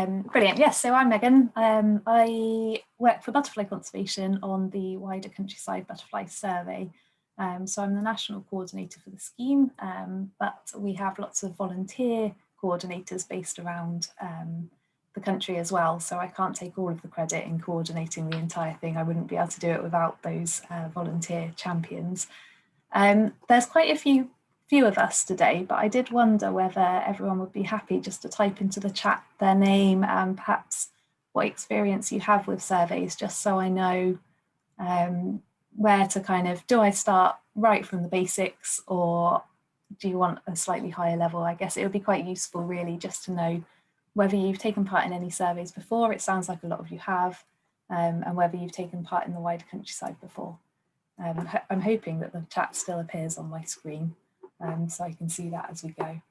Brilliant. Yes, so I'm Megan. I work for Butterfly Conservation on the wider countryside butterfly survey. So I'm the national coordinator for the scheme, but we have lots of volunteer coordinators based around the country as well. So I can't take all of the credit in coordinating the entire thing. I wouldn't be able to do it without those volunteer champions. There's quite a few of us today, but I did wonder whether everyone would be happy just to type into the chat their name and perhaps what experience you have with surveys, just so I know where to kind of, do I start right from the basics or do you want a slightly higher level? I guess it would be quite useful really just to know whether you've taken part in any surveys before. It sounds like a lot of you have, and whether you've taken part in the wider countryside before. I'm hoping that the chat still appears on my screen. So I can see that as we go.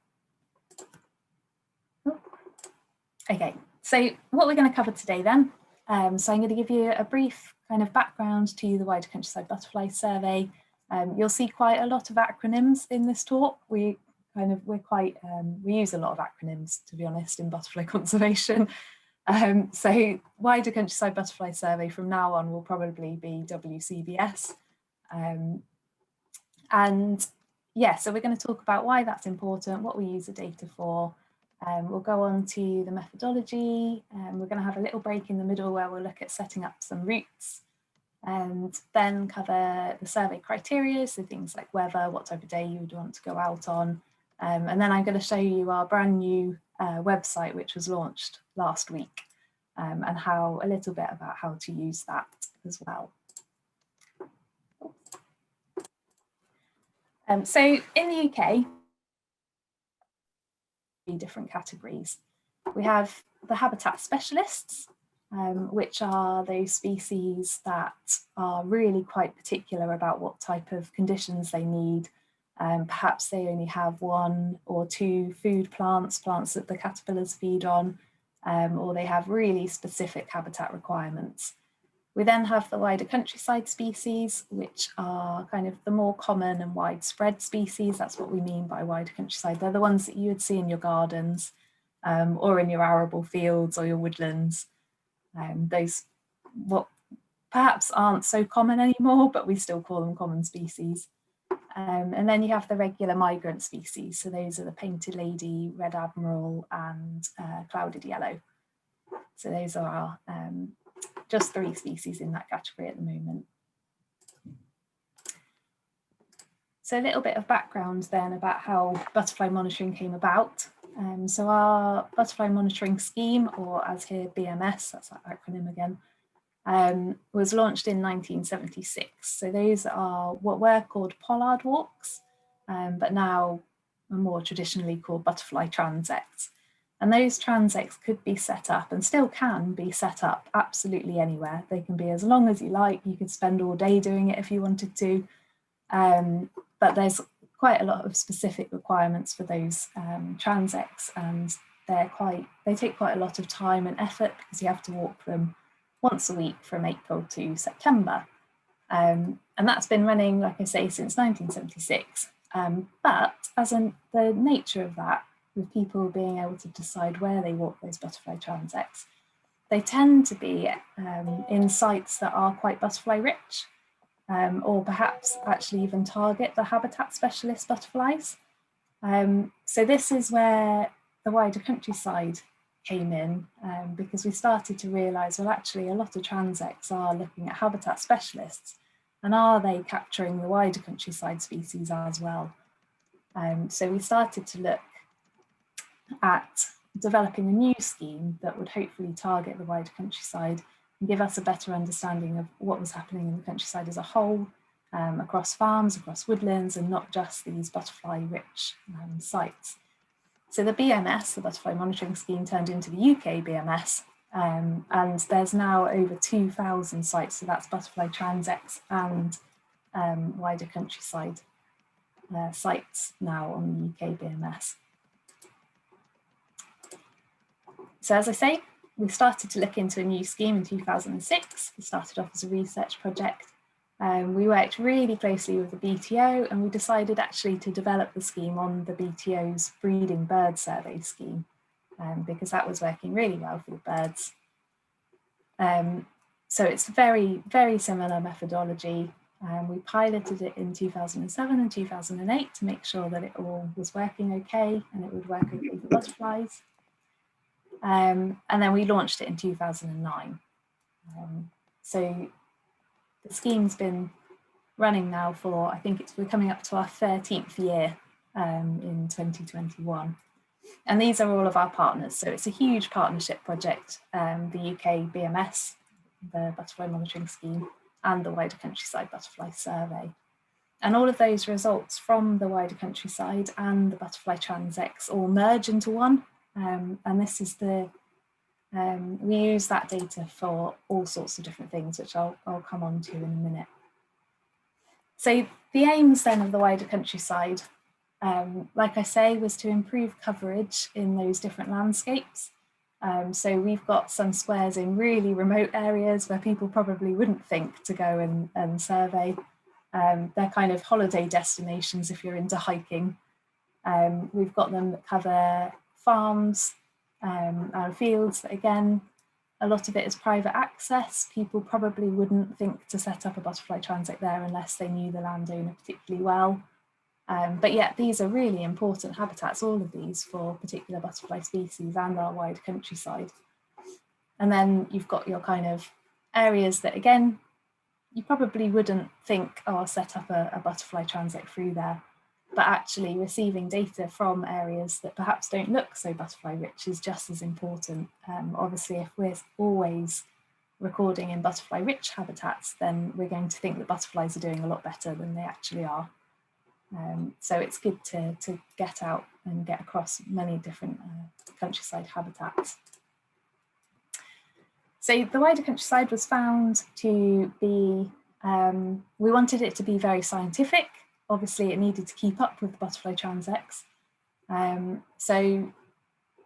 Okay, so what we're going to cover today then. So I'm going to give you a brief kind of background to the wider countryside butterfly survey. You'll see quite a lot of acronyms in this talk. We use a lot of acronyms, to be honest, in butterfly conservation. So wider countryside butterfly survey from now on will probably be WCBS. And yeah, so we're going to talk about why that's important, what we use the data for. We'll go on to the methodology, and we're going to have a little break in the middle where we'll look at setting up some routes, and then cover the survey criteria, so things like weather, what type of day you would want to go out on. And then I'm going to show you our brand new website, which was launched last week, and a little bit about how to use that as well. So in the UK, different categories. We have the habitat specialists, which are those species that are really quite particular about what type of conditions they need. Perhaps they only have one or two food plants that the caterpillars feed on, or they have really specific habitat requirements. We then have the wider countryside species, which are kind of the more common and widespread species. That's what we mean by wider countryside. They're the ones that you would see in your gardens or in your arable fields or your woodlands. Those what perhaps aren't so common anymore, but we still call them common species. And then you have the regular migrant species. So those are the painted lady, red admiral, and clouded yellow. So those are our just 3 species in that category at the moment. So a little bit of background then about how butterfly monitoring came about. So our butterfly monitoring scheme, or as here BMS, that's that acronym again, was launched in 1976. So those are what were called pollard walks, but now are more traditionally called butterfly transects. And those transects could be set up, and still can be set up, absolutely anywhere. They can be as long as you like. You could spend all day doing it if you wanted to. But there's quite a lot of specific requirements for those transects, and they take quite a lot of time and effort because you have to walk them once a week from April to September. And that's been running, like I say, since 1976. But the nature of that, with people being able to decide where they walk those butterfly transects, they tend to be in sites that are quite butterfly rich, or perhaps actually even target the habitat specialist butterflies. So this is where the wider countryside came in, because we started to realise, well, actually a lot of transects are looking at habitat specialists, and are they capturing the wider countryside species as well? So we started to look at developing a new scheme that would hopefully target the wider countryside and give us a better understanding of what was happening in the countryside as a whole, across farms, across woodlands, and not just these butterfly rich sites. So the BMS, the Butterfly Monitoring Scheme, turned into the UK BMS, and there's now over 2,000 sites, so that's butterfly transects and wider countryside sites now on the UK BMS. So as I say, we started to look into a new scheme in 2006. We started off as a research project. We worked really closely with the BTO, and we decided actually to develop the scheme on the BTO's breeding bird survey scheme. because that was working really well for the birds. So it's very, very similar methodology. We piloted it in 2007 and 2008 to make sure that it all was working okay and it would work okay for butterflies. And then we launched it in 2009. So the scheme's been running now for, I think we're coming up to our 13th year in 2021. And these are all of our partners. So it's a huge partnership project, the UK BMS, the Butterfly Monitoring Scheme, and the Wider Countryside Butterfly Survey. And all of those results from the Wider Countryside and the Butterfly transects all merge into one. And this is we use that data for all sorts of different things, which I'll come on to in a minute. So the aims then of the Wider Countryside, like I say, was to improve coverage in those different landscapes. So we've got some squares in really remote areas where people probably wouldn't think to go and survey. They're kind of holiday destinations if you're into hiking. We've got them that cover farms and fields that, again, a lot of it is private access. People probably wouldn't think to set up a butterfly transect there unless they knew the landowner particularly well. But yet these are really important habitats, all of these, for particular butterfly species and our wide countryside. And then you've got your kind of areas that, again, you probably wouldn't think, oh, I'll set up a butterfly transect through there. But actually receiving data from areas that perhaps don't look so butterfly rich is just as important. Obviously, if we're always recording in butterfly rich habitats, then we're going to think that butterflies are doing a lot better than they actually are. So it's good to get out and get across many different countryside habitats. So the wider countryside was found to be, we wanted it to be very scientific. Obviously it needed to keep up with the butterfly transects. So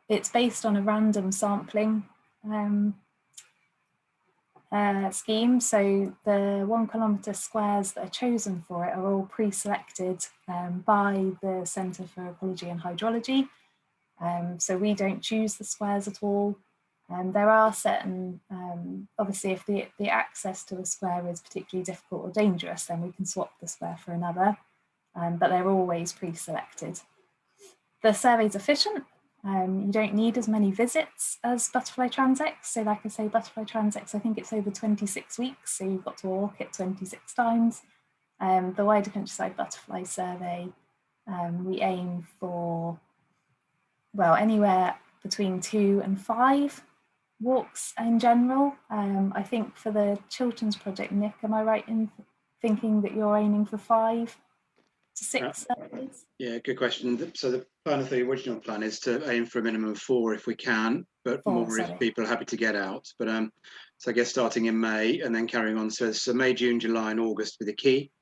it's based on a random sampling scheme. So the 1 kilometre squares that are chosen for it are all pre-selected by the Centre for Ecology and Hydrology. So we don't choose the squares at all. There are certain, obviously if the access to a square is particularly difficult or dangerous, then we can swap the square for another, but they're always pre-selected. The survey's efficient. You don't need as many visits as butterfly transects. So like I say, butterfly transects, I think it's over 26 weeks. So you've got to walk it 26 times. The wider countryside butterfly survey, we aim for, well, anywhere between 2 and 5 walks in general. I think for the Chilterns project, Nick, am I right in thinking that you're aiming for 5 to 6 surveys? Yeah, good question. So the plan of the original plan is to aim for a minimum of 4 if we can, but 4, more if people are happy to get out. But so I guess starting in May and then carrying on. So May, June, July and August with the key.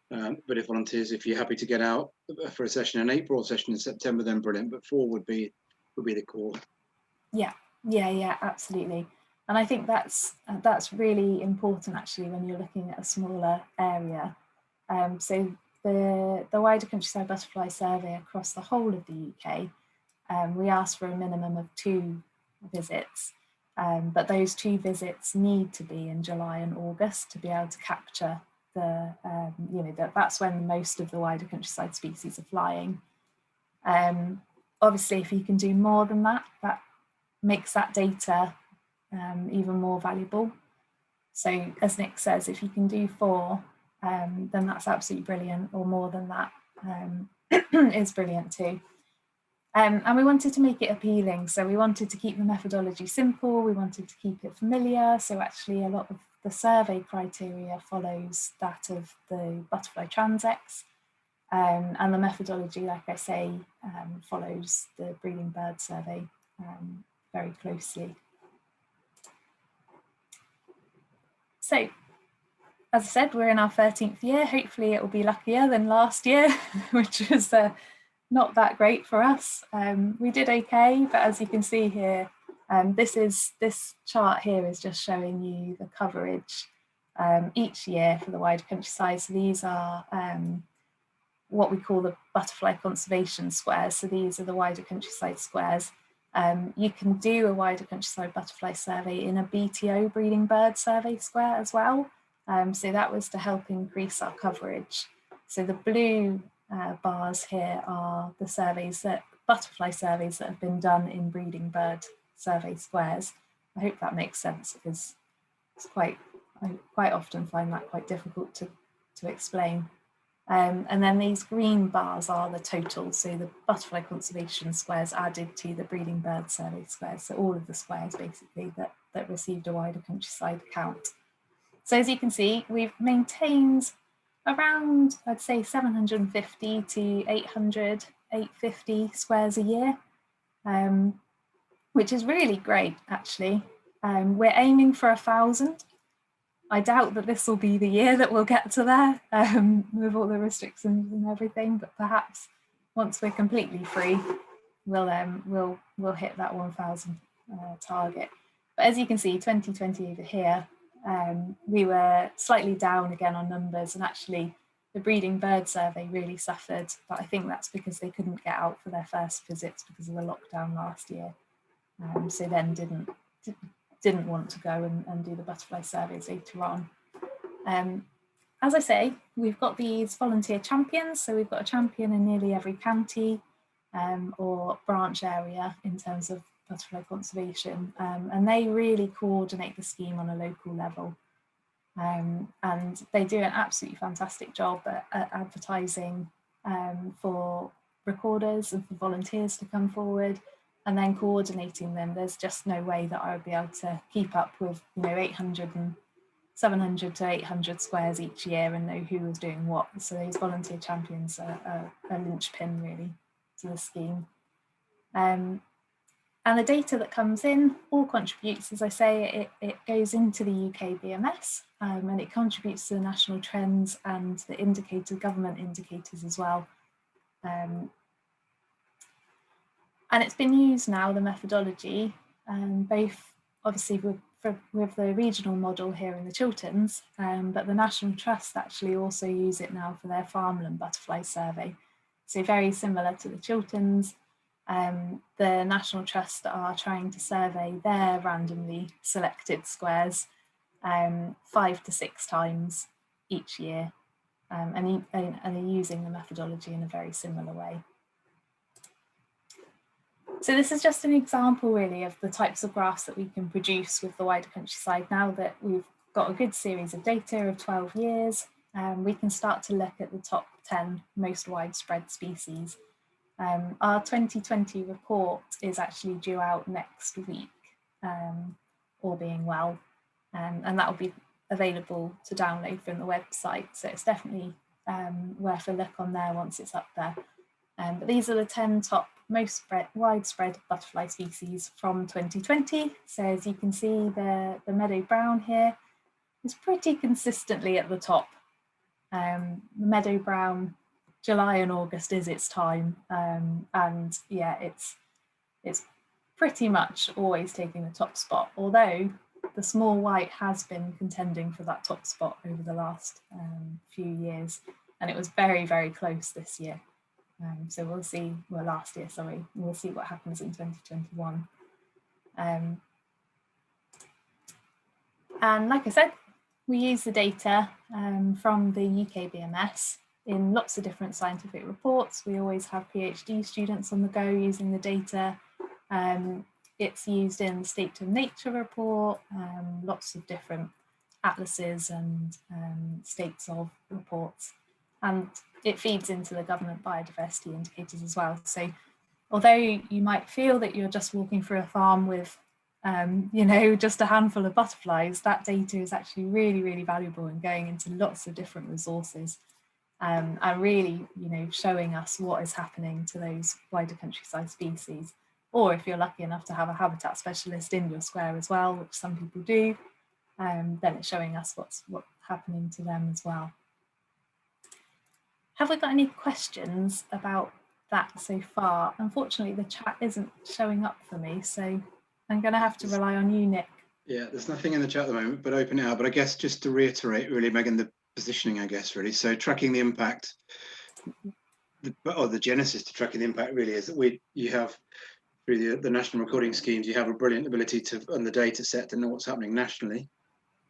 But if volunteers, if you're happy to get out for a session in April or a session in September, then brilliant. But 4 would be the core. Yeah, absolutely. And I think that's really important actually when you're looking at a smaller area. So the wider countryside butterfly survey across the whole of the UK, we ask for a minimum of 2 visits, but those 2 visits need to be in July and August to be able to capture the, that's when most of the wider countryside species are flying. Obviously, if you can do more than that, that makes that data even more valuable. So as Nick says, if you can do 4, then that's absolutely brilliant, or more than that is brilliant too. And we wanted to make it appealing. So we wanted to keep the methodology simple. We wanted to keep it familiar. So actually a lot of the survey criteria follows that of the butterfly transects. And the methodology, like I say, follows the breeding bird survey very closely. So, as I said, we're in our 13th year. Hopefully it will be luckier than last year, which was not that great for us. We did okay, but as you can see here, this chart here is just showing you the coverage each year for the wider countryside. So these are what we call the butterfly conservation squares. So these are the wider countryside squares. You can do a wider countryside butterfly survey in a BTO, breeding bird survey square as well. So that was to help increase our coverage. So the blue bars here are the surveys butterfly surveys that have been done in breeding bird survey squares. I hope that makes sense, because it's I quite often find that quite difficult to explain. And then these green bars are the total, so the butterfly conservation squares added to the breeding bird survey squares, so all of the squares basically that received a wider countryside account. So as you can see, we've maintained around, I'd say, 750 to 800, 850 squares a year, which is really great, actually. We're aiming for 1,000. I doubt that this will be the year that we'll get to there, with all the restrictions and everything, but perhaps once we're completely free, we'll hit that 1,000 target. But as you can see, 2020 over here, we were slightly down again on numbers, and actually the breeding bird survey really suffered, but I think that's because they couldn't get out for their first visits because of the lockdown last year. So then didn't want to go and do the butterfly surveys later on. As I say, we've got these volunteer champions, so we've got a champion in nearly every county or branch area in terms of butterfly conservation, and they really coordinate the scheme on a local level. And they do an absolutely fantastic job at advertising for recorders and for volunteers to come forward, and then coordinating them. There's just no way that I would be able to keep up with 700 to 800 squares each year and know who was doing what. So these volunteer champions are a linchpin really to the scheme. And the data that comes in all contributes, as I say, it goes into the UK BMS, and it contributes to the national trends and the government indicators as well. And it's been used now, the methodology, both obviously with the regional model here in the Chilterns, but the National Trust actually also use it now for their farmland butterfly survey. So very similar to the Chilterns, the National Trust are trying to survey their randomly selected squares 5 to 6 times each year, and they're using the methodology in a very similar way. So this is just an example really of the types of graphs that we can produce with the wider countryside. Now that we've got a good series of data of 12 years, we can start to look at the top 10 most widespread species. Our 2020 report is actually due out next week, all being well, and that will be available to download from the website. So it's definitely worth a look on there once it's up there. But these are the 10 top most widespread butterfly species from 2020. So as you can see, the meadow brown here is pretty consistently at the top. The meadow brown, July and August is its time, and yeah, it's pretty much always taking the top spot, although the small white has been contending for that top spot over the last few years, and it was very, very close this year. So we'll see, well, last year, sorry, we'll see what happens in 2021. And like I said, we use the data from the UK BMS in lots of different scientific reports. We always have PhD students on the go using the data. It's used in the State of Nature report, lots of different atlases and states of reports. And it feeds into the government biodiversity indicators as well. So although you might feel that you're just walking through a farm with just a handful of butterflies, that data is actually really, really valuable and going into lots of different resources, and really, showing us what is happening to those wider countryside species. Or if you're lucky enough to have a habitat specialist in your square as well, which some people do, then it's showing us what's happening to them as well. Have we got any questions about that so far? Unfortunately, the chat isn't showing up for me, so I'm going to have to rely on you, Nick. Yeah, there's nothing in the chat at the moment, but open it out. But I guess just to reiterate, really, Megan, the positioning, I guess, really. So tracking the impact, the genesis to tracking the impact really is that you have through the national recording schemes, you have a brilliant ability to, on the data set, to know what's happening nationally.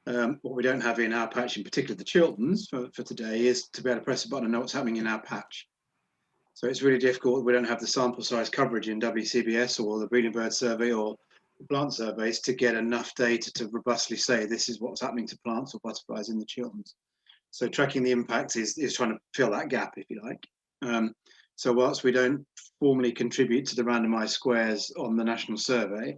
What we don't have in our patch, in particular the Chilterns for today, is to be able to press a button and know what's happening in our patch. So it's really difficult. We don't have the sample size coverage in WCBS or the breeding bird survey or the plant surveys to get enough data to robustly say this is what's happening to plants or butterflies in the Chilterns. So tracking the impact is trying to fill that gap, if you like. So whilst we don't formally contribute to the randomized squares on the national survey,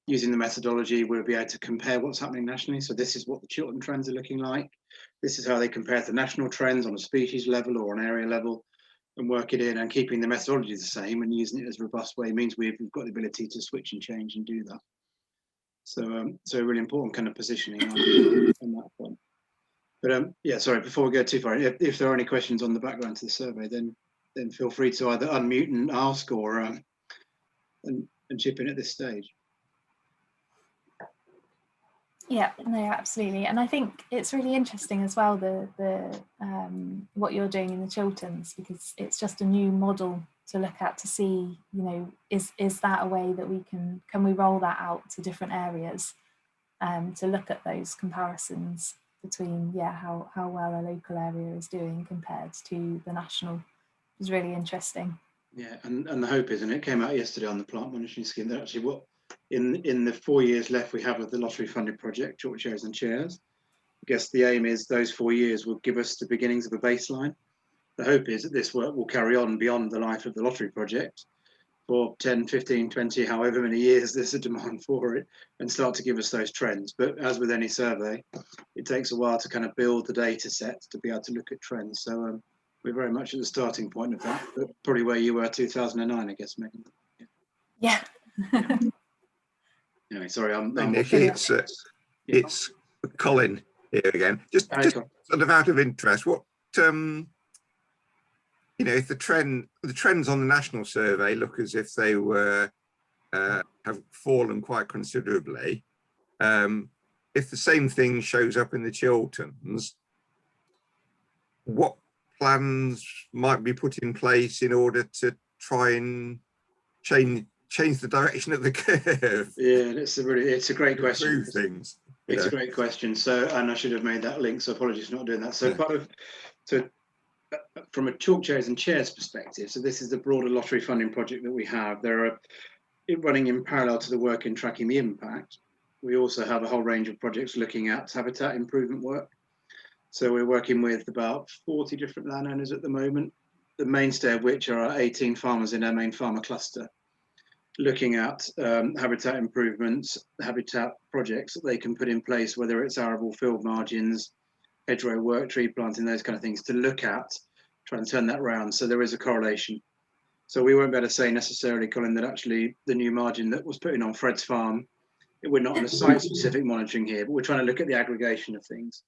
using the methodology, we'll be able to compare what's happening nationally. So this is what the Chiltern trends are looking like. This is how they compare to national trends on a species level or an area level, and work it in, and keeping the methodology the same and using it as a robust way means we've got the ability to switch and change and do that. So, so really important kind of positioning on that point. But yeah, sorry, before we go too far, if there are any questions on the background to the survey, then feel free to either unmute and ask or and chip in at this stage. Yeah, no, absolutely. And I think it's really interesting as well, what you're doing in the Chilterns, because it's just a new model to look at to see, you know, is that a way that we can we roll that out to different areas, to look at those comparisons between, yeah, how well a local area is doing compared to the national is really interesting. Yeah, and the hope is, and it came out yesterday on the plant monitoring scheme, that actually what in the 4 years left we have of the lottery funded project, Chalk Chairs and Chairs, I guess the aim is those 4 years will give us the beginnings of a baseline. The hope is that this work will carry on beyond the life of the lottery project for 10, 15, 20, however many years there's a demand for it, and start to give us those trends. But as with any survey, it takes a while to kind of build the data set to be able to look at trends. So we're very much at the starting point of that, but probably where you were 2009, I guess, Megan. Yeah. Anyway, sorry, I'm Nick, it's Colin here again. Just sort of out of interest, what you know, if the trends on the national survey look as if they were have fallen quite considerably, if the same thing shows up in the Chilterns, what plans might be put in place in order to try and change the direction of the curve? Yeah, it's a great question. Things, it's a great question. So, and I should have made that link, so apologies for not doing that. So part of, so from a Chalk Chairs and Chairs perspective, so this is the broader lottery funding project that we have. There are, running in parallel to the work in tracking the impact, we also have a whole range of projects looking at habitat improvement work. So we're working with about 40 different landowners at the moment, the mainstay of which are our 18 farmers in our main farmer cluster, looking at habitat improvements, habitat projects that they can put in place, whether it's arable field margins, hedgerow work, tree planting, those kind of things, to look at, try and turn that around. So there is a correlation. So we won't be able to say necessarily, Colin, that actually the new margin that was put in on Fred's farm, we're not on a site-specific monitoring here, but we're trying to look at the aggregation of things.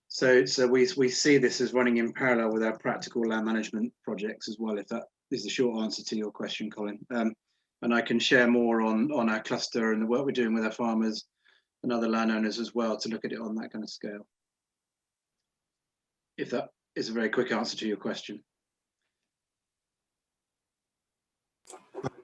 So we see this as running in parallel with our practical land management projects as well, if that is the short answer to your question, Colin. And I can share more on our cluster and the work we're doing with our farmers and other landowners as well to look at it on that kind of scale. If that is a very quick answer to your question.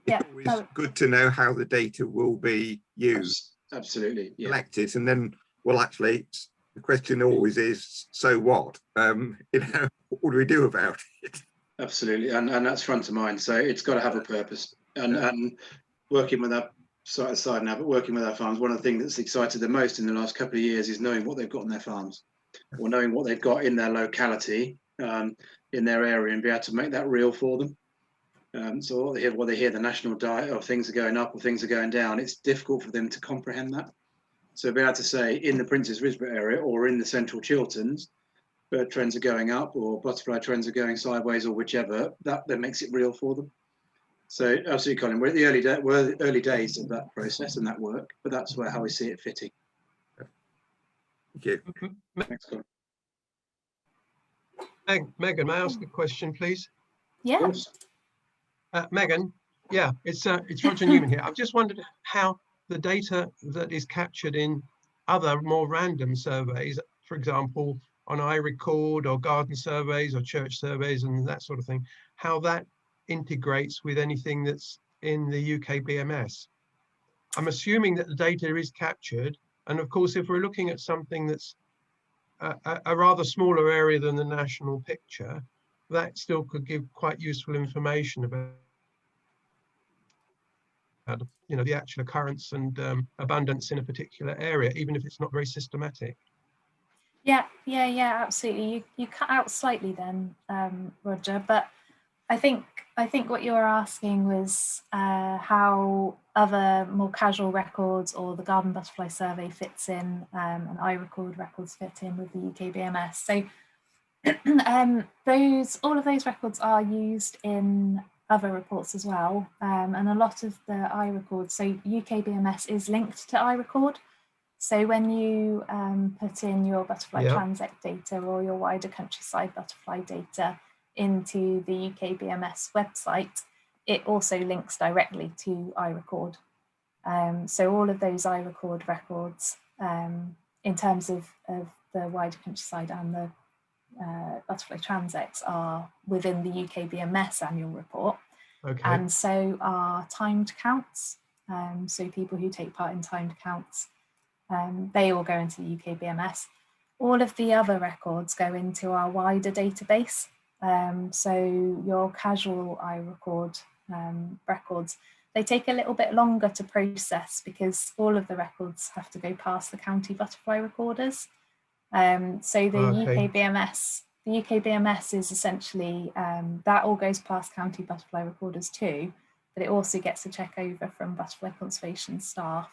It's always good to know how the data will be used. Absolutely. Yeah. Collected, and then, well, actually, the question always is, so what? You know, what do we do about it? Absolutely, and that's front of mind. So it's got to have a purpose. And working with our side now, but working with our farms, one of the things that's excited the most in the last couple of years is knowing what they've got on their farms, or knowing what they've got in their locality, in their area, and be able to make that real for them. So what they hear the national diet of things are going up or things are going down, it's difficult for them to comprehend that. So be able to say in the Princes Risborough area or in the central Chilterns, bird trends are going up or butterfly trends are going sideways or whichever, that makes it real for them. So absolutely, Colin, we're at the early days of that process and that work, but that's how we see it fitting. Thank you. Thanks, Colin. Megan, may I ask a question, please? Yeah. Megan, yeah, it's Roger Newman here. I've just wondered how the data that is captured in other more random surveys, for example, on iRecord or garden surveys or church surveys and that sort of thing, how that integrates with anything that's in the UK BMS? I'm assuming that the data is captured. And of course, if we're looking at something that's a rather smaller area than the national picture, that still could give quite useful information about the actual occurrence and abundance in a particular area, even if it's not very systematic. Yeah, absolutely. You cut out slightly then, Roger, but I think what you were asking was how other more casual records or the Garden Butterfly Survey fits in, and iRecord records fit in with the UK BMS. So all of those records are used in other reports as well, and a lot of the iRecord, so UK BMS is linked to iRecord. So when you put in your butterfly transect data or your wider countryside butterfly data into the UK BMS website, it also links directly to iRecord. So all of those iRecord records, in terms of the wider countryside and the butterfly transects, are within the UK BMS annual report. Okay. And so are timed counts. So people who take part in timed counts, they all go into the UK BMS. All of the other records go into our wider database. So your casual iRecord records, they take a little bit longer to process because all of the records have to go past the county butterfly recorders. So the UK BMS is essentially, that all goes past county butterfly recorders too, but it also gets a check over from butterfly conservation staff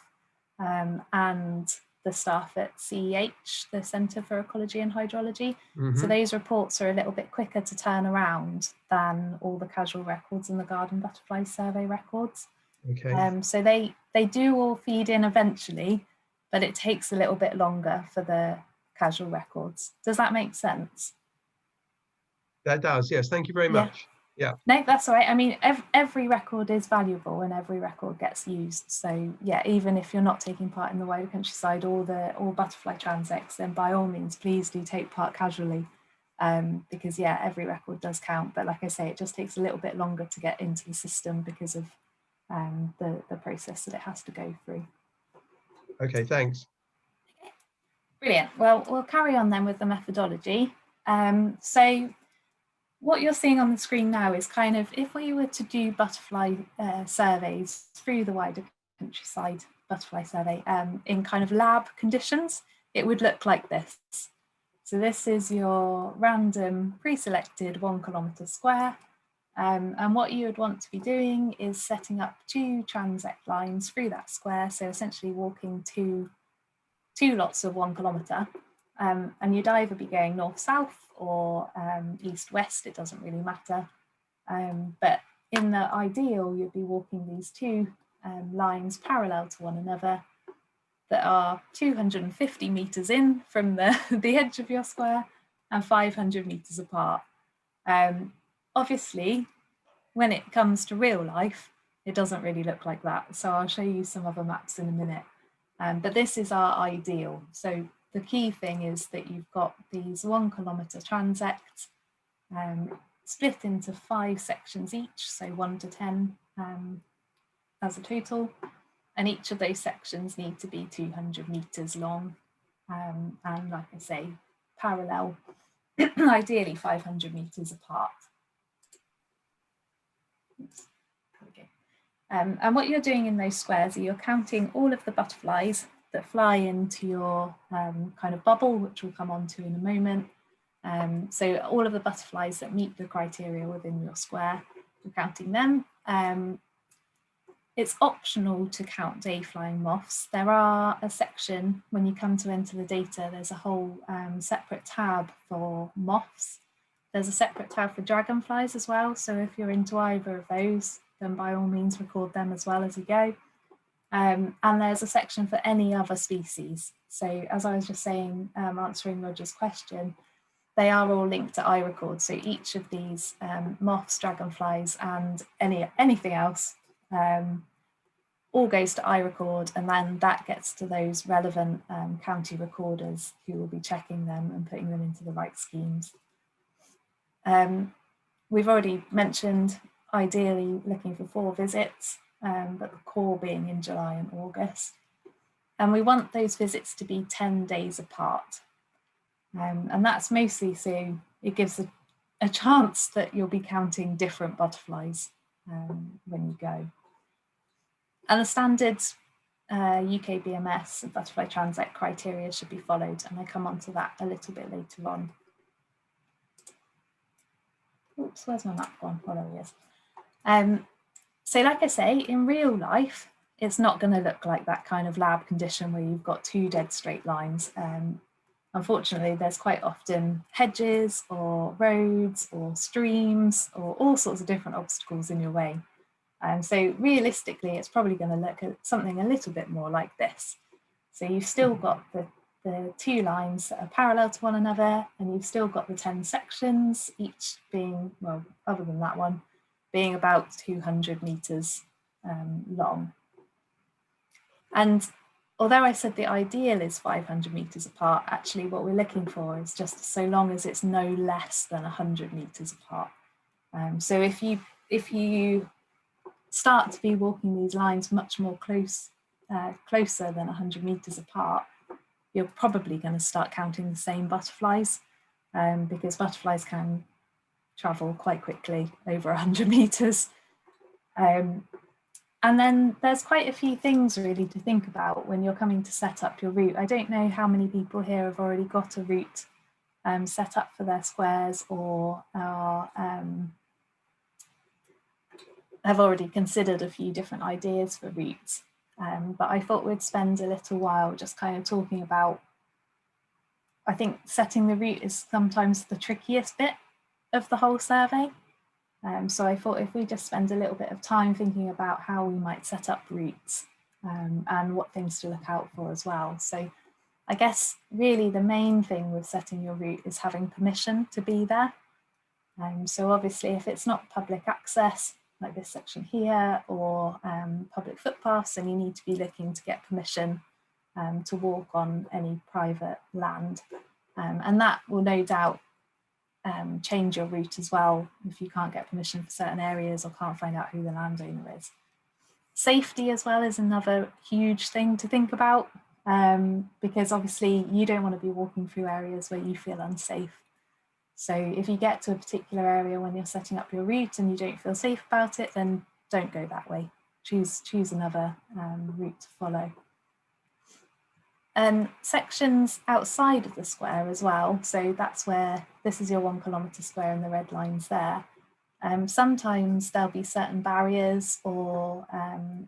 and the staff at CEH, the Centre for Ecology and Hydrology. Mm-hmm. So those reports are a little bit quicker to turn around than all the casual records and the Garden Butterfly Survey records. Okay. So they do all feed in eventually, but it takes a little bit longer for the casual records. Does that make sense? That does, yes. Thank you very much. Yeah. No, that's all right. I mean, every record is valuable and every record gets used. So yeah, even if you're not taking part in the wider countryside or butterfly transects, then by all means, please do take part casually, because yeah, every record does count. But like I say, it just takes a little bit longer to get into the system because of the process that it has to go through. Okay, thanks. Brilliant. Well, we'll carry on then with the methodology. So what you're seeing on the screen now is kind of, if we were to do butterfly surveys through the wider countryside butterfly survey in kind of lab conditions, it would look like this. So this is your random pre-selected 1 kilometre square. And what you would want to be doing is setting up 2 transect lines through that square. So essentially walking two lots of 1 kilometre. And you'd either be going north-south or east-west, it doesn't really matter. But in the ideal, you'd be walking these 2 lines parallel to one another that are 250 metres in from the edge of your square and 500 metres apart. Obviously, when it comes to real life, it doesn't really look like that. So I'll show you some other maps in a minute. But this is our ideal. So the key thing is that you've got these 1 kilometre transects split into 5 sections each, so 1 to 10 as a total. And each of those sections need to be 200 metres long. And like I say, parallel, ideally 500 metres apart. Oops. There we go. And what you're doing in those squares are you're counting all of the butterflies that fly into your kind of bubble, which we'll come on to in a moment. So all of the butterflies that meet the criteria within your square, you're counting them. It's optional to count day flying moths. There are a section, when you come to enter the data, there's a whole separate tab for moths. There's a separate tab for dragonflies as well. So if you're into either of those, then by all means record them as well as you go. And there's a section for any other species. So as I was just saying, answering Roger's question, they are all linked to iRecord. So each of these moths, dragonflies, and anything else all goes to iRecord, and then that gets to those relevant county recorders who will be checking them and putting them into the right schemes. We've already mentioned ideally looking for 4 visits, but the core being in July and August. And we want those visits to be 10 days apart. And that's mostly so it gives a chance that you'll be counting different butterflies when you go. And the standard UK BMS and butterfly transect criteria should be followed, and I come on to that a little bit later on. Oops, where's my map gone? Oh, there he is. So like I say, in real life, it's not going to look like that kind of lab condition where you've got 2 dead straight lines. Unfortunately, there's quite often hedges or roads or streams or all sorts of different obstacles in your way. So realistically, it's probably going to look at something a little bit more like this. So you've still got the 2 lines that are parallel to one another, and you've still got the 10 sections, each being, well, other than that one, being about 200 meters long. And although I said the ideal is 500 meters apart, actually what we're looking for is just so long as it's no less than 100 meters apart. So if you start to be walking these lines much more closer than 100 meters apart, you're probably going to start counting the same butterflies, because butterflies can travel quite quickly over 100 meters. And then there's quite a few things really to think about when you're coming to set up your route. I don't know how many people here have already got a route set up for their squares, or are, have already considered a few different ideas for routes. But I thought we'd spend a little while just kind of talking about, I think setting the route is sometimes the trickiest bit of the whole survey. So I thought if we just spend a little bit of time thinking about how we might set up routes and what things to look out for as well. So I guess really the main thing with setting your route is having permission to be there. So obviously if it's not public access, like this section here, or public footpaths, then you need to be looking to get permission to walk on any private land. And that will no doubt change your route as well if you can't get permission for certain areas or can't find out who the landowner is. Safety as well is another huge thing to think about, because obviously you don't want to be walking through areas where you feel unsafe. So if you get to a particular area when you're setting up your route and you don't feel safe about it, then don't go that way. Choose another route to follow. Sections outside of the square as well. So that's where this is your 1 kilometre square and the red line's there. Sometimes there'll be certain barriers, or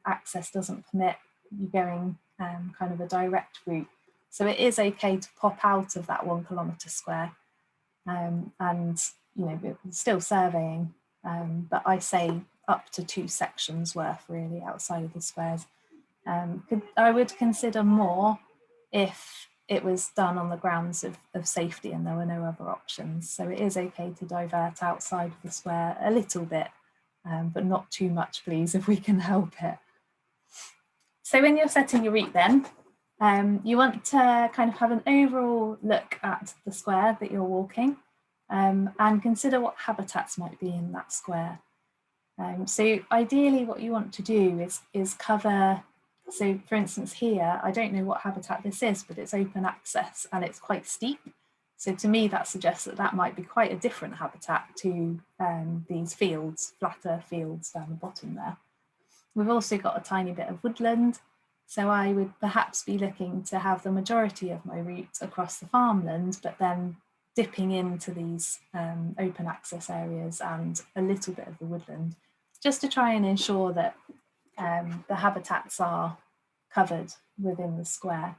access doesn't permit you going kind of a direct route. So it is okay to pop out of that 1 kilometre square and, you know, still surveying, but I say up to 2 sections worth really outside of the squares. I would consider more if it was done on the grounds of safety and there were no other options. So it is okay to divert outside of the square a little bit, but not too much, please, if we can help it. So when you're setting your route then, you want to kind of have an overall look at the square that you're walking, and consider what habitats might be in that square. So ideally what you want to do is cover, so for instance here, I don't know what habitat this is, but it's open access and it's quite steep. So to me that suggests that that might be quite a different habitat to these fields, flatter fields down the bottom there. We've also got a tiny bit of woodland. So I would perhaps be looking to have the majority of my route across the farmland, but then dipping into these open access areas and a little bit of the woodland, just to try and ensure that the habitats are covered within the square.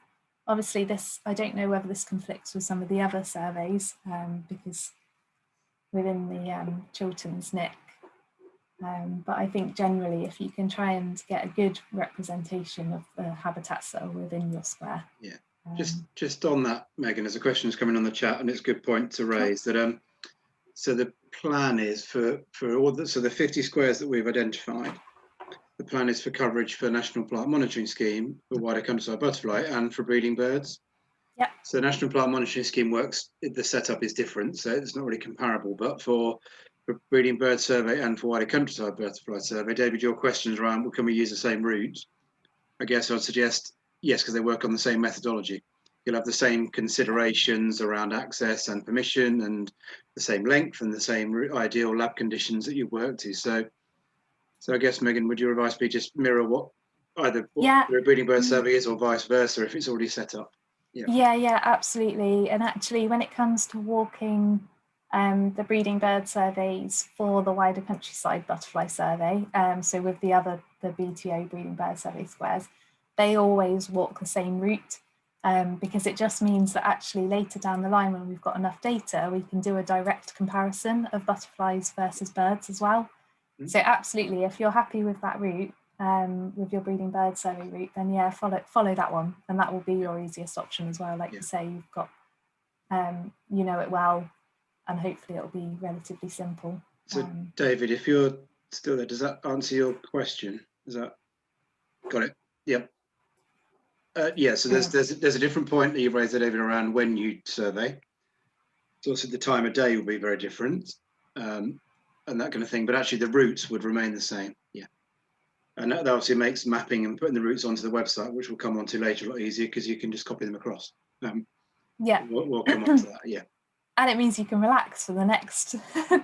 Obviously this, I don't know whether this conflicts with some of the other surveys, because within the Chilterns NIC, but I think generally if you can try and get a good representation of the habitats that are within your square. Yeah, just on that, Megan, there's a question that's coming on the chat and it's a good point to raise that so the plan is for all the, so the 50 squares that we've identified, the plan is for coverage for National Plant Monitoring Scheme, for wider countryside butterfly and for breeding birds. Yeah. So the National Plant Monitoring Scheme works, the setup is different, so it's not really comparable, but for for breeding bird survey and for wider countryside butterfly survey. David, your questions around, well, can we use the same route? I guess I'd suggest yes, because they work on the same methodology. You'll have the same considerations around access and permission, and the same length and the same ideal lab conditions that you work to. So I guess, Megan, would your advice be just mirror what either what the breeding bird survey is, or vice versa, if it's already set up? Yeah, absolutely. And actually, when it comes to walking the breeding bird surveys for the wider countryside butterfly survey, so with the BTO breeding bird survey squares, they always walk the same route, because it just means that actually later down the line, when we've got enough data, we can do a direct comparison of butterflies versus birds as well. So absolutely, if you're happy with that route, with your breeding bird survey route, then yeah, follow that one, and that will be your easiest option as well. Like you say, you've got, you know it well, and hopefully it'll be relatively simple. So David, if you're still there, does that answer your question? Is that got it? Yep. Yeah. So there's a different point that you've raised, David, around when you survey. So also the time of day will be very different, and that kind of thing. But actually, the routes would remain the same. Yeah. And that obviously makes mapping and putting the routes onto the website, which we'll come on to later, a lot easier, because you can just copy them across. Yeah. We'll come on to that, yeah. And it means you can relax for the next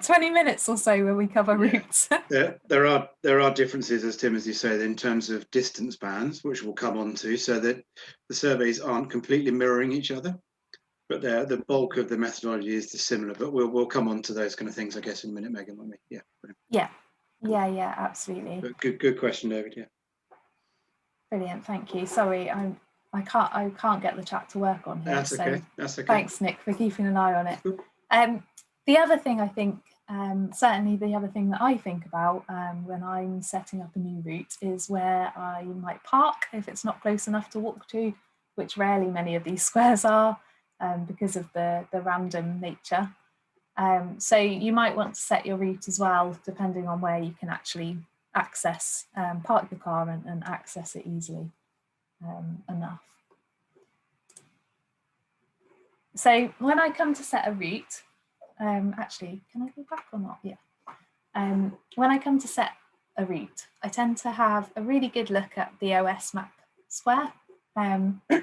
20 minutes or so when we cover routes. There are differences, as Tim, as you say, in terms of distance bands, which we'll come on to, so that the surveys aren't completely mirroring each other, but the bulk of the methodology is similar. But we'll come on to those kind of things, I guess, in a minute, Megan, won't we? Yeah. Brilliant. Yeah, absolutely. But good question, David. Yeah. Brilliant, thank you. Sorry, I can't get the chat to work on here. That's okay. That's okay. Thanks, Nick, for keeping an eye on it. The other thing I think, certainly the other thing that I think about when I'm setting up a new route is where I might park if it's not close enough to walk to, which rarely many of these squares are, because of the random nature. So you might want to set your route as well, depending on where you can actually access, park your car and access it easily enough. So when I come to set a route, actually, can I go back or not? Yeah. When I come to set a route, I tend to have a really good look at the OS map square,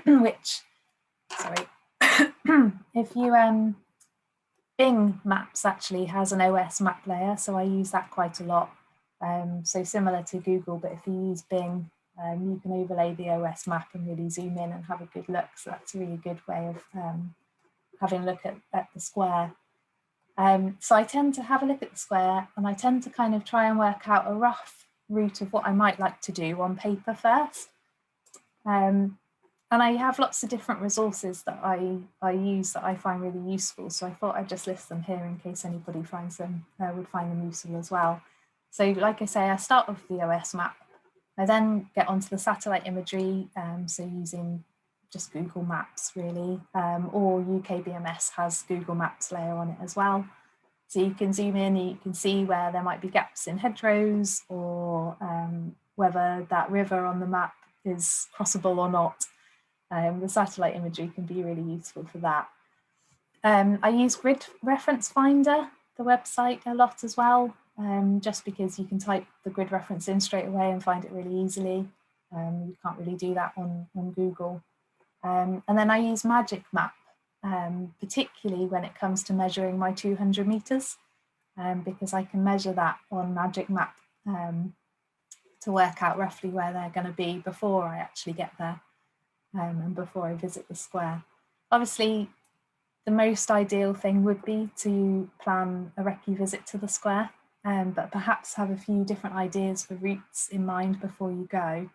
which, sorry, if you, Bing Maps actually has an OS map layer, so I use that quite a lot. So similar to Google, but if you use Bing, you can overlay the OS map and really zoom in and have a good look. So that's a really good way of having a look at the square. So I tend to have a look at the square, and I tend to kind of try and work out a rough route of what I might like to do on paper first. And I have lots of different resources that I use that I find really useful. So I thought I'd just list them here in case anybody finds them, would find them useful as well. So like I say, I start with the OS map. I then get onto the satellite imagery, so using just Google Maps really, or UKBMS has Google Maps layer on it as well. So you can zoom in, you can see where there might be gaps in hedgerows, or whether that river on the map is crossable or not. The satellite imagery can be really useful for that. I use Grid Reference Finder, the website, a lot as well, just because you can type the grid reference in straight away and find it really easily. You can't really do that on Google. And then I use Magic Map, particularly when it comes to measuring my 200 meters, because I can measure that on Magic Map to work out roughly where they're going to be before I actually get there. And before I visit the square. Obviously, the most ideal thing would be to plan a recce visit to the square, but perhaps have a few different ideas for routes in mind before you go.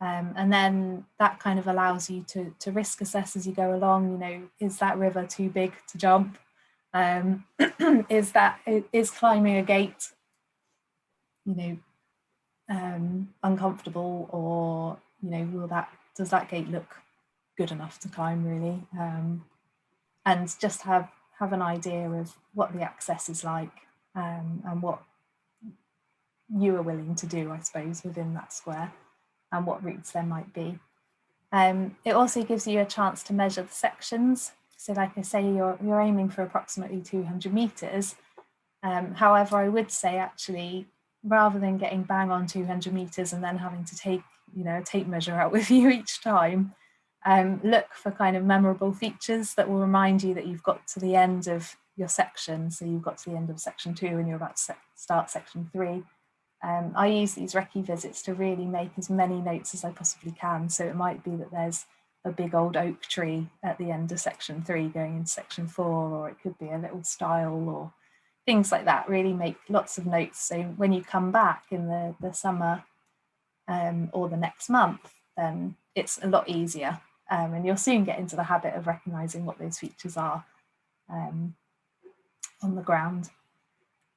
And then that kind of allows you to risk assess as you go along. You know, is that river too big to jump? Is climbing a gate, you know, uncomfortable, or, you know, does that gate look good enough to climb really? And just have an idea of what the access is like, and what you are willing to do, I suppose, within that square, and what routes there might be. It also gives you a chance to measure the sections. So like I say, you're aiming for approximately 200 meters. However, I would say actually, rather than getting bang on 200 meters and then having to take, a tape measure out with you each time, look for kind of memorable features that will remind you that you've got to the end of your section. So you've got to the end of section 2 and you're about to start section 3. I use these recce visits to really make as many notes as I possibly can. So it might be that there's a big old oak tree at the end of section 3 going into section 4, or it could be a little stile or things like that. Really make lots of notes. So when you come back in the summer or the next month, then it's a lot easier. And you'll soon get into the habit of recognising what those features are on the ground.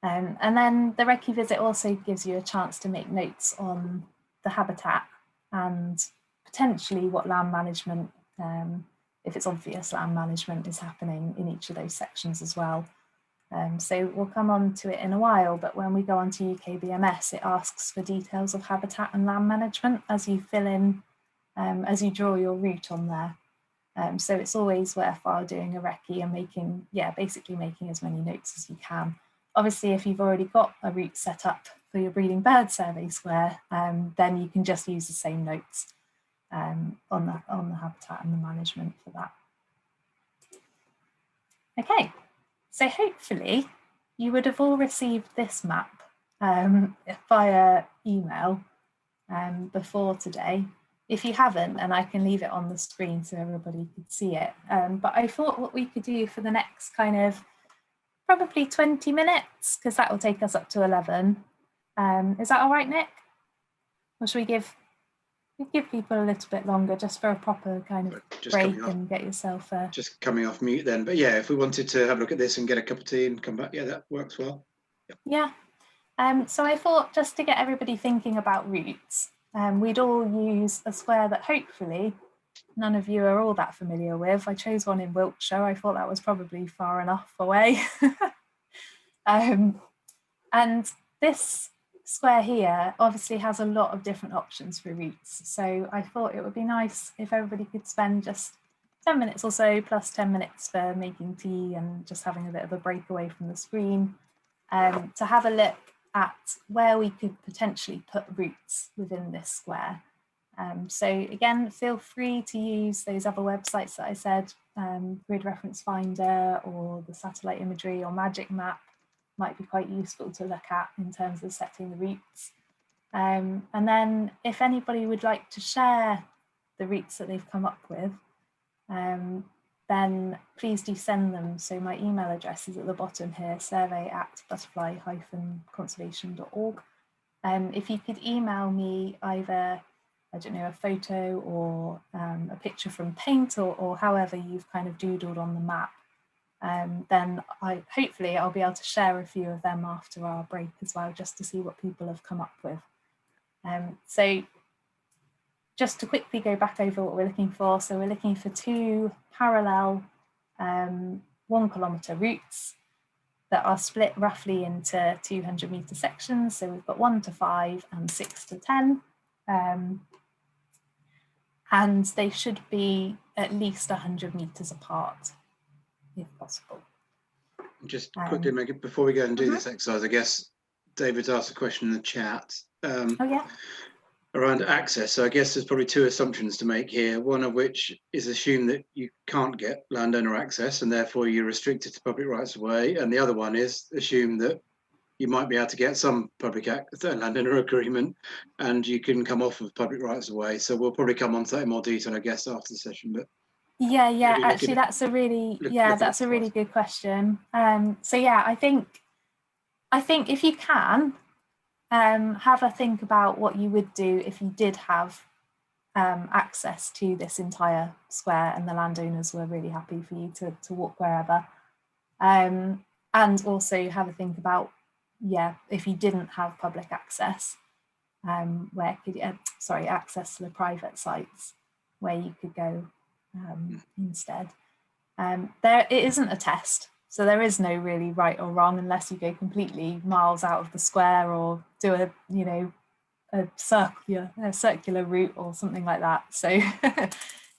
And then the recce visit also gives you a chance to make notes on the habitat and potentially what land management, if it's obvious land management is happening in each of those sections as well. So we'll come on to it in a while, but when we go on to UKBMS, it asks for details of habitat and land management as you fill in, as you draw your route on there. So it's always worthwhile doing a recce and basically making as many notes as you can. Obviously, if you've already got a route set up for your breeding bird survey square, then you can just use the same notes on the habitat and the management for that. Okay, so hopefully you would have all received this map via email before today. If you haven't, and I can leave it on the screen so everybody could see it. But I thought what we could do for the next kind of probably 20 minutes, because that will take us up to 11. Is that all right, Nick? Or should we give people a little bit longer just for a proper kind of break and get yourself just coming off mute then. But yeah, if we wanted to have a look at this and get a cup of tea and come back, yeah, that works well. Yeah. So I thought, just to get everybody thinking about routes, we'd all use a square that hopefully none of you are all that familiar with. I chose one in Wiltshire. I thought that was probably far enough away. And this square here obviously has a lot of different options for routes. So I thought it would be nice if everybody could spend just 10 minutes or so, plus 10 minutes for making tea and just having a bit of a break away from the screen, to have a look at where we could potentially put routes within this square. So again, feel free to use those other websites that I said, Grid Reference Finder or the satellite imagery or Magic Map might be quite useful to look at in terms of setting the routes. And then if anybody would like to share the routes that they've come up with, then please do send them. So my email address is at the bottom here, survey@butterfly-conservation.org. If you could email me either, I don't know, a photo or a picture from paint or however you've kind of doodled on the map, then hopefully I'll be able to share a few of them after our break as well, just to see what people have come up with. So just to quickly go back over what we're looking for. So we're looking for 2 parallel 1 kilometre routes that are split roughly into 200 metre sections. So we've got 1 to 5 and 6 to 10. And they should be at least 100 metres apart, if possible. Just quickly, Megan, before we go and do this exercise, I guess David's asked a question in the chat around access. So I guess there's probably 2 assumptions to make here, one of which is assume that you can't get landowner access and therefore you're restricted to public rights of way, and the other one is assume that you might be able to get some public landowner agreement and you can come off of public rights of way. So we'll probably come on to that in more detail, I guess, after the session. But yeah, actually that's a really good question. So yeah, I think if you can have a think about what you would do if you did have access to this entire square and the landowners were really happy for you to walk wherever, and also have a think about, if you didn't have public access, where could you, access to the private sites, where you could go instead. It isn't a test, so there is no really right or wrong unless you go completely miles out of the square or do a circular route or something like that. So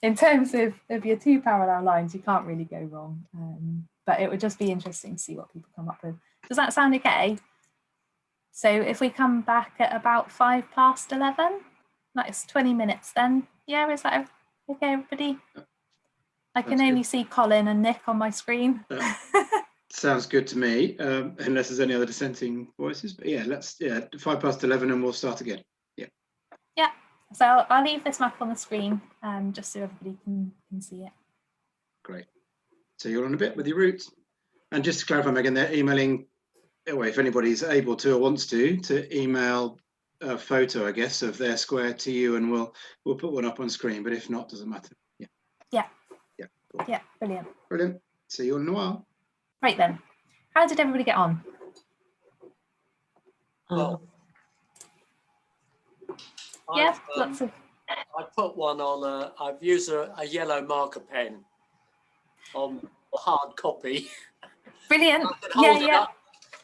in terms of your 2 parallel lines, you can't really go wrong. but it would just be interesting to see what people come up with. Does that sound okay? So if we come back at about 11:05, that's 20 minutes then. Yeah, is that okay, everybody? I can only see Colin and Nick on my screen. Sounds good to me, unless there's any other dissenting voices. But yeah, let's 11:05 and we'll start again. Yeah. Yeah. So I'll leave this map on the screen, just so everybody can see it. Great. So you're on a bit with your routes, and just to clarify, Megan, they're emailing. Well, if anybody's able to or wants to email a photo, I guess, of their square to you, and we'll put one up on screen. But if not, doesn't matter. Yeah. Yeah. Yeah. Cool. Yeah. Brilliant. Brilliant. See you all in a while. Right then. How did everybody get on? Well, Yeah, lots of. I put one on I've used a yellow marker pen on a hard copy. Brilliant. I can hold it up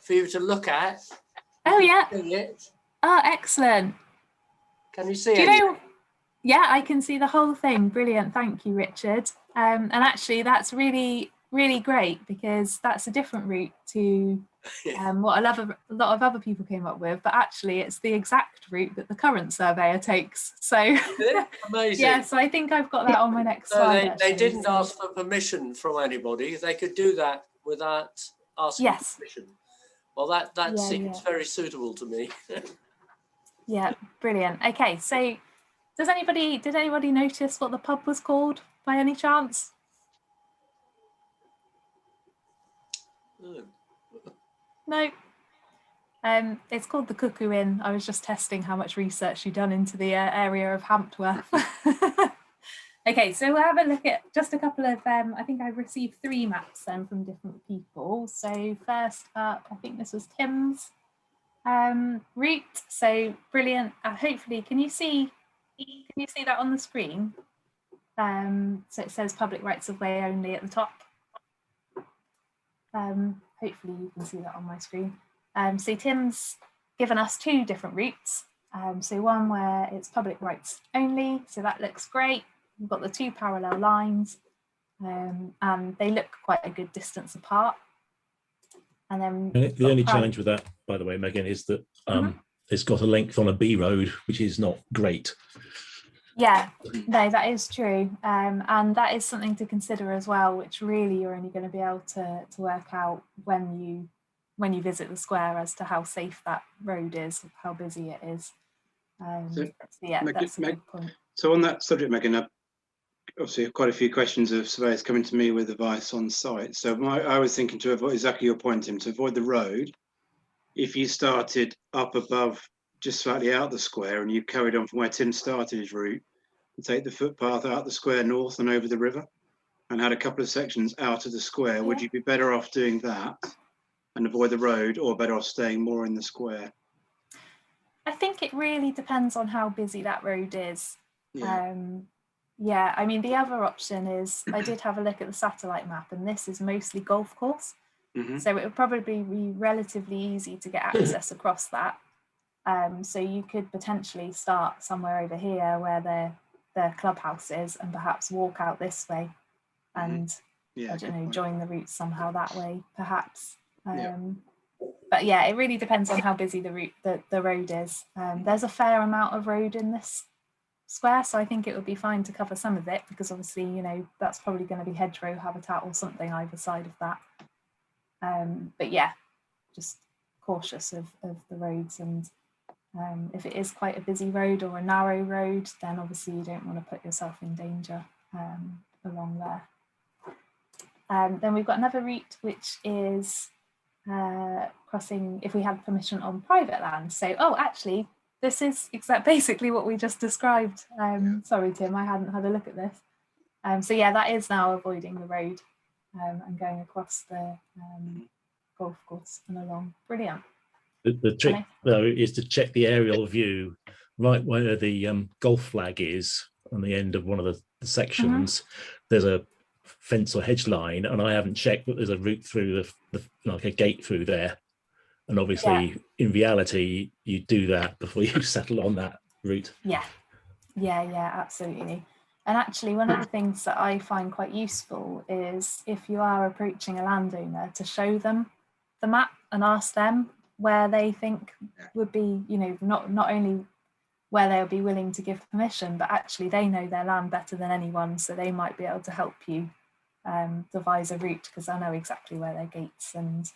for you to look at. Oh yeah. See it. Oh, excellent. Can you see it? Do you know? Yeah, I can see the whole thing. Brilliant. Thank you, Richard. And actually, that's really, really great, because that's a different route to what a lot of other people came up with. But actually, it's the exact route that the current surveyor takes. So amazing. Yeah, so I think I've got that on my next slide. They didn't ask for permission from anybody. They could do that without asking permission. Well, that seems very suitable to me. Yeah, brilliant. Okay, so did anybody notice what the pub was called by any chance? No. It's called the Cuckoo Inn. I was just testing how much research you've done into the area of Hamptworth. Okay, so we'll have a look at just a couple of, I think I've received 3 maps then from different people. So first up, I think this was Tim's route. So brilliant. Hopefully, can you see that on the screen? So it says public rights of way only at the top. Hopefully you can see that on my screen. So Tim's given us 2 different routes. So one where it's public rights only, so that looks great. We've got the 2 parallel lines, and they look quite a good distance apart. And then the only challenge with that, by the way, Megan, is that it's got a length on a B road, which is not great. Yeah, no, that is true. And that is something to consider as well, which really you're only going to be able to work out when you visit the square as to how safe that road is, how busy it is. So yeah, that's a good point. So on that subject, Megan, obviously quite a few questions of surveyors coming to me with advice on site. So I was thinking, to avoid exactly your point, Tim, to avoid the road, if you started up above, just slightly out the square, and you carried on from where Tim started his route, and take the footpath out the square north and over the river, and had a couple of sections out of the square, would you be better off doing that and avoid the road, or better off staying more in the square? I think it really depends on how busy that road is. Yeah. I mean, the other option is, I did have a look at the satellite map, and this is mostly golf course. So it would probably be relatively easy to get access across that. So you could potentially start somewhere over here where their clubhouse is, and perhaps walk out this way and I don't know, join the route somehow that way, perhaps. But yeah, it really depends on how busy the road is. There's a fair amount of road in this square, so I think it would be fine to cover some of it, because obviously, you know, that's probably going to be hedgerow habitat or something either side of that. But yeah, just cautious of the roads, and if it is quite a busy road or a narrow road, then obviously you don't want to put yourself in danger along there. Then we've got another route, which is crossing if we had permission on private land. So, actually, this is basically what we just described. Sorry, Tim, I hadn't had a look at this. So yeah, that is now avoiding the road and going across the golf course and along. Brilliant. The trick, though, is to check the aerial view right where the golf flag is on the end of one of the sections. There's a fence or hedge line, and I haven't checked that there's a route through the like a gate through there. And obviously, in reality, you do that before you settle on that route. Yeah, absolutely. And actually, one of the things that I find quite useful is if you are approaching a landowner, to show them the map and ask them where they think would be, you know, not only where they'll be willing to give permission, but actually they know their land better than anyone, so they might be able to help you devise a route, because I know exactly where their gates and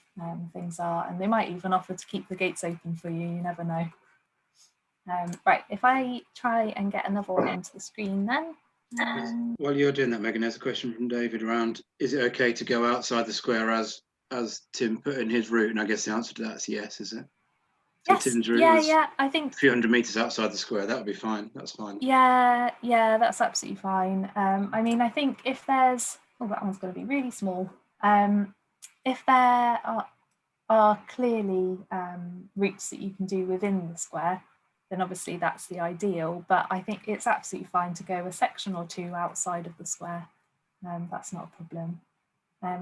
things are, and they might even offer to keep the gates open for you. You never know. Right, if I try and get another one onto the screen then. While you're doing that, Megan, there's a question from David around, is it okay to go outside the square as Tim put in his route? And I guess the answer to that is yes, is it? So Yes, Tim's route yeah, I think a few hundred meters outside the square, that would be fine. That's fine. Yeah, that's absolutely fine. I mean, I think if there's, oh, that one's going to be really small. If there are clearly routes that you can do within the square, then obviously that's the ideal. But I think it's absolutely fine to go a section or two outside of the square. That's not a problem.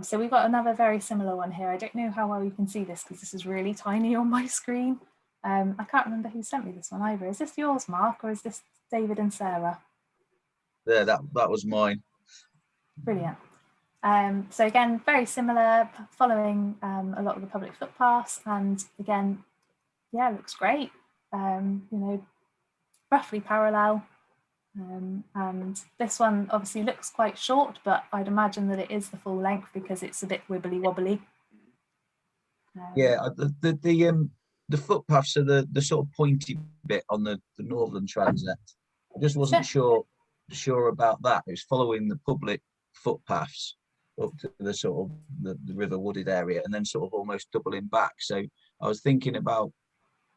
So we've got another very similar one here. I don't know how well you can see this because this is really tiny on my screen. I can't remember who sent me this one either. Is this yours, Mark, or is this David and Sarah? Yeah, that was mine. Brilliant. So again, very similar, following a lot of the public footpaths, and again, yeah, looks great. You know, roughly parallel. And this one obviously looks quite short, but I'd imagine that it is the full length because it's a bit wibbly wobbly. Yeah, the footpaths are the sort of pointy bit on the northern transect. I just wasn't sure about that. It was following the public footpaths up to the sort of the river wooded area, and then sort of almost doubling back. So I was thinking about,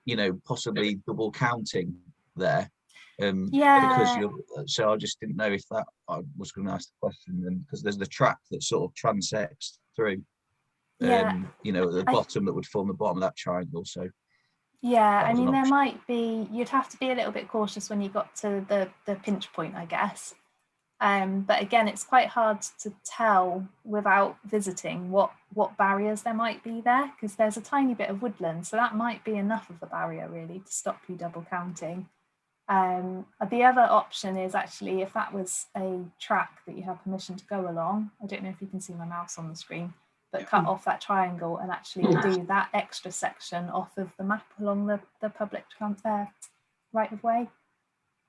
you know, possibly double counting there. Because so I just didn't know if that, I was going to ask the question then, because there's the track that sort of transects through. You know, at the bottom that would form the bottom of that triangle. So yeah, I mean, there might be, you'd have to be a little bit cautious when you got to the pinch point, I guess. But again, it's quite hard to tell without visiting what barriers there might be there, because there's a tiny bit of woodland, so that might be enough of a barrier really to stop you double counting. The other option is actually, if that was a track that you have permission to go along, I don't know if you can see my mouse on the screen, but cut off that triangle and actually do that extra section off of the map along the public right of way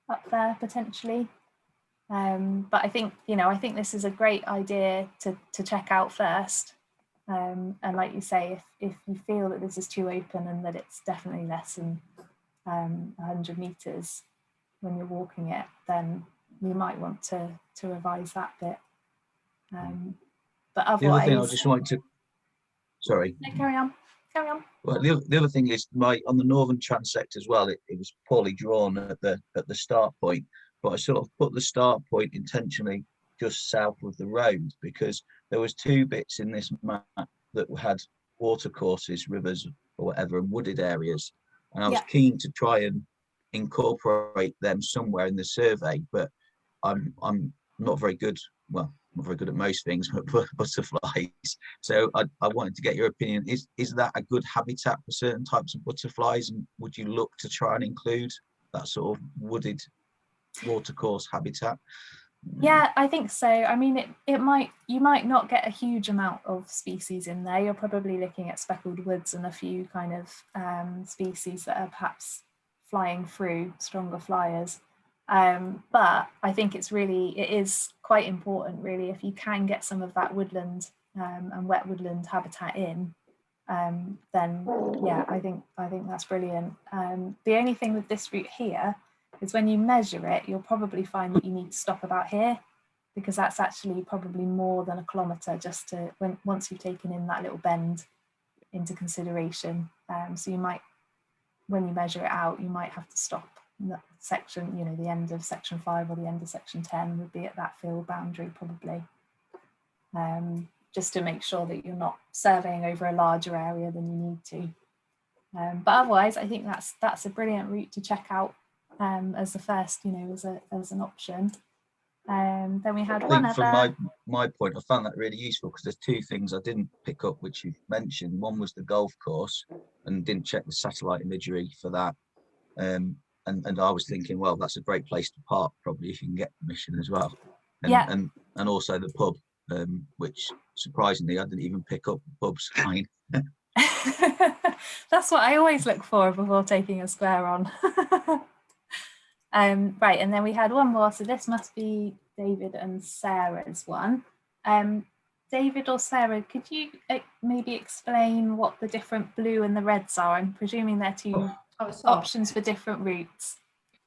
up there potentially. But I think, you know, I think this is a great idea to check out first. And like you say, if you feel that this is too open and that it's definitely less than 100 meters when you're walking it, then you might want to revise that bit. But otherwise, the other thing I just wanted to, sorry. Carry on. Well, the other thing is, on the northern transect as well, it was poorly drawn at the start point, but I sort of put the start point intentionally just south of the road, because there was two bits in this map that had water courses, rivers or whatever, and wooded areas, and I was keen to try and incorporate them somewhere in the survey, but I'm not very good. Well, I'm not very good at most things, but butterflies. So I wanted to get your opinion. Is that a good habitat for certain types of butterflies, and would you look to try and include that sort of wooded watercourse habitat? Yeah, I think so. I mean, you might not get a huge amount of species in there. You're probably looking at speckled woods and a few kind of species that are perhaps flying through, stronger flyers. But I think it is quite important really, if you can get some of that woodland and wet woodland habitat in, then yeah, I think that's brilliant. The only thing with this route here is when you measure it, you'll probably find that you need to stop about here, because that's actually probably more than a kilometre just to, once you've taken in that little bend into consideration. So you might, when you measure it out, you might have to stop that section, you know, the end of section 5 or the end of section 10 would be at that field boundary probably, just to make sure that you're not surveying over a larger area than you need to. But otherwise, I think that's a brilliant route to check out as the first, you know, as an option. Then we had one other. From my point, I found that really useful, because there's two things I didn't pick up which you mentioned. One was the golf course, and didn't check the satellite imagery for that. and I was thinking, well, that's a great place to park, probably, if you can get permission as well. And Yeah. and also the pub, which surprisingly I didn't even pick up the pub sign. That's what I always look for before taking a square on. Right, and then we had one more, so this must be David and Sarah's one. David or Sarah, could you maybe explain what the different blue and the reds are? I'm presuming they're two options for different routes.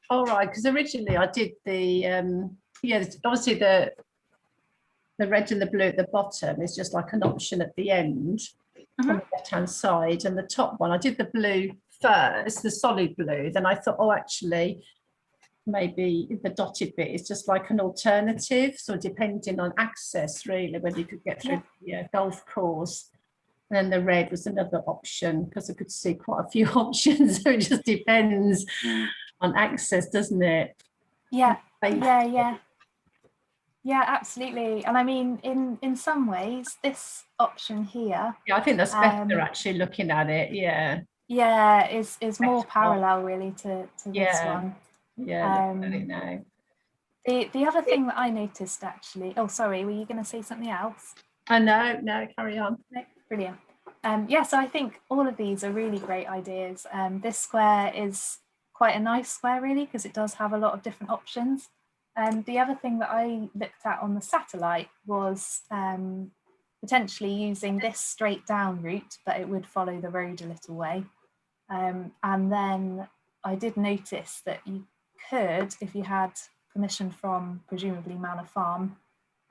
All right, because originally I did the, yeah, obviously the red and the blue at the bottom is just like an option at the end on the left-hand side, and the top one, I did the blue first, the solid blue, then I thought, oh, actually, maybe the dotted bit is just like an alternative, so depending on access, really, whether you could get through the golf course. And then the red was another option, because I could see quite a few options, so it just depends on access, doesn't it? Yeah, yeah, absolutely. And I mean, in some ways, this option here, yeah, I think that's better actually looking at it. Yeah, is more parallel really to this one. Yeah, now. The other thing that I noticed actually, oh sorry, were you going to say something else? No, carry on. No, brilliant. Yeah, so I think all of these are really great ideas. This square is quite a nice square really, because it does have a lot of different options. The other thing that I looked at on the satellite was potentially using this straight down route, but it would follow the road a little way. And then I did notice that you could, if you had permission from presumably Manor Farm,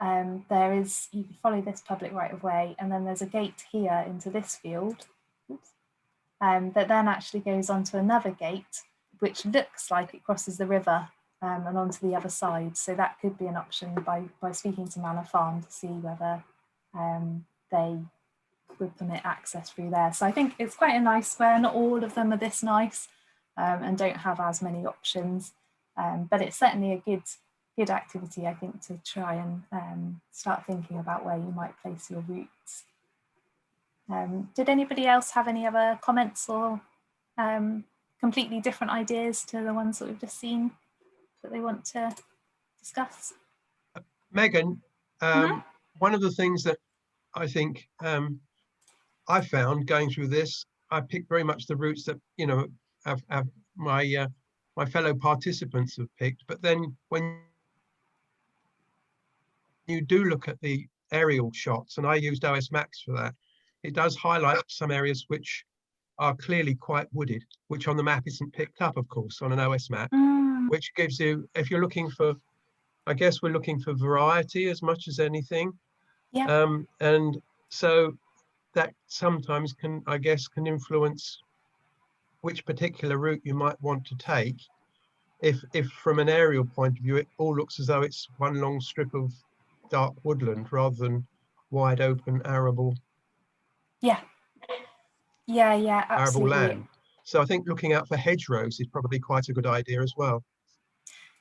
you could follow this public right of way, and then there's a gate here into this field that then actually goes onto another gate, which looks like it crosses the river and onto the other side. So that could be an option by speaking to Manor Farm to see whether they would permit access through there. So I think it's quite a nice square. Not all of them are this nice and don't have as many options, but it's certainly a good activity, I think, to try and start thinking about where you might place your routes. Did anybody else have any other comments or completely different ideas to the ones that we've just seen that they want to discuss? Megan, one of the things that I think I found going through this, I picked very much the routes that, you know, have my fellow participants have picked. But then when you do look at the aerial shots, and I used OS Max for that, it does highlight some areas which are clearly quite wooded, which on the map isn't picked up, of course, on an OS map, which gives you, if you're looking for, I guess we're looking for variety as much as anything. Yeah. And so that sometimes can, I guess, can influence which particular route you might want to take. If from an aerial point of view, it all looks as though it's one long strip of dark woodland rather than wide open arable. Yeah, absolutely. Arable land. So I think looking out for hedgerows is probably quite a good idea as well.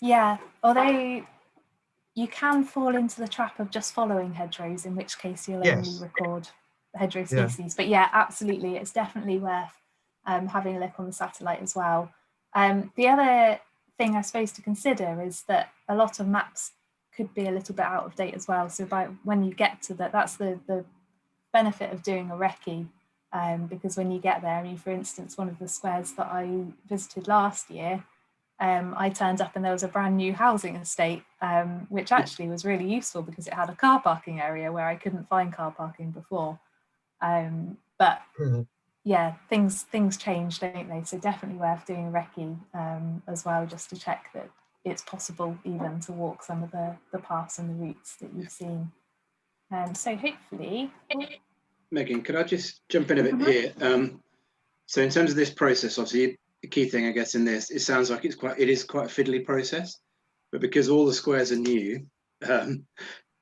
Yeah, although you can fall into the trap of just following hedgerows, in which case you'll only record hedgerow species. But yeah, absolutely, it's definitely worth having a look on the satellite as well. The other thing I suppose to consider is that a lot of maps could be a little bit out of date as well. So when you get to that, that's the benefit of doing a recce, because when you get there, for instance, one of the squares that I visited last year, I turned up and there was a brand new housing estate, which actually was really useful because it had a car parking area where I couldn't find car parking before. But yeah, things change, don't they? So definitely worth doing a recce as well, just to check that it's possible even to walk some of the paths and the routes that you've seen. So hopefully... Megan, could I just jump in a bit here? So in terms of this process, obviously, the key thing, I guess, in this, it sounds like it is quite a fiddly process, but because all the squares are new,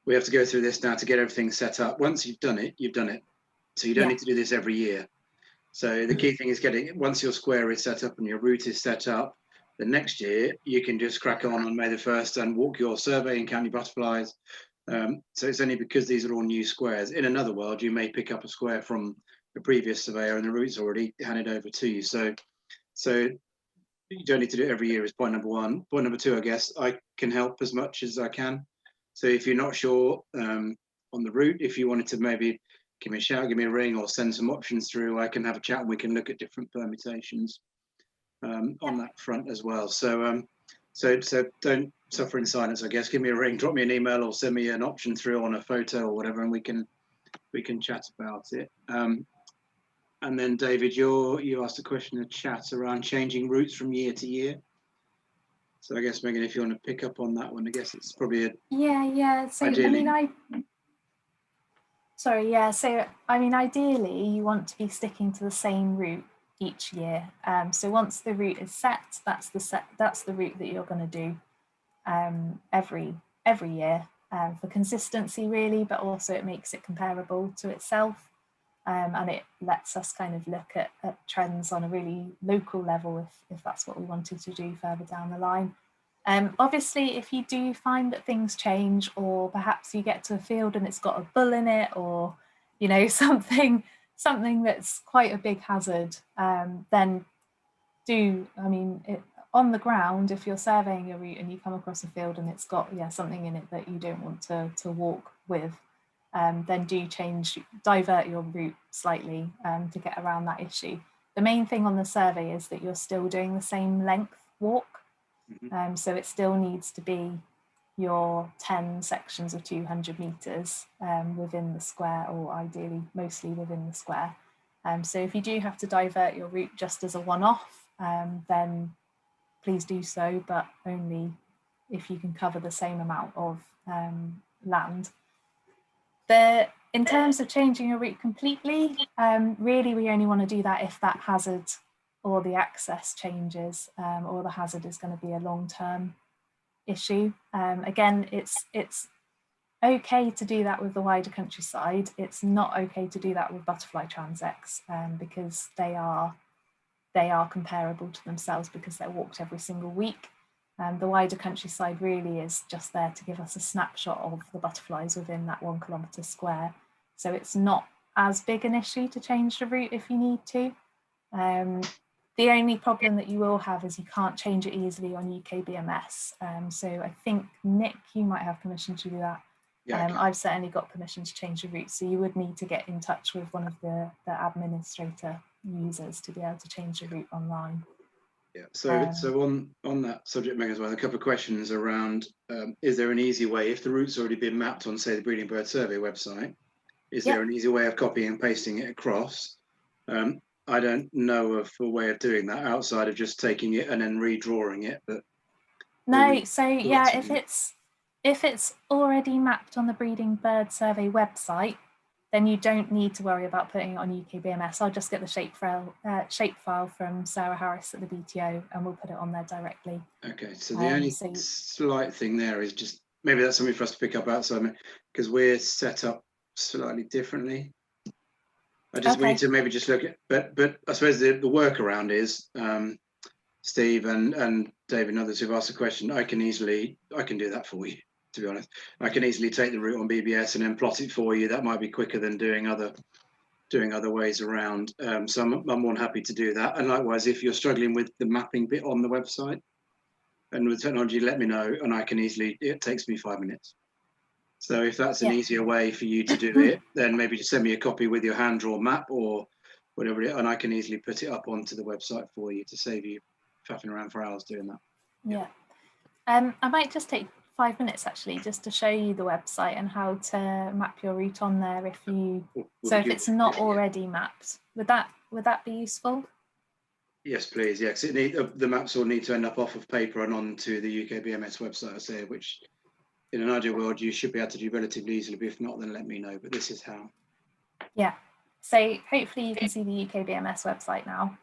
we have to go through this now to get everything set up. Once you've done it, you've done it. So you don't need to do this every year. So the key thing is once your square is set up and your route is set up, the next year you can just crack on May the 1st and walk your survey and count your butterflies. So it's only because these are all new squares. In another world, you may pick up a square from the previous surveyor and the route's already handed over to you. So you don't need to do it every year is point number one. Point number two, I guess, I can help as much as I can. So if you're not sure on the route, if you wanted to maybe give me a shout, give me a ring, or send some options through, I can have a chat and we can look at different permutations on that front as well. So so don't suffer in silence, I guess. Give me a ring, drop me an email, or send me an option through on a photo or whatever, and we can chat about it. And then David, you asked a question in the chat around changing routes from year to year. So I guess, Megan, if you want to pick up on that one, I guess it's probably yeah. So ideally. I mean, ideally, you want to be sticking to the same route each year. So once the route is set, that's the route that you're going to do every year for consistency, really, but also it makes it comparable to itself. And it lets us kind of look at trends on a really local level if that's what we wanted to do further down the line. Obviously, if you do find that things change, or perhaps you get to a field and it's got a bull in it, or something that's quite a big hazard, then on the ground, if you're surveying your route and you come across a field and it's got something in it that you don't want to walk with, then divert your route slightly to get around that issue. The main thing on the survey is that you're still doing the same length walk. So it still needs to be your 10 sections of 200 meters within the square, or ideally mostly within the square. So if you do have to divert your route just as a one-off, then please do so, but only if you can cover the same amount of land. In terms of changing your route completely, really we only want to do that if that hazard or the access changes, or the hazard is going to be a long-term issue. Again, it's okay to do that with the wider countryside. It's not okay to do that with butterfly transects, because they are comparable to themselves because they're walked every single week. The wider countryside really is just there to give us a snapshot of the butterflies within that 1 kilometre square. So it's not as big an issue to change the route if you need to. The only problem that you will have is you can't change it easily on UKBMS. So I think, Nick, you might have permission to do that. Yeah, I've certainly got permission to change the route. So you would need to get in touch with one of the administrator users to be able to change the route online. Yeah, so on that subject, Megan, as well, a couple of questions around, is there an easy way, if the route's already been mapped on, say, the Breeding Bird Survey website, is there an easy way of copying and pasting it across? I don't know of a way of doing that outside of just taking it and then redrawing it. But no, so yeah, if it's already mapped on the Breeding Bird Survey website, then you don't need to worry about putting it on UKBMS. I'll just get the shapefile from Sarah Harris at the BTO and we'll put it on there directly. Okay, so the only slight thing there is just, maybe that's something for us to pick up outside, because we're set up slightly differently. We need to maybe just look at, but I suppose the workaround is, Steve and David and others who've asked a question, I can do that for you, to be honest. I can easily take the route on BBS and then plot it for you. That might be quicker than doing other ways around. So I'm more than happy to do that. And likewise, if you're struggling with the mapping bit on the website and with technology, let me know, and it takes me 5 minutes. So if that's an easier way for you to do it, then maybe just send me a copy with your hand-drawn map or whatever, and I can easily put it up onto the website for you to save you faffing around for hours doing that. Yeah. I might just take 5 minutes actually, just to show you the website and how to map your route on there if it's not already mapped. Would that be useful? Yes, please. Yes, the maps will need to end up off of paper and onto the UKBMS website, I say, which in an ideal world you should be able to do relatively easily, but if not, then let me know. But this is how. Yeah. So hopefully you can see the UKBMS website now.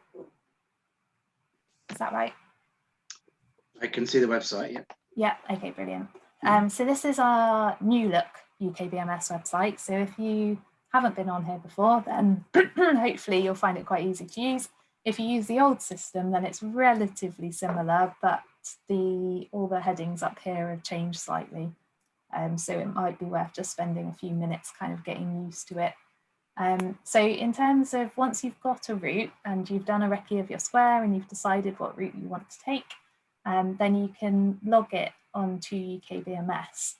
Is that right? I can see the website, yeah. Yeah, okay, brilliant. So this is our new look UKBMS website. So if you haven't been on here before, then hopefully you'll find it quite easy to use. If you use the old system, then it's relatively similar, but all the headings up here have changed slightly. So it might be worth just spending a few minutes kind of getting used to it. So in terms of once you've got a route and you've done a recce of your square and you've decided what route you want to take, then you can log it onto UKBMS.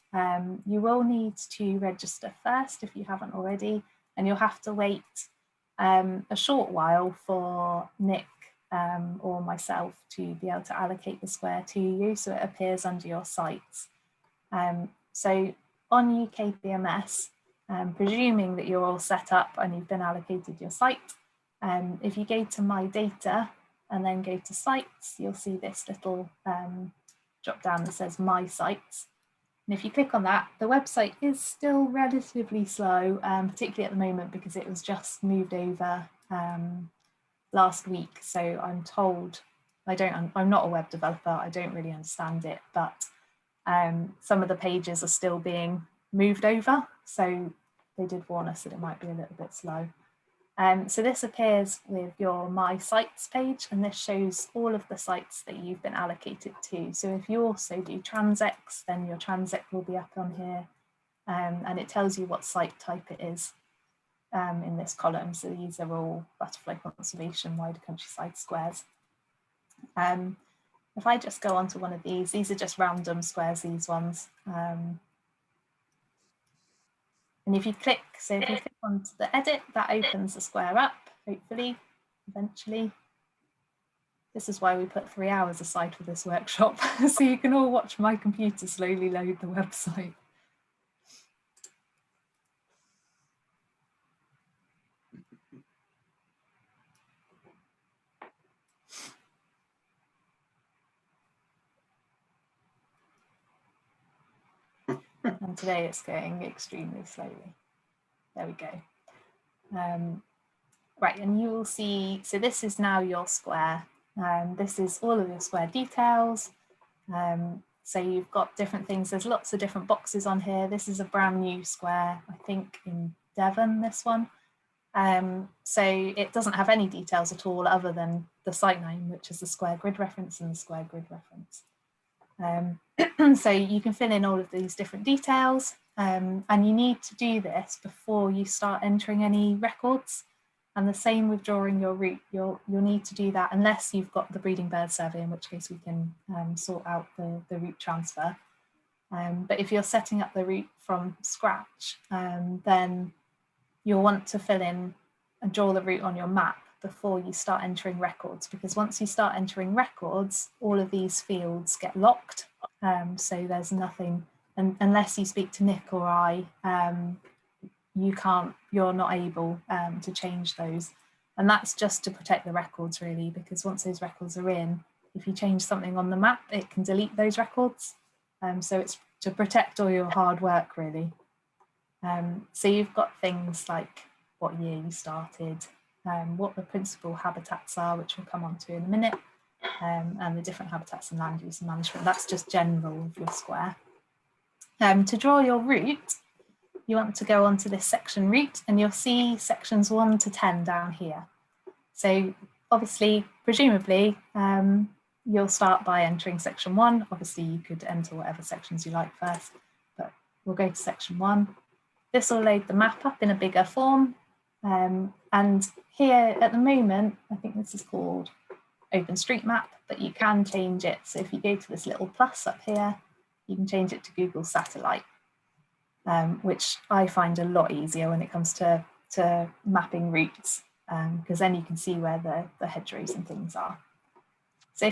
You will need to register first if you haven't already, and you'll have to wait a short while for Nick or myself to be able to allocate the square to you, so it appears under your sites. So on UKBMS, presuming that you're all set up and you've been allocated your site, if you go to My Data and then go to Sites, you'll see this little drop down that says My Sites. And if you click on that, the website is still relatively slow, particularly at the moment because it was just moved over last week. So I'm told, I'm not a web developer, I don't really understand it, but some of the pages are still being moved over. So they did warn us that it might be a little bit slow. So this appears with your My Sites page, and this shows all of the sites that you've been allocated to. So if you also do transects, then your transect will be up on here, and it tells you what site type it is in this column. So these are all butterfly conservation wider countryside squares. If I just go on to one of these are just random squares, these ones. And if you click, so if you click onto the edit, that opens the square up, hopefully, eventually. This is why we put 3 hours aside for this workshop, so you can all watch my computer slowly load the website. And today it's going extremely slowly. There we go. Right, and you will see, so this is now your square. This is all of your square details. So you've got different things. There's lots of different boxes on here. This is a brand new square, I think in Devon, this one. So it doesn't have any details at all other than the site name, which is the square grid reference and the square grid reference. So you can fill in all of these different details, and you need to do this before you start entering any records. And the same with drawing your route, you'll need to do that unless you've got the breeding bird survey, in which case we can sort out the route transfer. But if you're setting up the route from scratch, then you'll want to fill in and draw the route on your map before you start entering records, because once you start entering records, all of these fields get locked. So there's nothing, and unless you speak to Nick or I, you're not able to change those. And that's just to protect the records really, because once those records are in, if you change something on the map, it can delete those records. So it's to protect all your hard work really. So you've got things like what year you started, what the principal habitats are, which we'll come on to in a minute, and the different habitats and land use and management. That's just general of your square. To draw your route, you want to go onto this section route, and you'll see sections 1 to 10 down here. So obviously, presumably, you'll start by entering section 1. Obviously, you could enter whatever sections you like first, but we'll go to section 1. This will load the map up in a bigger form. And here at the moment, I think this is called OpenStreetMap, but you can change it. So if you go to this little plus up here, you can change it to Google Satellite, which I find a lot easier when it comes to mapping routes, because then you can see where the hedgerows and things are. So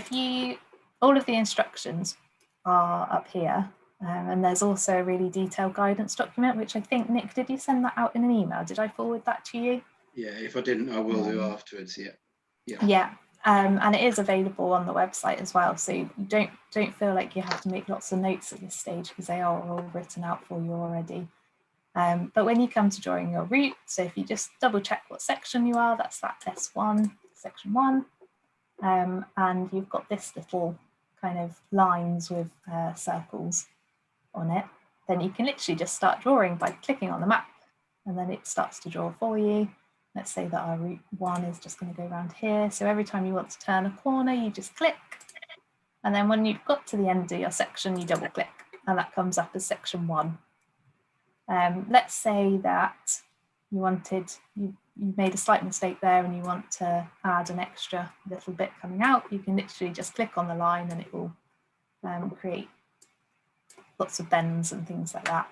all of the instructions are up here, and there's also a really detailed guidance document, which I think, Nick, did you send that out in an email? Did I forward that to you? Yeah, if I didn't, I will do afterwards. Yeah. Yeah, and it is available on the website as well. So you don't feel like you have to make lots of notes at this stage, because they are all written out for you already. But when you come to drawing your route, so if you just double check what section you are, that's that S1, section 1, and you've got this little kind of lines with circles on it, then you can literally just start drawing by clicking on the map, and then it starts to draw for you. Let's say that our route 1 is just going to go around here. So every time you want to turn a corner, you just click. And then when you've got to the end of your section, you double click, and that comes up as section 1. Let's say that you made a slight mistake there and you want to add an extra little bit coming out, you can literally just click on the line and it will create lots of bends and things like that.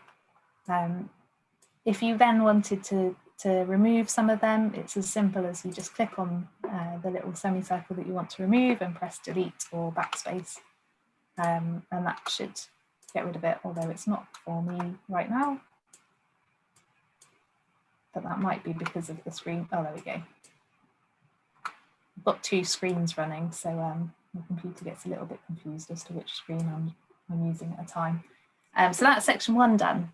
If you then wanted to remove some of them, it's as simple as you just click on the little semicircle that you want to remove and press delete or backspace, and that should get rid of it, although it's not for me right now. But that might be because of the screen. Oh, there we go. I've got two screens running, so my computer gets a little bit confused as to which screen I'm using at a time. So that's section 1 done.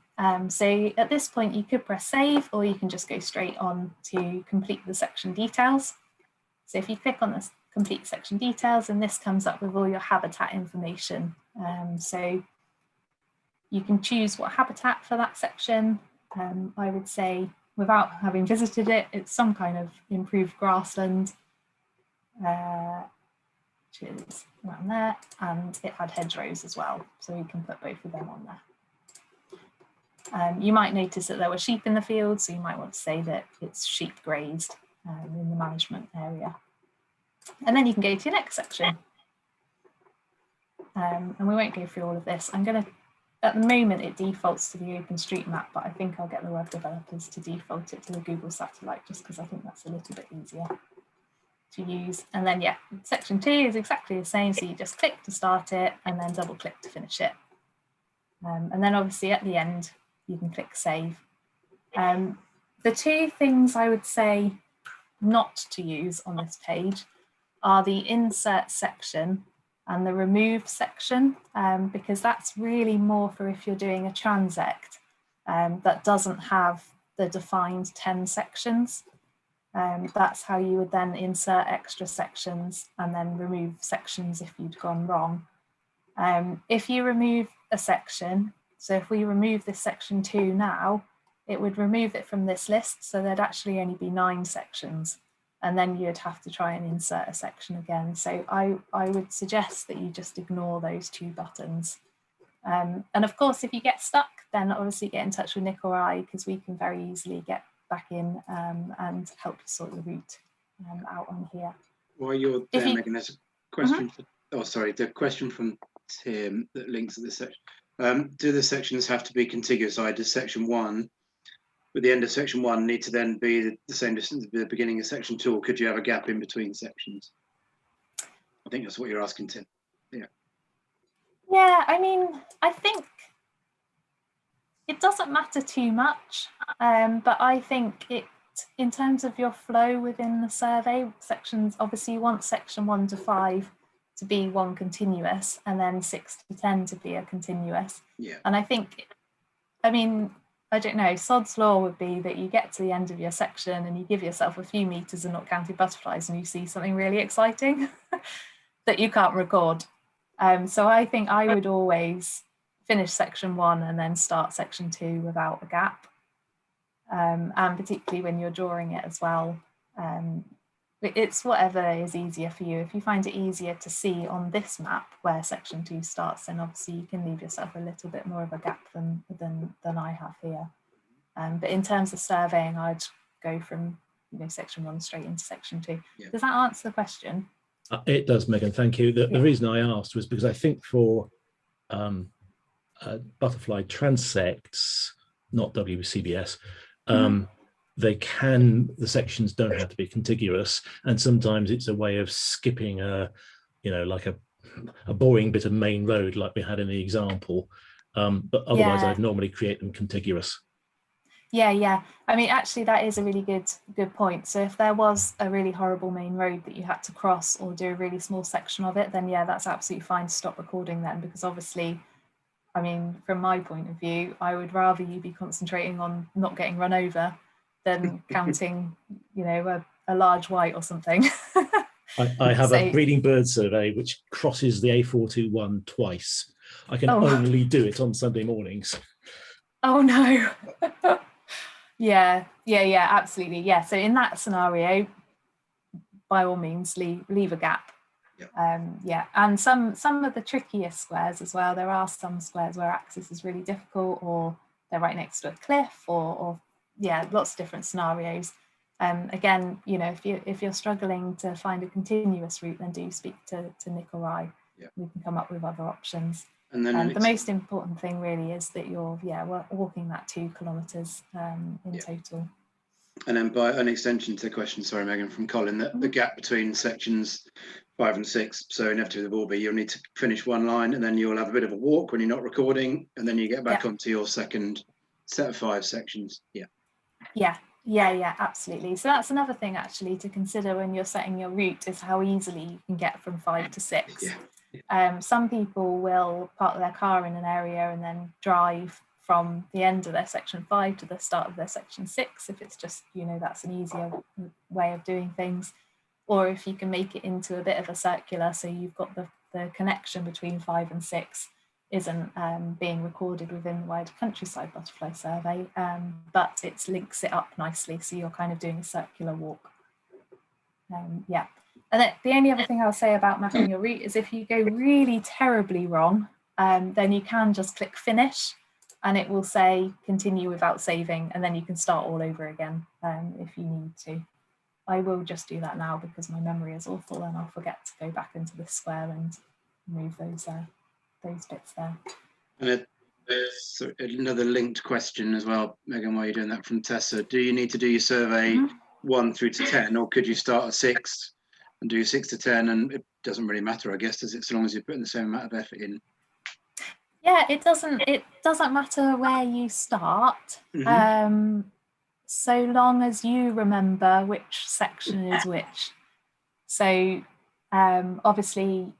So at this point you could press save, or you can just go straight on to complete the section details. So if you click on this complete section details, and this comes up with all your habitat information. So you can choose what habitat for that section. I would say, without having visited it, it's some kind of improved grassland, which is around there, and it had hedgerows as well, so you can put both of them on there. You might notice that there were sheep in the field, so you might want to say that it's sheep grazed in the management area. And then you can go to your next section. And we won't go through all of this. I'm going to, at the moment it defaults to the OpenStreetMap, but I think I'll get the web developers to default it to the Google Satellite, just because I think that's a little bit easier to use. And then yeah, section 2 is exactly the same, so you just click to start it and then double click to finish it. And then obviously at the end you can click save. The two things I would say not to use on this page are the insert section and the remove section, because that's really more for if you're doing a transect that doesn't have the defined 10 sections. That's how you would then insert extra sections and then remove sections if you'd gone wrong. If you remove a section, so if we remove this section 2 now, it would remove it from this list, so there'd actually only be 9 sections, and then you'd have to try and insert a section again. So I would suggest that you just ignore those 2 buttons. And of course, if you get stuck, then obviously get in touch with Nick or I, because we can very easily get back in and help you sort your route out on here. While you're there, Megan, there's a question. Oh, sorry, the question from Tim that links to this section. Do the sections have to be contiguous? Does section 1, with the end of section 1, need to then be the same distance at the beginning of section 2, or could you have a gap in between sections? I think that's what you're asking, Tim. Yeah. Yeah, I mean, I think it doesn't matter too much, but I think it, in terms of your flow within the survey sections, obviously you want section 1 to 5 to be one continuous, and then 6 to 10 to be a continuous. Yeah. And I think, I mean, I don't know, sod's law would be that you get to the end of your section and you give yourself a few meters and not counting butterflies, and you see something really exciting that you can't record. So I think I would always finish section 1 and then start section 2 without a gap. And particularly when you're drawing it as well. It's whatever is easier for you. If you find it easier to see on this map where section 2 starts, then obviously you can leave yourself a little bit more of a gap than I have here. But in terms of surveying, I'd go from section 1 straight into section 2. Yeah. Does that answer the question? It does, Megan, thank you. The reason I asked was because I think for butterfly transects, not WCBS, the sections don't have to be contiguous, and sometimes it's a way of skipping like a boring bit of main road like we had in the example, but otherwise I'd normally create them contiguous. Yeah, I mean, actually that is a really good point. So if there was a really horrible main road that you had to cross or do a really small section of it, then yeah, that's absolutely fine to stop recording then, because obviously, I mean, from my point of view, I would rather you be concentrating on not getting run over than counting, a large white or something. I have a breeding bird survey which crosses the A421 twice. I can only do it on Sunday mornings. Oh no. Yeah, absolutely. Yeah. So in that scenario, by all means, leave a gap. Yeah, and some of the trickiest squares as well. There are some squares where access is really difficult, or they're right next to a cliff, or yeah, lots of different scenarios. Again, you know, if you're struggling to find a continuous route, then do speak to Nick or I. Yeah. We can come up with other options. And then the most important thing really is that you're walking that 2 kilometres in total. And then by an extension to the question, sorry, Megan, from Colin, that the gap between sections 5 and 6, so inevitably there will be, you'll need to finish one line and then you'll have a bit of a walk when you're not recording, and then you get back onto your second set of 5 sections. Yeah, absolutely. So that's another thing actually to consider when you're setting your route, is how easily you can get from 5 to 6. Some people will park their car in an area and then drive from the end of their section 5 to the start of their section 6, if it's just, you know, that's an easier way of doing things. Or if you can make it into a bit of a circular, so you've got the connection between 5 and 6 isn't being recorded within the wider countryside butterfly survey, but it links it up nicely, so you're kind of doing a circular walk. And then the only other thing I'll say about mapping your route is if you go really terribly wrong, then you can just click finish and it will say continue without saving, and then you can start all over again if you need to. I will just do that now because my memory is awful and I'll forget to go back into this square and remove those bits there. And there's another linked question as well, Megan, while you're doing that, from Tessa. Do you need to do your survey 1 through to 10, or could you start at 6 and do 6 to 10? And it doesn't really matter, I guess, does it, so long as you're putting the same amount of effort in? Yeah, it doesn't matter where you start, so long as you remember which section is which. So obviously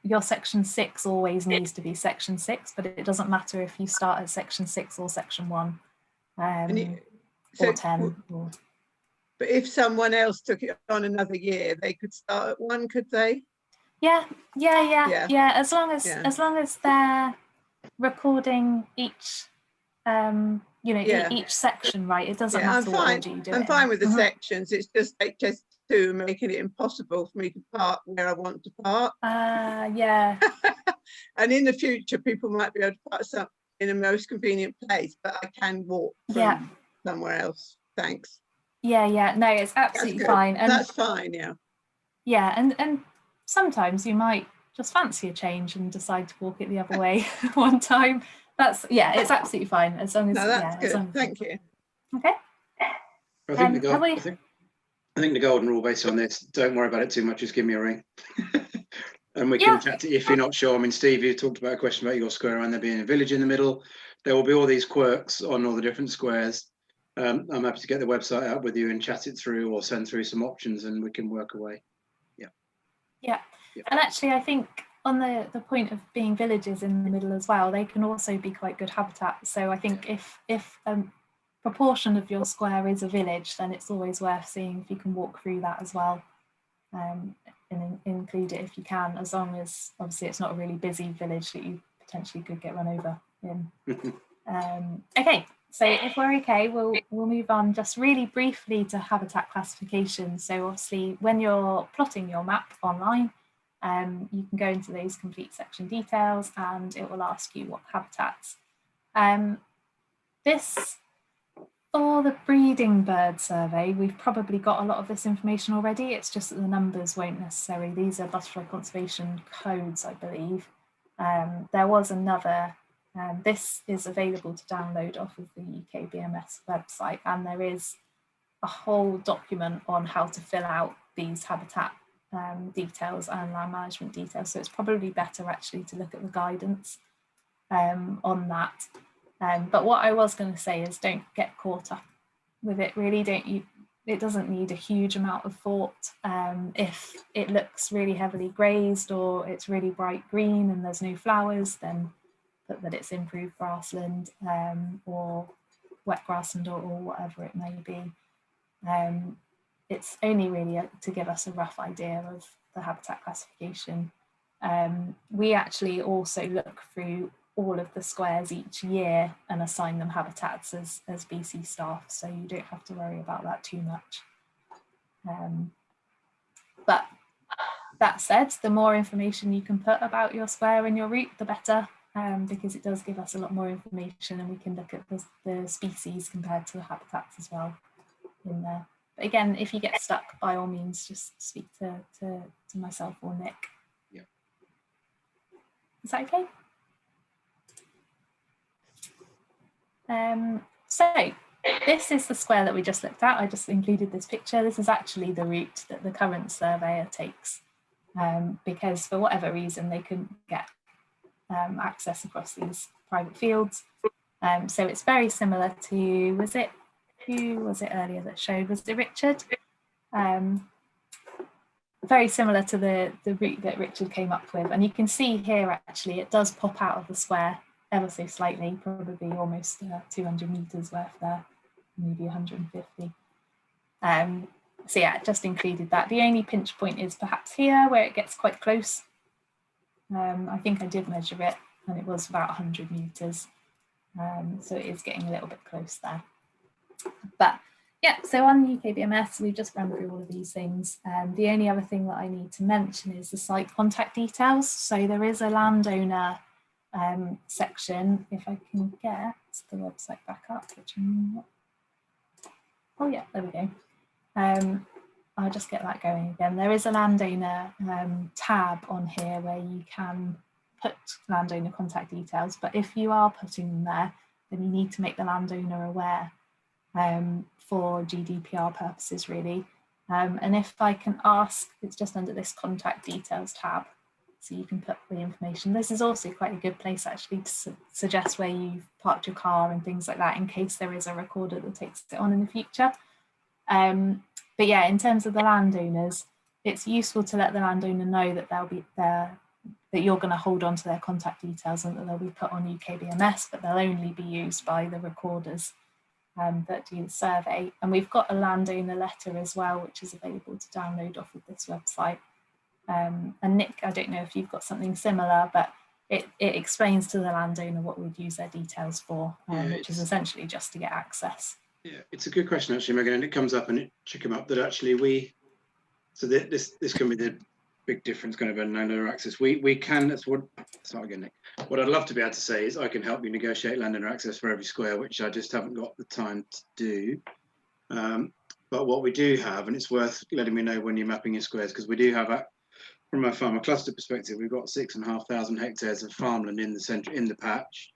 your section 6 always needs to be section 6, but it doesn't matter if you start at section 6 or section 1 or 10. But if someone else took it on another year, they could start at 1, could they? Yeah. As long as they're recording each each section, right? It doesn't matter what order you do it. I'm fine with the sections. It's just HS2 making it impossible for me to park where I want to park. And in the future, people might be able to park some in a most convenient place, but I can walk from somewhere else. Thanks. No, it's absolutely fine. And that's fine. And sometimes you might just fancy a change and decide to walk it the other way one time. It's absolutely fine as long as that's good. Thank you. Okay. I think the golden rule based on this, don't worry about it too much, just give me a ring. And we can chat if you're not sure. I mean, Steve, you talked about a question about your square and there being a village in the middle. There will be all these quirks on all the different squares. I'm happy to get the website out with you and chat it through, or send through some options and we can work away. And actually I think on the point of being villages in the middle as well, they can also be quite good habitat. So I think if a proportion of your square is a village, then it's always worth seeing if you can walk through that as well, and include it if you can, as long as obviously it's not a really busy village that you potentially could get run over in. Okay, so if we're okay, we'll move on just really briefly to habitat classification. So obviously when you're plotting your map online, you can go into those complete section details and it will ask you what habitats. For the breeding bird survey, we've probably got a lot of this information already. It's just that the numbers won't necessarily. These are butterfly conservation codes, I believe. There was another, this is available to download off of the UK BMS website, and there is a whole document on how to fill out these habitat details and land management details. So it's probably better actually to look at the guidance on that. But what I was going to say is don't get caught up with it, really. It doesn't need a huge amount of thought. If it looks really heavily grazed or it's really bright green and there's no flowers, then put that it's improved grassland or wet grassland or whatever it may be. It's only really to give us a rough idea of the habitat classification. We actually also look through all of the squares each year and assign them habitats as BC staff, so you don't have to worry about that too much. But that said, the more information you can put about your square and your route, the better. because it does give us a lot more information, and we can look at the species compared to the habitats as well in there. But again, if you get stuck, by all means, just speak to myself or Nick. Yeah. Is that okay? So this is the square that we just looked at. I just included this picture. This is actually the route that the current surveyor takes, because for whatever reason they couldn't get access across these private fields. So it's very similar to, who was it earlier that showed? Was it Richard? Very similar to the route that Richard came up with. And you can see here, actually, it does pop out of the square ever so slightly, probably almost 200 meters worth there, maybe 150. So yeah, just included that. The only pinch point is perhaps here where it gets quite close. I think I did measure it and it was about 100 meters. So it is getting a little bit close there. But yeah, so on UKBMS, we've just run through all of these things. The only other thing that I need to mention is the site contact details. So there is a landowner section, if I can get the website back up, which I'm not. Oh yeah, there we go. I'll just get that going again. There is a landowner tab on here where you can put landowner contact details, but if you are putting them there, then you need to make the landowner aware for GDPR purposes, really. And if I can ask, it's just under this contact details tab, so you can put the information. This is also quite a good place actually to suggest where you've parked your car and things like that, in case there is a recorder that takes it on in the future. But yeah, in terms of the landowners, it's useful to let the landowner know that they'll be there, that you're going to hold on to their contact details and that they'll be put on UKBMS, but they'll only be used by the recorders that do the survey. And we've got a landowner letter as well, which is available to download off of this website. And Nick, I don't know if you've got something similar, but it explains to the landowner what we'd use their details for, which is essentially just to get access. Yeah, it's a good question actually, Megan, and it comes up and it should come up that actually this can be the big difference kind of in landowner access. We can, that's what, start again, Nick. What I'd love to be able to say is I can help you negotiate landowner access for every square, which I just haven't got the time to do. But what we do have, and it's worth letting me know when you're mapping your squares, because we do have, from a farmer cluster perspective, we've got 6,500 hectares of farmland in the centre, in the patch,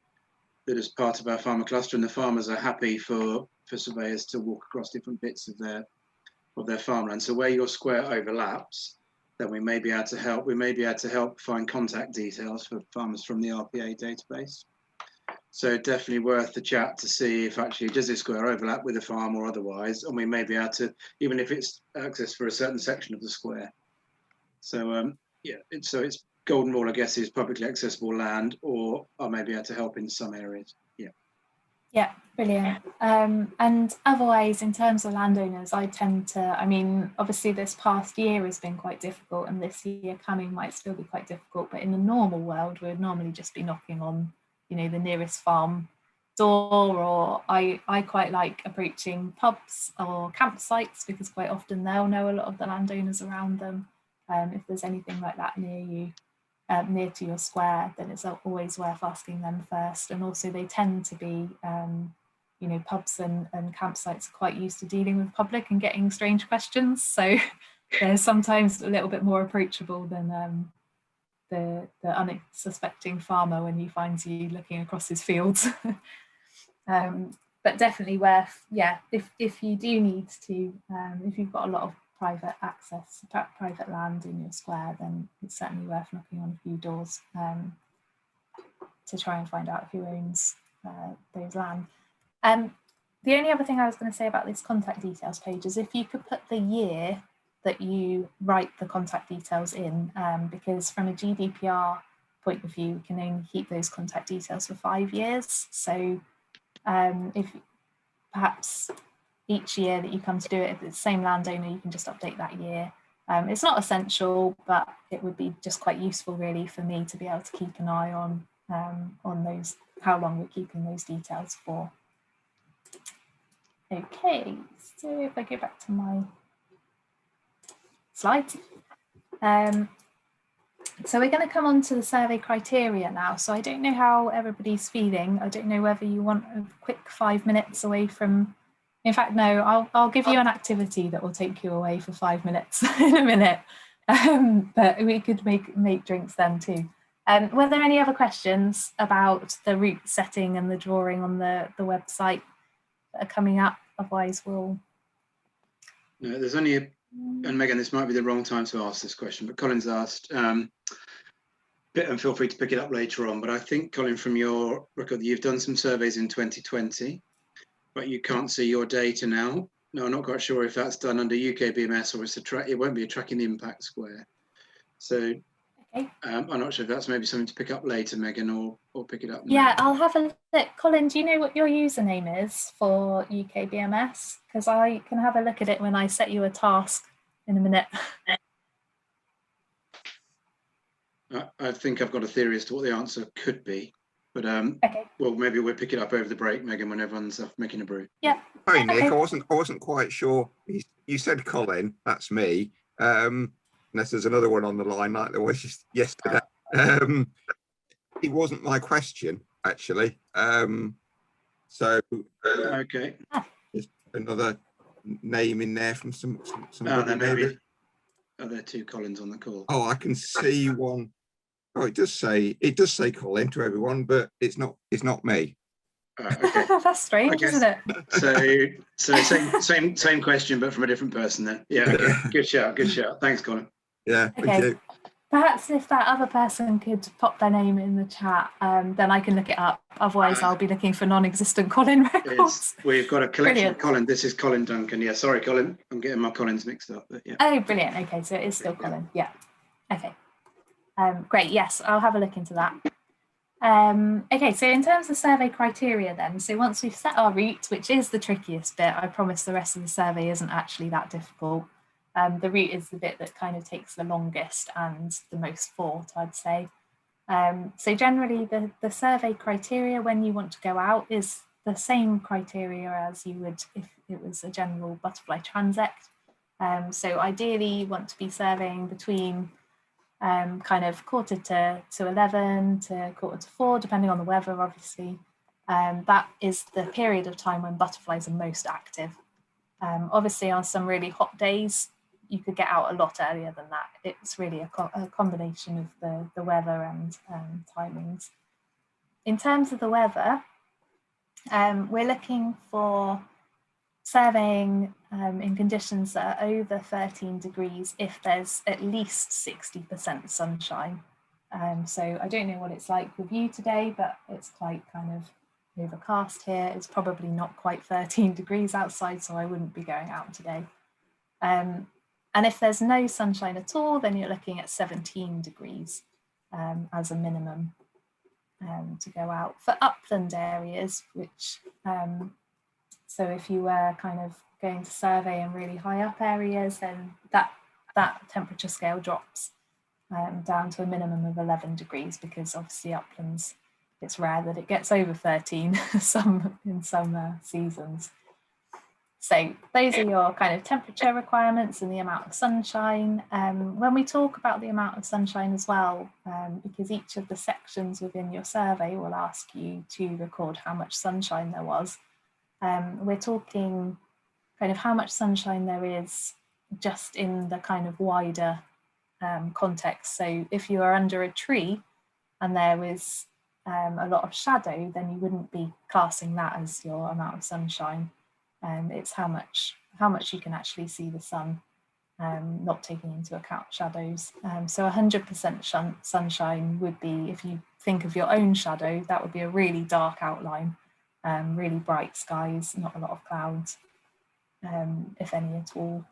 that is part of our farmer cluster, and the farmers are happy for surveyors to walk across different bits of their farmland. So where your square overlaps, then we may be able to help. We may be able to help find contact details for farmers from the RPA database. So definitely worth the chat to see if actually does this square overlap with a farm or otherwise, and we may be able to, even if it's access for a certain section of the square. So yeah, it's golden rule, I guess, is publicly accessible land, or I may be able to help in some areas. Yeah. Yeah, brilliant. And otherwise, in terms of landowners, I tend to, I mean, obviously this past year has been quite difficult, and this year coming might still be quite difficult, but in the normal world, we would normally just be knocking on, you know, the nearest farm door, or I quite like approaching pubs or campsites, because quite often they'll know a lot of the landowners around them. If there's anything like that near you, near to your square, then it's always worth asking them first. And also they tend to be, you know, pubs and campsites are quite used to dealing with public and getting strange questions. So they're sometimes a little bit more approachable than the unsuspecting farmer when he finds you looking across his fields. But definitely worth, yeah, if you do need to, if you've got a lot of private access, private land in your square, then it's certainly worth knocking on a few doors to try and find out who owns those land. The only other thing I was going to say about this contact details page is if you could put the year that you write the contact details in, because from a GDPR point of view, we can only keep those contact details for 5 years. So if perhaps each year that you come to do it, if it's the same landowner, you can just update that year. It's not essential, but it would be just quite useful really for me to be able to keep an eye on those, how long we're keeping those details for. Okay, so if I go back to my slides. So we're going to come on to the survey criteria now. So I don't know how everybody's feeling. I don't know whether you want a quick 5 minutes away from, in fact, no, I'll give you an activity that will take you away for 5 minutes in a minute. But we could make drinks then too. Were there any other questions about the route setting and the drawing on the website that are coming up? Otherwise we'll... No, there's only a, and Megan, this might be the wrong time to ask this question, but Colin's asked, and feel free to pick it up later on, but I think, Colin, from your record, you've done some surveys in 2020, but you can't see your data now. No, I'm not quite sure if that's done under UK BMS or it's it won't be a tracking the impact square. So okay. I'm not sure if that's maybe something to pick up later, Megan, or pick it up now. Yeah, I'll have a look. Colin, do you know what your username is for UK BMS? Because I can have a look at it when I set you a task in a minute. I think I've got a theory as to what the answer could be, but okay. Well, maybe we'll pick it up over the break, Megan, when everyone's making a brew. Yeah. Sorry, Nick, okay. I wasn't quite sure. You said Colin, that's me. Unless there's another one on the line like there was just yesterday. It wasn't my question, actually. So okay. There's another name in there from somebody maybe. Are there two Collins on the call? Oh, I can see one. Oh, it does say Colin to everyone, but it's not me. Okay. That's strange, isn't it? So same question, but from a different person then. Yeah, okay. Good shout. Thanks, Colin. Yeah, okay. Thank you. Perhaps if that other person could pop their name in the chat, then I can look it up. Otherwise, I'll be looking for non-existent Colin records. We've got a collection of Colin. This is Colin Duncan. Yeah, sorry, Colin. I'm getting my Collins mixed up. But yeah. Oh, brilliant. Okay, so it is still Colin. Yeah. Okay. Great. Yes, I'll have a look into that. Okay, so in terms of survey criteria then, so once we've set our route, which is the trickiest bit, I promise the rest of the survey isn't actually that difficult. The route is the bit that kind of takes the longest and the most thought, I'd say. So generally the survey criteria when you want to go out is the same criteria as you would if it was a general butterfly transect. So ideally you want to be surveying between kind of 11 to 4, depending on the weather, obviously. That is the period of time when butterflies are most active. Obviously on some really hot days, you could get out a lot earlier than that. It's really a combination of the weather and timings. In terms of the weather, we're looking for surveying in conditions that are over 13 degrees if there's at least 60% sunshine. So I don't know what it's like with you today, but it's quite kind of overcast here. It's probably not quite 13 degrees outside, so I wouldn't be going out today. And if there's no sunshine at all, then you're looking at 17 degrees as a minimum to go out. For upland areas, which, so if you were kind of going to survey in really high up areas, then that temperature scale drops down to a minimum of 11 degrees, because obviously uplands, it's rare that it gets over 13 in some seasons. So those are your kind of temperature requirements and the amount of sunshine. When we talk about the amount of sunshine as well, because each of the sections within your survey will ask you to record how much sunshine there was, we're talking kind of how much sunshine there is just in the kind of wider context. So if you are under a tree and there was a lot of shadow, then you wouldn't be classing that as your amount of sunshine. It's how much you can actually see the sun, not taking into account shadows. So 100% sunshine would be, if you think of your own shadow, that would be a really dark outline, really bright skies, not a lot of clouds, if any at all.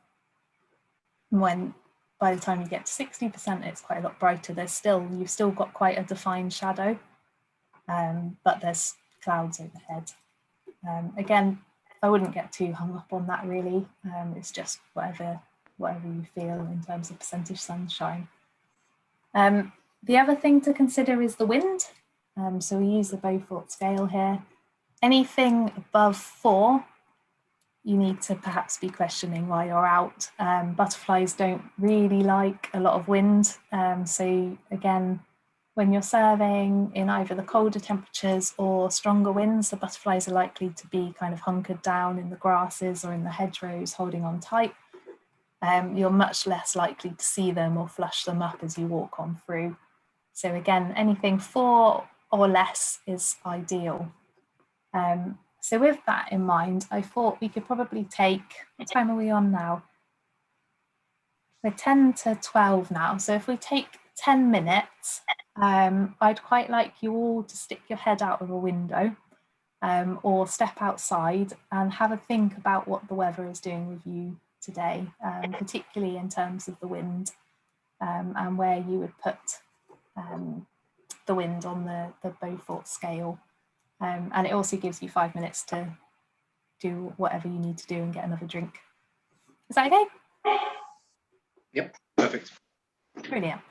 When by the time you get to 60%, it's quite a lot brighter. You've still got quite a defined shadow, but there's clouds overhead. Again, I wouldn't get too hung up on that really. It's just whatever you feel in terms of percentage sunshine. The other thing to consider is the wind. So we use the Beaufort scale here. Anything above 4 you need to perhaps be questioning why you're out. Butterflies don't really like a lot of wind. So again, when you're surveying in either the colder temperatures or stronger winds, the butterflies are likely to be kind of hunkered down in the grasses or in the hedgerows, holding on tight. You're much less likely to see them or flush them up as you walk on through. So again, anything 4 or less is ideal. So with that in mind, I thought we could probably take, what time are we on now? We're 10 to 12 now. So if we take 10 minutes, I'd quite like you all to stick your head out of a window or step outside and have a think about what the weather is doing with you today, particularly in terms of the wind and where you would put the wind on the Beaufort scale. And it also gives you 5 minutes to do whatever you need to do and get another drink. Is that okay? Yep, perfect. Brilliant.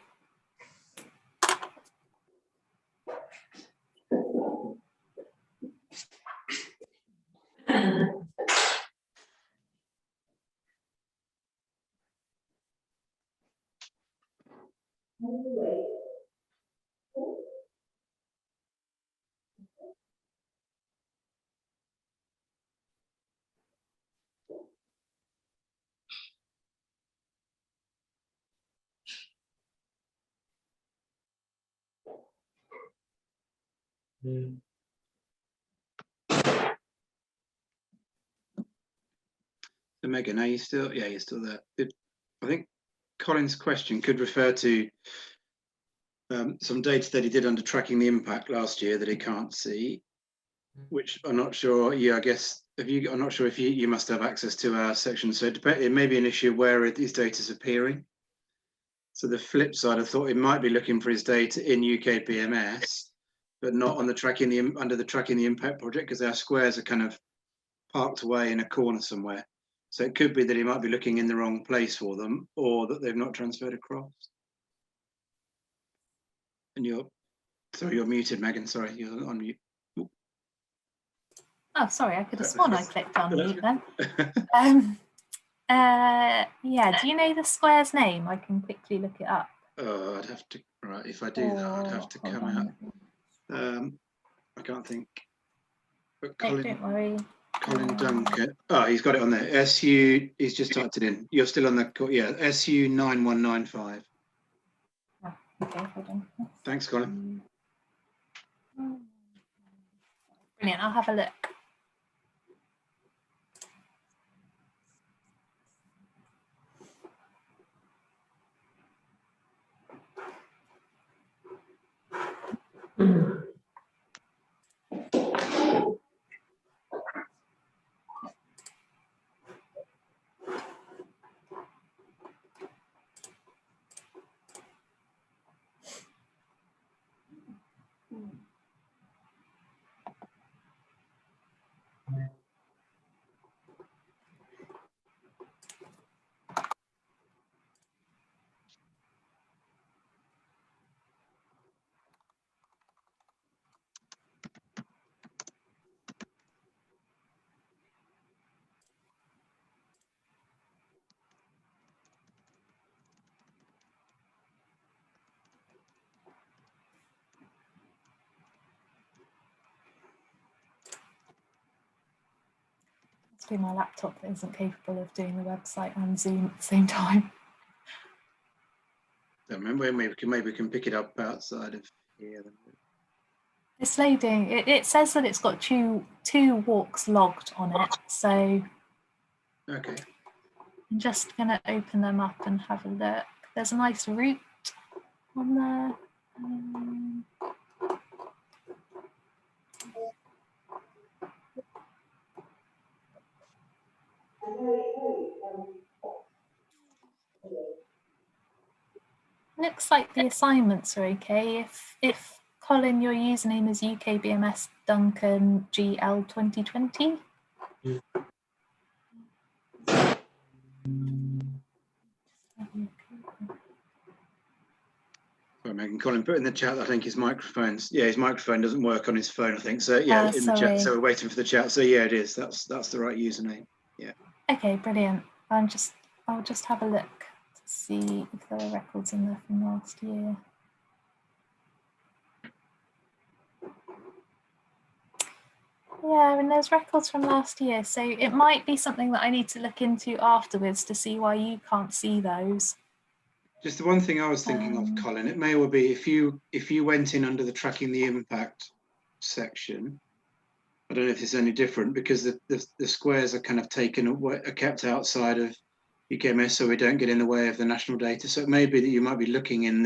So Megan, are you still? Yeah, you're still there. I think Colin's question could refer to some data that he did under tracking the impact last year that he can't see, which I'm not sure. Yeah, I guess I'm not sure if you must have access to our section. So it may be an issue where these data is appearing. So the flip side, I thought it might be looking for his data in UK BMS, but not on the under the tracking the impact project, because our squares are kind of parked away in a corner somewhere. So it could be that he might be looking in the wrong place for them, or that they've not transferred across. And you're muted, Megan. Sorry, you're on mute. Ooh. Oh, sorry, I could have sworn I clicked on mute then. Yeah, do you know the square's name? I can quickly look it up. Oh, I'd have to, right, if I do that, I'd have to come out. I can't think. But Colin, don't worry. Colin Duncan. Oh, he's got it on there. SU, he's just typed it in. You're still on the, yeah, SU 9195. Oh, okay, hold on. Thanks, Colin. Brilliant, I'll have a look. Must be my laptop that isn't capable of doing the website and Zoom at the same time. Maybe we can pick it up outside of here. It's loading. It says that it's got two walks logged on it. So okay. I'm just going to open them up and have a look. There's a nice route on there. Looks like the assignments are okay. If Colin, your username is UKBMS Duncan GL 2020. Sorry, Megan. Colin put in the chat, I think his microphone doesn't work on his phone, I think. So yeah, in the chat. So we're waiting for the chat. So yeah, it is. That's the right username. Yeah. Okay, brilliant. I'll just have a look to see if there are records in there from last year. Yeah, and there's records from last year, so it might be something that I need to look into afterwards to see why you can't see those. Just the one thing I was thinking of, Colin, it may well be if you went in under the tracking the impact section. I don't know if it's any different because the squares are kind of are kept outside of UKMS, so we don't get in the way of the national data. So it may be that you might be looking on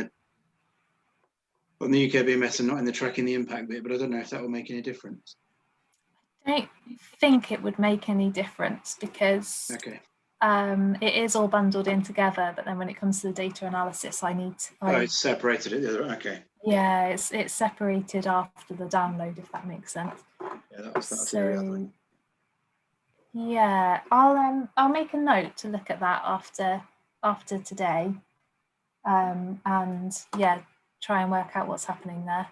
the UKBMS and not in the tracking the impact bit, but I don't know if that will make any difference. I don't think it would make any difference because it is all bundled in together, but then when it comes to the data analysis, it's separated at the other. Okay. Yeah, it's separated after the download, if that makes sense. Yeah, that was that theory, I think. Yeah, I'll make a note to look at that after today, and yeah, try and work out what's happening there.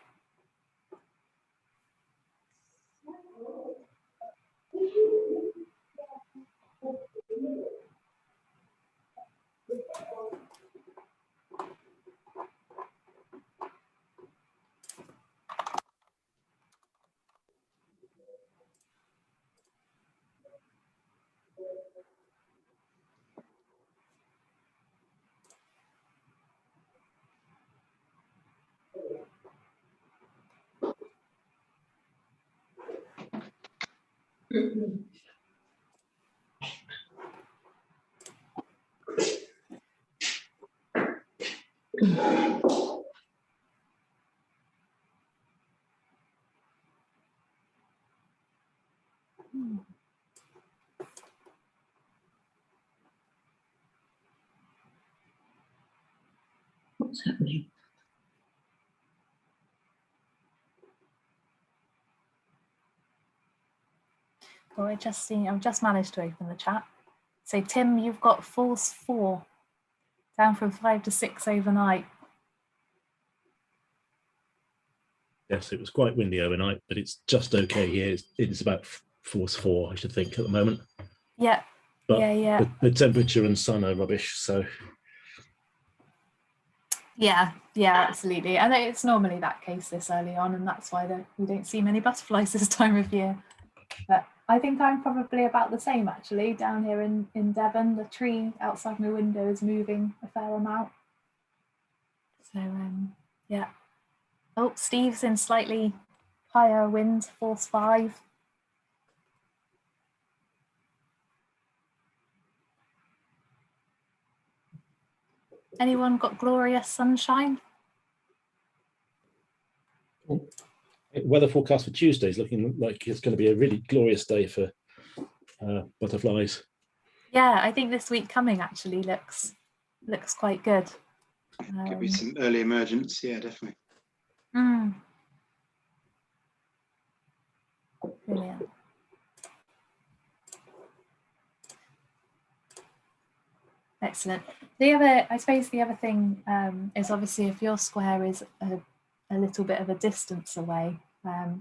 What's happening? Well, I've just managed to open the chat. So Tim, you've got false 4, down from 5 to 6 overnight. Yes, it was quite windy overnight, but it's just okay here. It's about force 4, I should think, at the moment. Yeah. But yeah. The temperature and sun are rubbish, so. Yeah, absolutely. And it's normally that case this early on, and that's why we don't see many butterflies this time of year. But I think I'm probably about the same, actually. Down here in Devon, the tree outside my window is moving a fair amount. So, yeah. Oh, Steve's in slightly higher wind, force 5. Anyone got glorious sunshine? Weather forecast for Tuesday is looking like it's going to be a really glorious day for butterflies. Yeah, I think this week coming actually looks quite good. Could be some early emergence, yeah, definitely. Brilliant. Excellent. I suppose the other thing is obviously if your square is a little bit of a distance away,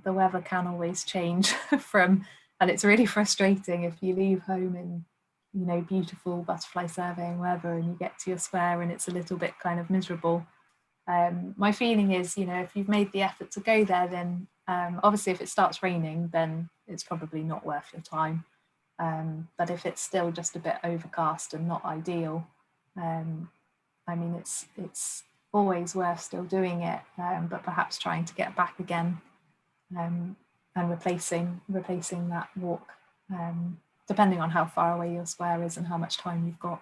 the weather can always change and it's really frustrating if you leave home in, beautiful butterfly surveying weather and you get to your square and it's a little bit kind of miserable. My feeling is, if you've made the effort to go there, then obviously if it starts raining, then it's probably not worth your time. But if it's still just a bit overcast and not ideal, I mean, it's always worth still doing it, but perhaps trying to get back again and replacing that walk, depending on how far away your square is and how much time you've got.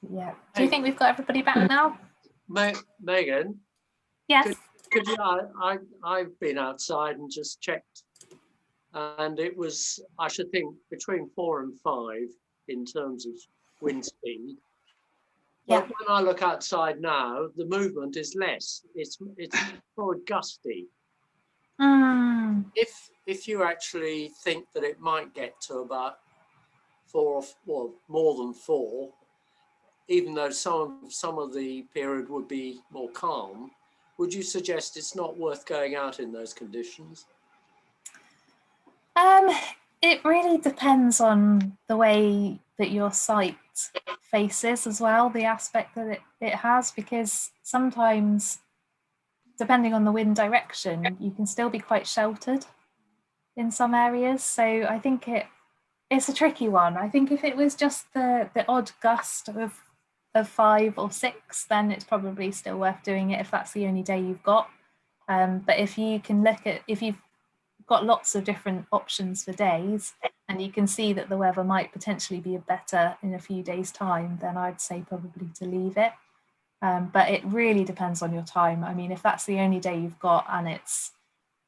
Yeah. Do you think we've got everybody back now? Megan? Yes. Could you? I've been outside and just checked, and it was, I should think, between 4 and 5 in terms of wind speed. Yeah. But when I look outside now, the movement is less. It's more gusty. If you actually think that it might get to about 4 or more than 4, even though some of the period would be more calm, would you It really depends on the way that your site faces as well, the aspect that it has, because sometimes, depending on the wind direction, you can still be quite sheltered in some areas. So I think it's a tricky one. I think if it was just the odd gust of 5 or 6, then it's probably still worth doing it if that's the only day you've got. But if you can look at, if you've got lots of different options for days and you can see that the weather might potentially be better in a few days' time, then I'd say probably to leave it. But it really depends on your time. I mean, if that's the only day you've got and it's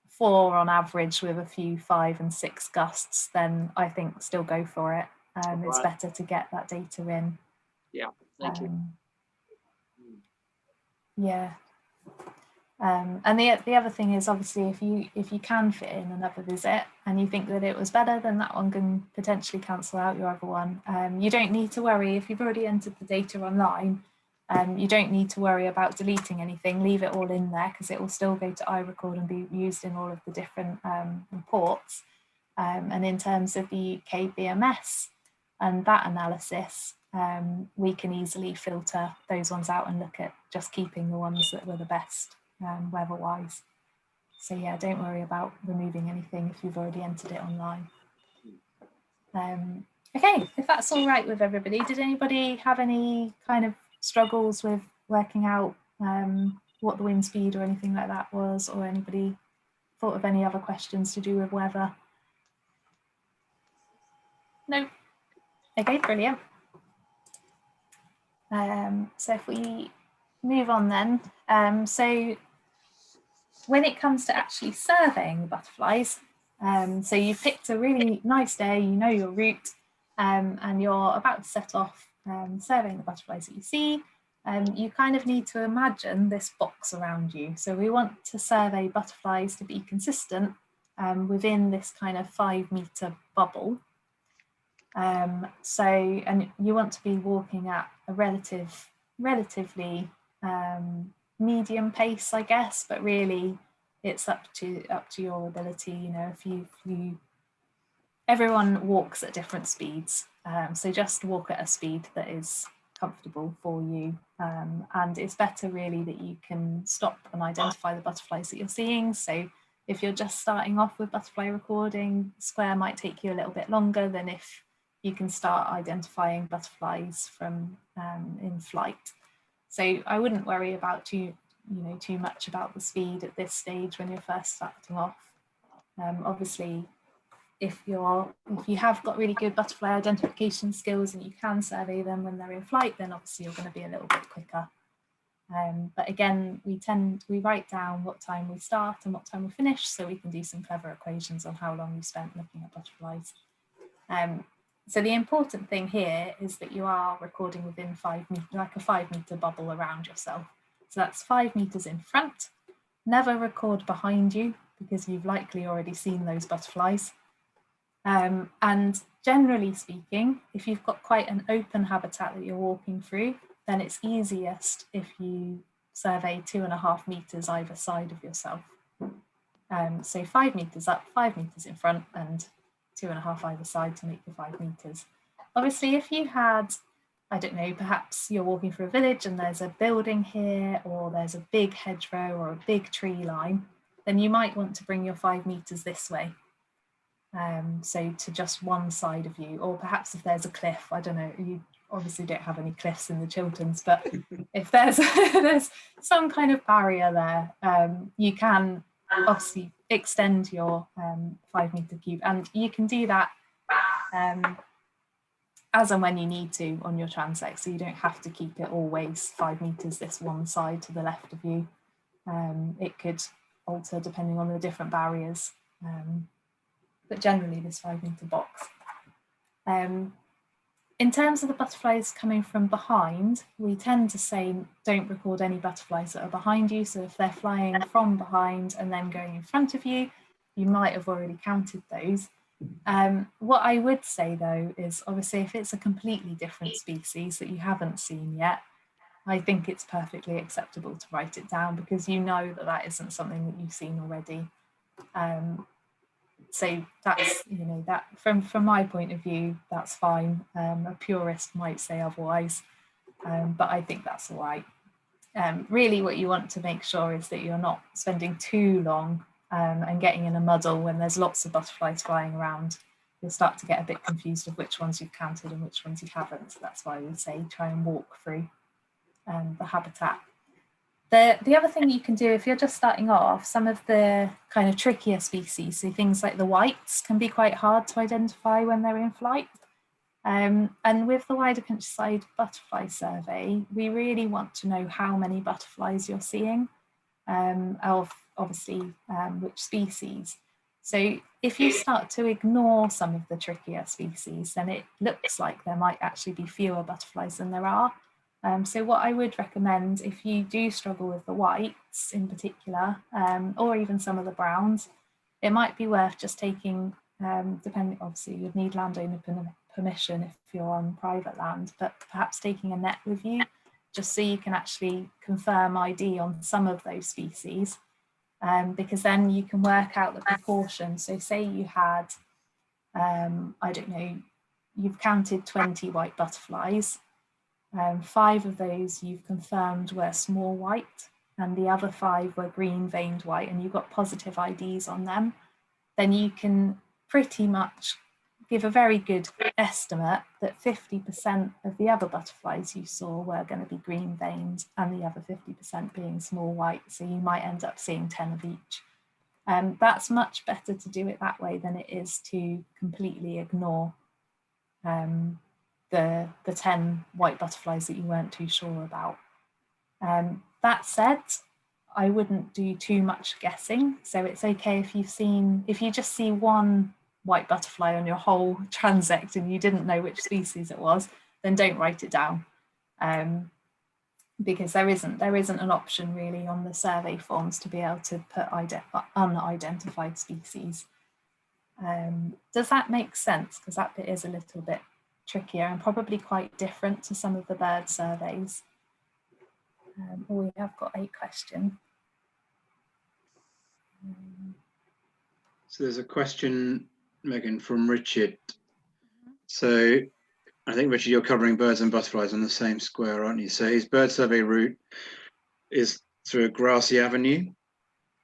4 on average with a few 5 and 6 gusts, then I think still go for it. It's better to get that data in. Yeah, thank you. Yeah. And the other thing is, obviously, if you can fit in another visit and you think that it was better, then that one can potentially cancel out your other one. You don't need to worry if you've already entered the data online. You don't need to worry about deleting anything. Leave it all in there because it will still go to iRecord and be used in all of the different reports. And in terms of the UK BMS and that analysis, we can easily filter those ones out and look at just keeping the ones that were the best weather-wise. So yeah, don't worry about removing anything if you've already entered it online. Okay, if that's all right with everybody, did anybody have any kind of struggles with working out what the wind speed or anything like that was, or anybody thought of any other questions to do with weather? No. Okay, brilliant. So if we move on then, so when it comes to actually surveying the butterflies, so you picked a really nice day, you know your route, and you're about to set off surveying the butterflies that you see, you kind of need to imagine this box around you. So we want to survey butterflies to be consistent within this kind of 5-meter bubble. And you want to be walking at a relatively medium pace, I guess, but really it's up to your ability. You know, if everyone walks at different speeds, so just walk at a speed that is comfortable for you, and it's better really that you can stop and identify the butterflies that you're seeing. So if you're just starting off with butterfly recording, square might take you a little bit longer than if you can start identifying butterflies from in flight. So I wouldn't worry about too much about the speed at this stage when you're first starting off. Obviously, if you have got really good butterfly identification skills and you can survey them when they're in flight, then obviously you're going to be a little bit quicker. But again, we write down what time we start and what time we finish, so we can do some clever equations on how long we spent looking at butterflies. So the important thing here is that you are recording within 5 meters, like a 5-meter bubble around yourself. So that's 5 meters in front. Never record behind you because you've likely already seen those butterflies. And generally speaking, if you've got quite an open habitat that you're walking through, then it's easiest if you survey 2.5 meters either side of yourself. So 5 meters up, 5 meters in front, and 2.5 either side to make the 5 meters. Obviously, if you had, I don't know, perhaps you're walking through a village and there's a building here, or there's a big hedgerow or a big tree line, then you might want to bring your 5 meters this way. So to just one side of you, or perhaps if there's a cliff, I don't know, you obviously don't have any cliffs in the Chilterns, but if there's some kind of barrier there, you can obviously extend your 5-meter cube, and you can do that as and when you need to on your transect, so you don't have to keep it always 5 meters this one side to the left of you. It could alter depending on the different barriers, but generally this 5-meter box. In terms of the butterflies coming from behind, we tend to say don't record any butterflies that are behind you. So if they're flying from behind and then going in front of you, you might have already counted those. What I would say though is obviously if it's a completely different species that you haven't seen yet, I think it's perfectly acceptable to write it down because you know that that isn't something that you've seen already. So that's, you know, that from my point of view, that's fine. A purist might say otherwise, but I think that's all right. Really what you want to make sure is that you're not spending too long and getting in a muddle when there's lots of butterflies flying around. You'll start to get a bit confused of which ones you've counted and which ones you haven't. So that's why we say try and walk through the habitat. The other thing you can do if you're just starting off, some of the kind of trickier species, so things like the whites, can be quite hard to identify when they're in flight. And with the Wider Countryside Butterfly Survey, we really want to know how many butterflies you're seeing, of obviously which species. So if you start to ignore some of the trickier species, then it looks like there might actually be fewer butterflies than there are. So what I would recommend, if you do struggle with the whites in particular, or even some of the browns, it might be worth just taking, depending, obviously you'd need landowner permission if you're on private land, but perhaps taking a net with you, just so you can actually confirm ID on some of those species, because then you can work out the proportion. So say you had, I don't know, you've counted 20 white butterflies, 5 of those you've confirmed were small white and the other 5 were green veined white, and you've got positive IDs on them, then you can pretty much give a very good estimate that 50% of the other butterflies you saw were going to be green veined and the other 50% being small white. So you might end up seeing 10 of each. That's much better to do it that way than it is to completely ignore the 10 white butterflies that you weren't too sure about. That said, I wouldn't do too much guessing. So it's okay if you just see one white butterfly on your whole transect and you didn't know which species it was, then don't write it down, because there isn't an option really on the survey forms to be able to put unidentified species. Does that make sense? Because that bit is a little bit trickier and probably quite different to some of the bird surveys. We have got a question. So there's a question, Megan, from Richard. So I think, Richard, you're covering birds and butterflies on the same square, aren't you? So his bird survey route is through a grassy avenue,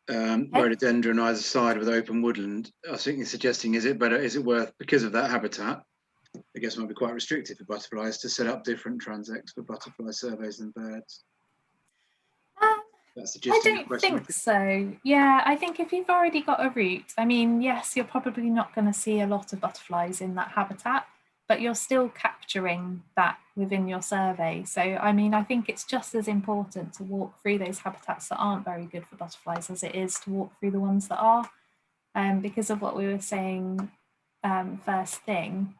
rhododendron either side with open woodland. I think you're suggesting, is it worth, because of that habitat, I guess it might be quite restrictive for butterflies, to set up different transects for butterfly surveys than birds? That's the gist of the question. I don't think so. Yeah, I think if you've already got a route, I mean, yes, you're probably not going to see a lot of butterflies in that habitat, but you're still capturing that within your survey. So, I mean, I think it's just as important to walk through those habitats that aren't very good for butterflies as it is to walk through the ones that are, because of what we were saying first thing,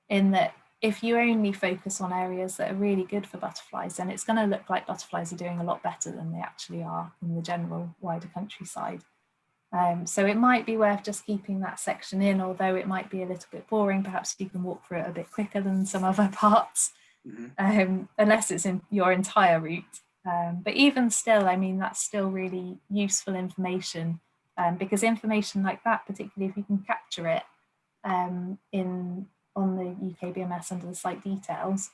in that if you only focus on areas that are really good for butterflies, then it's going to look like butterflies are doing a lot better than they actually are in the general wider countryside. So it might be worth just keeping that section in, although it might be a little bit boring. Perhaps you can walk through it a bit quicker than some other parts, unless it's in your entire route. But even still, I mean, that's still really useful information, because information like that, particularly if you can capture it on the UK BMS under the site details,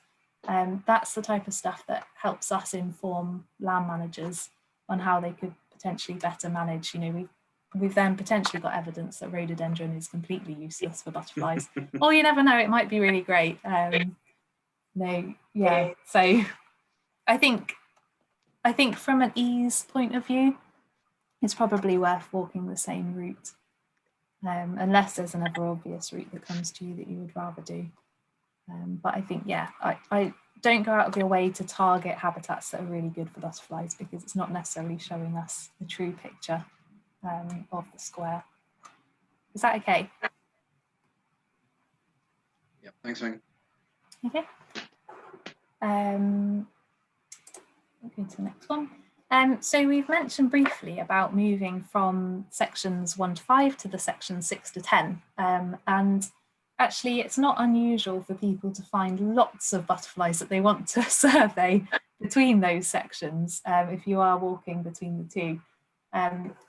that's the type of stuff that helps us inform land managers on how they could potentially better manage. You know, we've then potentially got evidence that rhododendron is completely useless for butterflies. Or you never know, it might be really great. So I think from an ease point of view, it's probably worth walking the same route, unless there's another obvious route that comes to you that you would rather do. But I think, yeah, I don't go out of your way to target habitats that are really good for butterflies, because it's not necessarily showing us the true picture of the square. Is that okay? Yeah, thanks, Megan. Okay. Go to the next one. So we've mentioned briefly about moving from sections 1 to 5 to the sections 6 to 10. And actually, it's not unusual for people to find lots of butterflies that they want to survey between those sections, if you are walking between the two.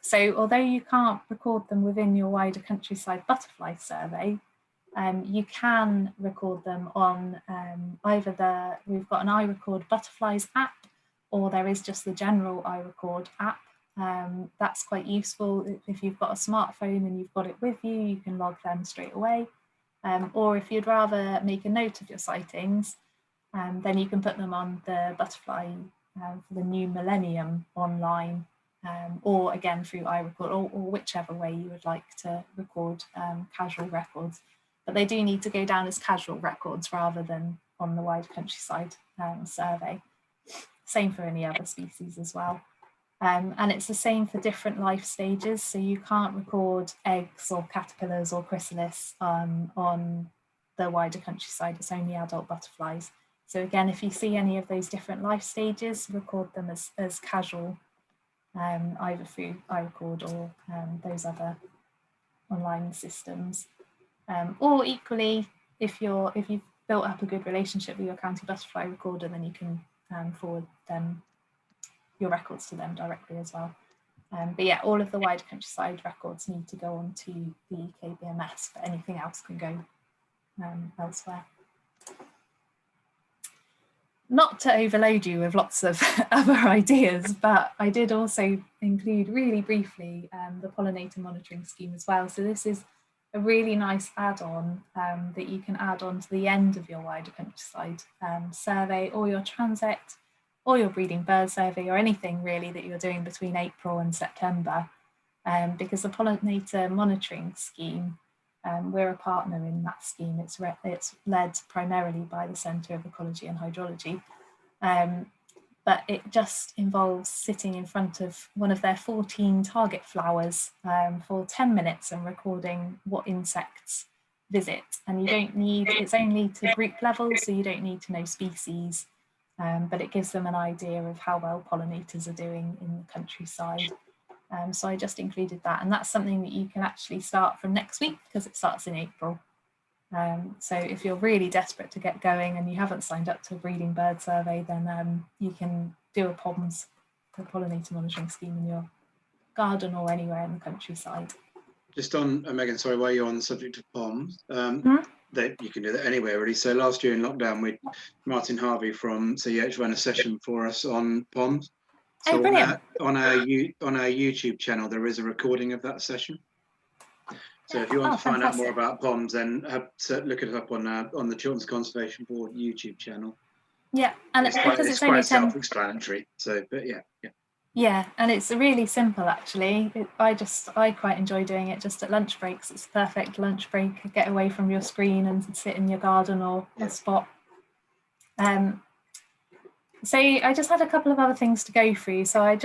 So although you can't record them within your wider countryside butterfly survey, you can record them on either we've got an iRecord Butterflies app, or there is just the general iRecord app. That's quite useful. If you've got a smartphone and you've got it with you, you can log them straight away. Or if you'd rather make a note of your sightings, then you can put them on the Butterfly for the New Millennium online, or again through iRecord, or whichever way you would like to record casual records. But they do need to go down as casual records rather than on the wider countryside survey. Same for any other species as well. And it's the same for different life stages. So you can't record eggs or caterpillars or chrysalis on the wider countryside. It's only adult butterflies. So again, if you see any of those different life stages, record them as casual, either through iRecord or those other online systems. Or equally, if you've built up a good relationship with your county butterfly recorder, then you can forward them your records to them directly as well. But yeah, all of the wider countryside records need to go on to the UKBMS, but anything else can go elsewhere. Not to overload you with lots of other ideas, but I did also include really briefly the pollinator monitoring scheme as well. So this is a really nice add-on that you can add on to the end of your wider countryside survey, or your transect, or your breeding bird survey, or anything really that you're doing between April and September, because the pollinator monitoring scheme, we're a partner in that scheme. It's led primarily by the Centre of Ecology and Hydrology, but it just involves sitting in front of one of their 14 target flowers for 10 minutes and recording what insects visit. And you don't need, it's only to group level, so you don't need to know species, but it gives them an idea of how well pollinators are doing in the countryside. So I just included that, and that's something that you can actually start from next week because it starts in April. So if you're really desperate to get going and you haven't signed up to a breeding bird survey, then you can do a POMS, the pollinator monitoring scheme, in your garden or anywhere in the countryside. Just on, Megan, sorry, while you're on the subject of POMS, that you can do that anywhere really. So last year in lockdown, Martin Harvey from CEH ran a session for us on POMS. So on our YouTube channel, there is a recording of that session. So if you want to find out more about POMS, then look it up on the Chilterns Conservation Board YouTube channel. Yeah, and it's quite self-explanatory. So, but yeah. Yeah, and it's really simple actually. I quite enjoy doing it just at lunch breaks. It's a perfect lunch break. Get away from your screen and sit in your garden or a spot. So I just had a couple of other things to go through. So I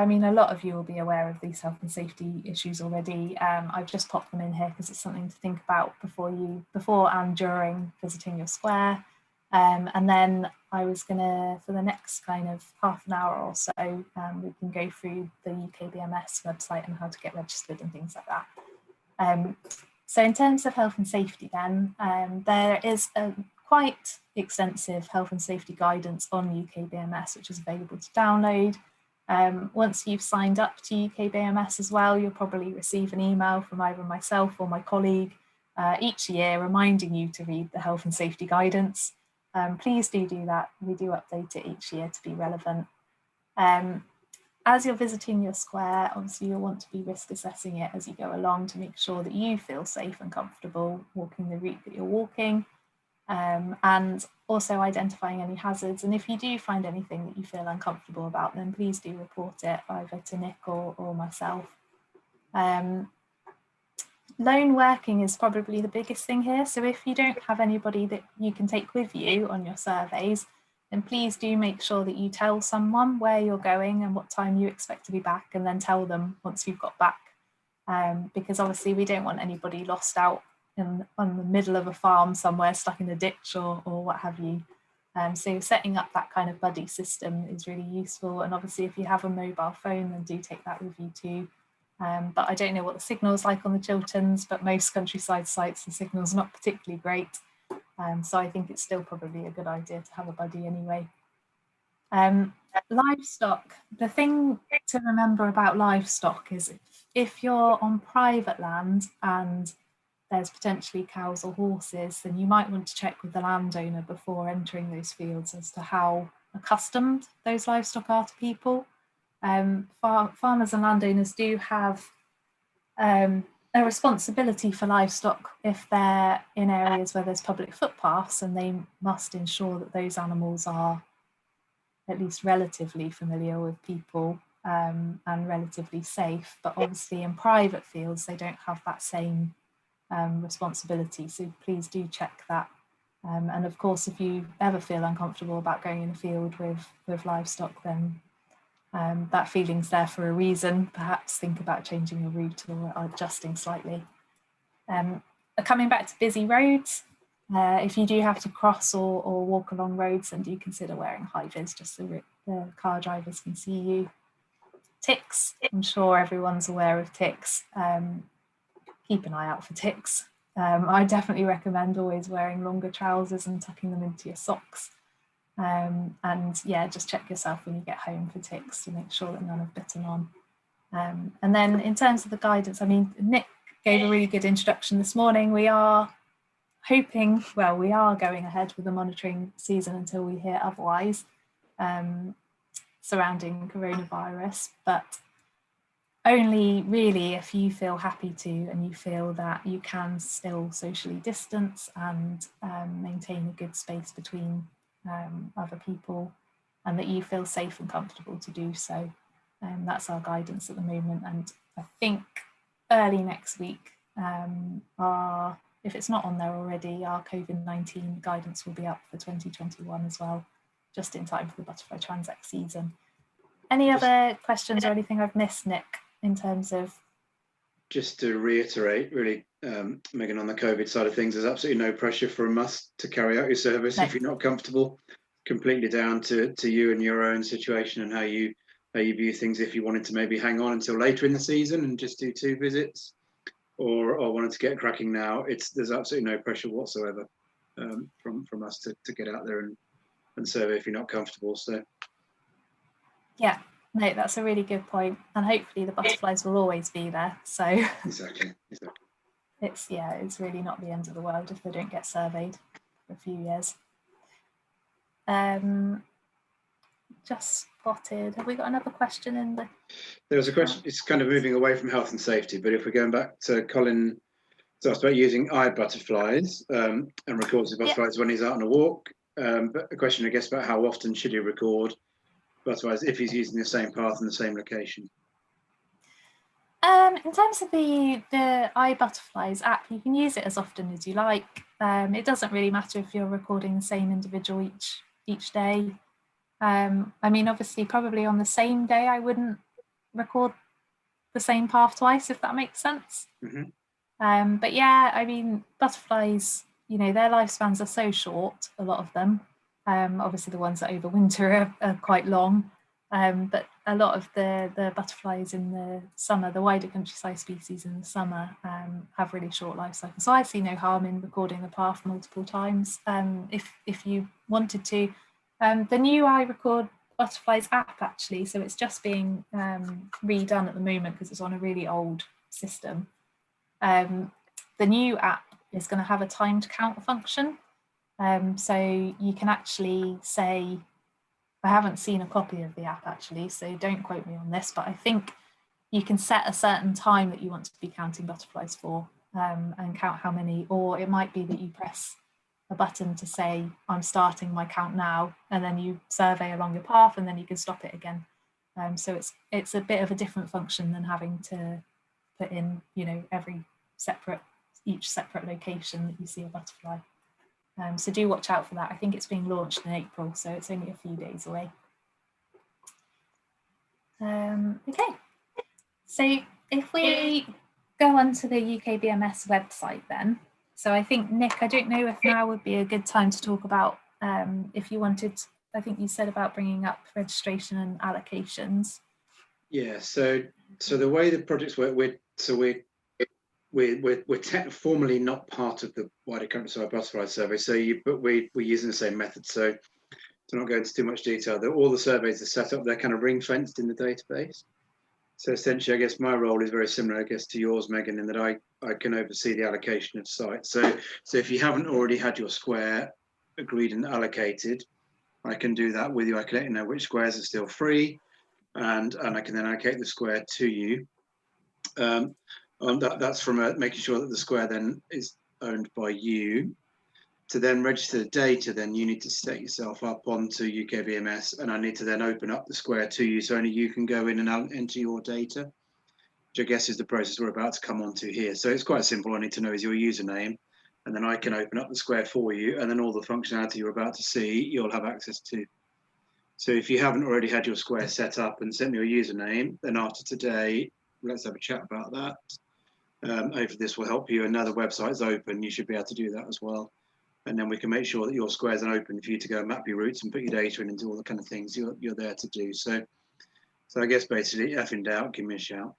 mean, a lot of you will be aware of these health and safety issues already. I've just popped them in here because it's something to think about before and during visiting your square. And then I was gonna, for the next kind of half an hour or so, we can go through the UKBMS website and how to get registered and things like that. So in terms of health and safety then, there is a quite extensive health and safety guidance on UKBMS, which is available to download. Once you've signed up to UKBMS as well, you'll probably receive an email from either myself or my colleague each year reminding you to read the health and safety guidance. Please do that. We do update it each year to be relevant. As you're visiting your square, obviously you'll want to be risk assessing it as you go along to make sure that you feel safe and comfortable walking the route that you're walking, and also identifying any hazards. And if you do find anything that you feel uncomfortable about, then please do report it either to Nick or myself. Lone working is probably the biggest thing here. So if you don't have anybody that you can take with you on your surveys, then please do make sure that you tell someone where you're going and what time you expect to be back, and then tell them once you've got back. Because obviously we don't want anybody lost out on the middle of a farm somewhere, stuck in a ditch or what have you. So setting up that kind of buddy system is really useful. And obviously if you have a mobile phone, then do take that with you too. But I don't know what the signal's like on the Chilterns, but most countryside sites, the signal's not particularly great. So I think it's still probably a good idea to have a buddy anyway. Livestock, the thing to remember about livestock is if you're on private land and there's potentially cows or horses, then you might want to check with the landowner before entering those fields as to how accustomed those livestock are to people. Farmers and landowners do have a responsibility for livestock if they're in areas where there's public footpaths, and they must ensure that those animals are at least relatively familiar with people and relatively safe. But obviously in private fields, they don't have that same responsibility. So please do check that. And of course, if you ever feel uncomfortable about going in a field with livestock, then that feeling's there for a reason. Perhaps think about changing your route or adjusting slightly. Coming back to busy roads, if you do have to cross or walk along roads, then do consider wearing high vis just so the car drivers can see you. Ticks, I'm sure everyone's aware of ticks. Keep an eye out for ticks. I definitely recommend always wearing longer trousers and tucking them into your socks. And yeah, just check yourself when you get home for ticks to make sure that none have bitten on. And then in terms of the guidance, I mean, Nick gave a really good introduction this morning. We are hoping, well, we are going ahead with the monitoring season until we hear otherwise surrounding coronavirus, but only really if you feel happy to and you feel that you can still socially distance and maintain a good space between other people, and that you feel safe and comfortable to do so. That's our guidance at the moment, and I think early next week, if it's not on there already, our COVID-19 guidance will be up for 2021 as well, just in time for the butterfly transect season. Any other questions or anything I've missed, Nick, in terms of? Just to reiterate, really, Megan, on the COVID side of things, there's absolutely no pressure from us to carry out your service if you're not comfortable. Completely down to you and your own situation and how you view things. If you wanted to maybe hang on until later in the season and just do 2 visits, or wanted to get cracking now, there's absolutely no pressure whatsoever from us to get out there and survey if you're not comfortable. So yeah, no, that's a really good point, and hopefully the butterflies will always be there. So exactly. It's really not the end of the world if they don't get surveyed for a few years. Just spotted. Have we got another question in the? There was a question. It's kind of moving away from health and safety, but if we're going back to Colin, so I was about using eye butterflies and records the butterflies when he's out on a walk. But a question, I guess, about how often should he record butterflies if he's using the same path in the same location? In terms of the eye butterflies app, you can use it as often as you like. It doesn't really matter if you're recording the same individual each day. I mean, obviously, probably on the same day, I wouldn't record the same path twice, if that makes sense. Mm-hmm. But yeah, I mean, butterflies, their lifespans are so short, a lot of them. Obviously, the ones that overwinter are quite long. But a lot of the butterflies in the summer, the wider countryside species in the summer, have really short life cycles. So I see no harm in recording the path multiple times if you wanted to. The new iRecord Butterflies app, actually, so it's just being redone at the moment because it's on a really old system. The new app is going to have a timed count function. So you can actually say, I haven't seen a copy of the app actually, so don't quote me on this, but I think you can set a certain time that you want to be counting butterflies for and count how many, or it might be that you press a button to say, I'm starting my count now, and then you survey along your path and then you can stop it again. So it's a bit of a different function than having to put in, each separate location that you see a butterfly. So do watch out for that. I think it's being launched in April, so it's only a few days away. Okay, so if we go onto the UK BMS website then, so I think, Nick, I don't know if now would be a good time to talk about if you wanted, I think you said about bringing up registration and allocations. Yeah, so the way the projects work, we're formally not part of the wider countryside butterfly survey. So but we're using the same method. So to not go into too much detail, that all the surveys are set up, they're kind of ring fenced in the database. So essentially, I guess my role is very similar, I guess, to yours, Megan, in that I can oversee the allocation of sites. So if you haven't already had your square agreed and allocated, I can do that with you. I can let you know which squares are still free, and I can then allocate the square to you. That's from making sure that the square then is owned by you. To then register the data, then you need to set yourself up onto UK BMS, and I need to then open up the square to you, so only you can go in and out enter your data, which I guess is the process we're about to come onto here. So it's quite simple. I need to know is your username, and then I can open up the square for you, and then all the functionality you're about to see, you'll have access to. So if you haven't already had your square set up and sent me your username, then after today, let's have a chat about that. Hopefully this will help you. Another website's open, you should be able to do that as well. And then we can make sure that your squares are open for you to go and map your routes and put your data in and do all the kind of things you're there to do. So I guess basically, if in doubt, give me a shout.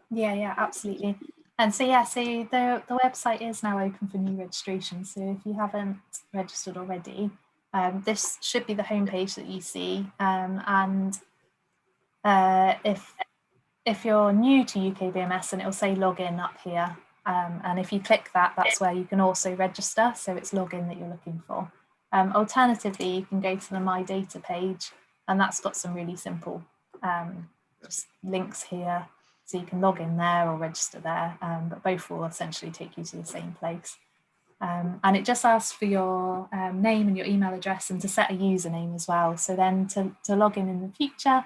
Yeah, absolutely. And so the website is now open for new registration. So if you haven't registered already, this should be the homepage that you see. And if you're new to UK BMS, and it'll say login up here. And if you click that, that's where you can also register. So it's login that you're looking for. Alternatively, you can go to the My Data page, and that's got some really simple just links here. So you can log in there or register there, but both will essentially take you to the same place. And it just asks for your name and your email address, and to set a username as well. So then to log in the future,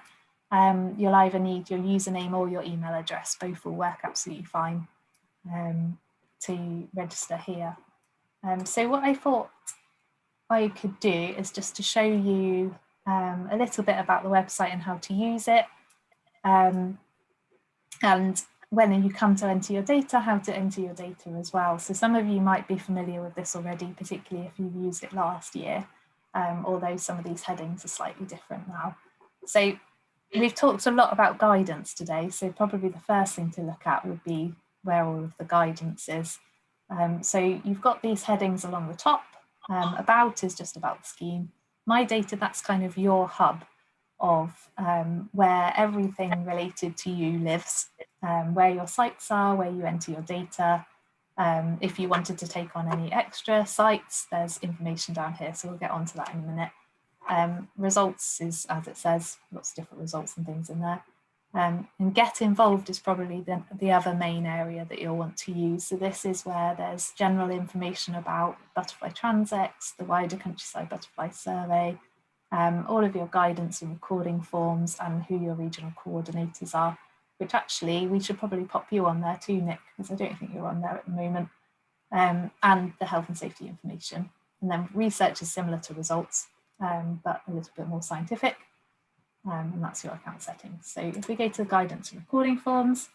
you'll either need your username or your email address. Both will work absolutely fine to register here. So what I thought I could do is just to show you a little bit about the website and how to use it. And when you come to enter your data, how to enter your data as well. So some of you might be familiar with this already, particularly if you've used it last year, although some of these headings are slightly different now. So we've talked a lot about guidance today, so probably the first thing to look at would be where all of the guidance is. So you've got these headings along the top. About is just about the scheme. My Data, that's kind of your hub of where everything related to you lives, where your sites are, where you enter your data. If you wanted to take on any extra sites, there's information down here, so we'll get onto that in a minute. Results is, as it says, lots of different results and things in there. And Get Involved is probably the other main area that you'll want to use. So this is where there's general information about butterfly transects, the wider countryside butterfly survey, all of your guidance and recording forms, and who your regional coordinators are, which actually we should probably pop you on there too, Nick, because I don't think you're on there at the moment, and the health and safety information. And then research is similar to results, but a little bit more scientific. And that's your account settings. So if we go to the guidance and recording forms,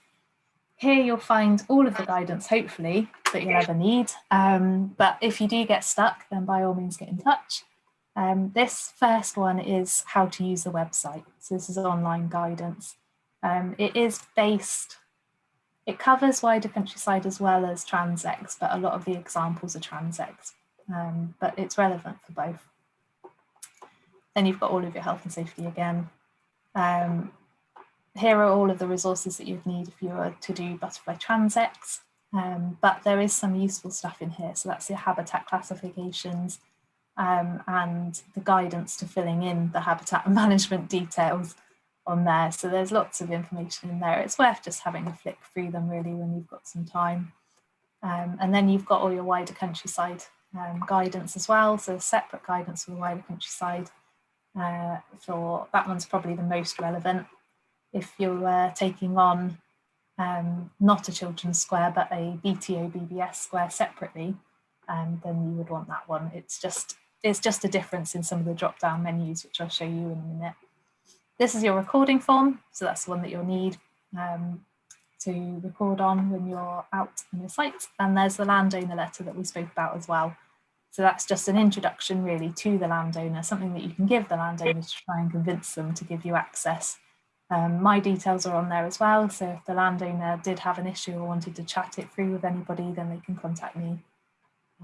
here you'll find all of the guidance, hopefully, that you'll ever need. But if you do get stuck, then by all means get in touch. This first one is how to use the website. So this is online guidance. It covers wider countryside as well as transects, but a lot of the examples are transects, but it's relevant for both. Then you've got all of your health and safety again. Here are all of the resources that you'd need if you were to do butterfly transects, but there is some useful stuff in here. So that's your habitat classifications and the guidance to filling in the habitat management details on there. So there's lots of information in there. It's worth just having a flick through them really when you've got some time. And then you've got all your wider countryside guidance as well. So separate guidance for the wider countryside. For that one's probably the most relevant. If you're taking on not a children's square, but a BTO BBS square separately, then you would want that one. It's just a difference in some of the drop-down menus, which I'll show you in a minute. This is your recording form, so that's the one that you'll need to record on when you're out on your site. And there's the landowner letter that we spoke about as well. So that's just an introduction really to the landowner, something that you can give the landowner to try and convince them to give you access. My details are on there as well, so if the landowner did have an issue or wanted to chat it through with anybody, then they can contact me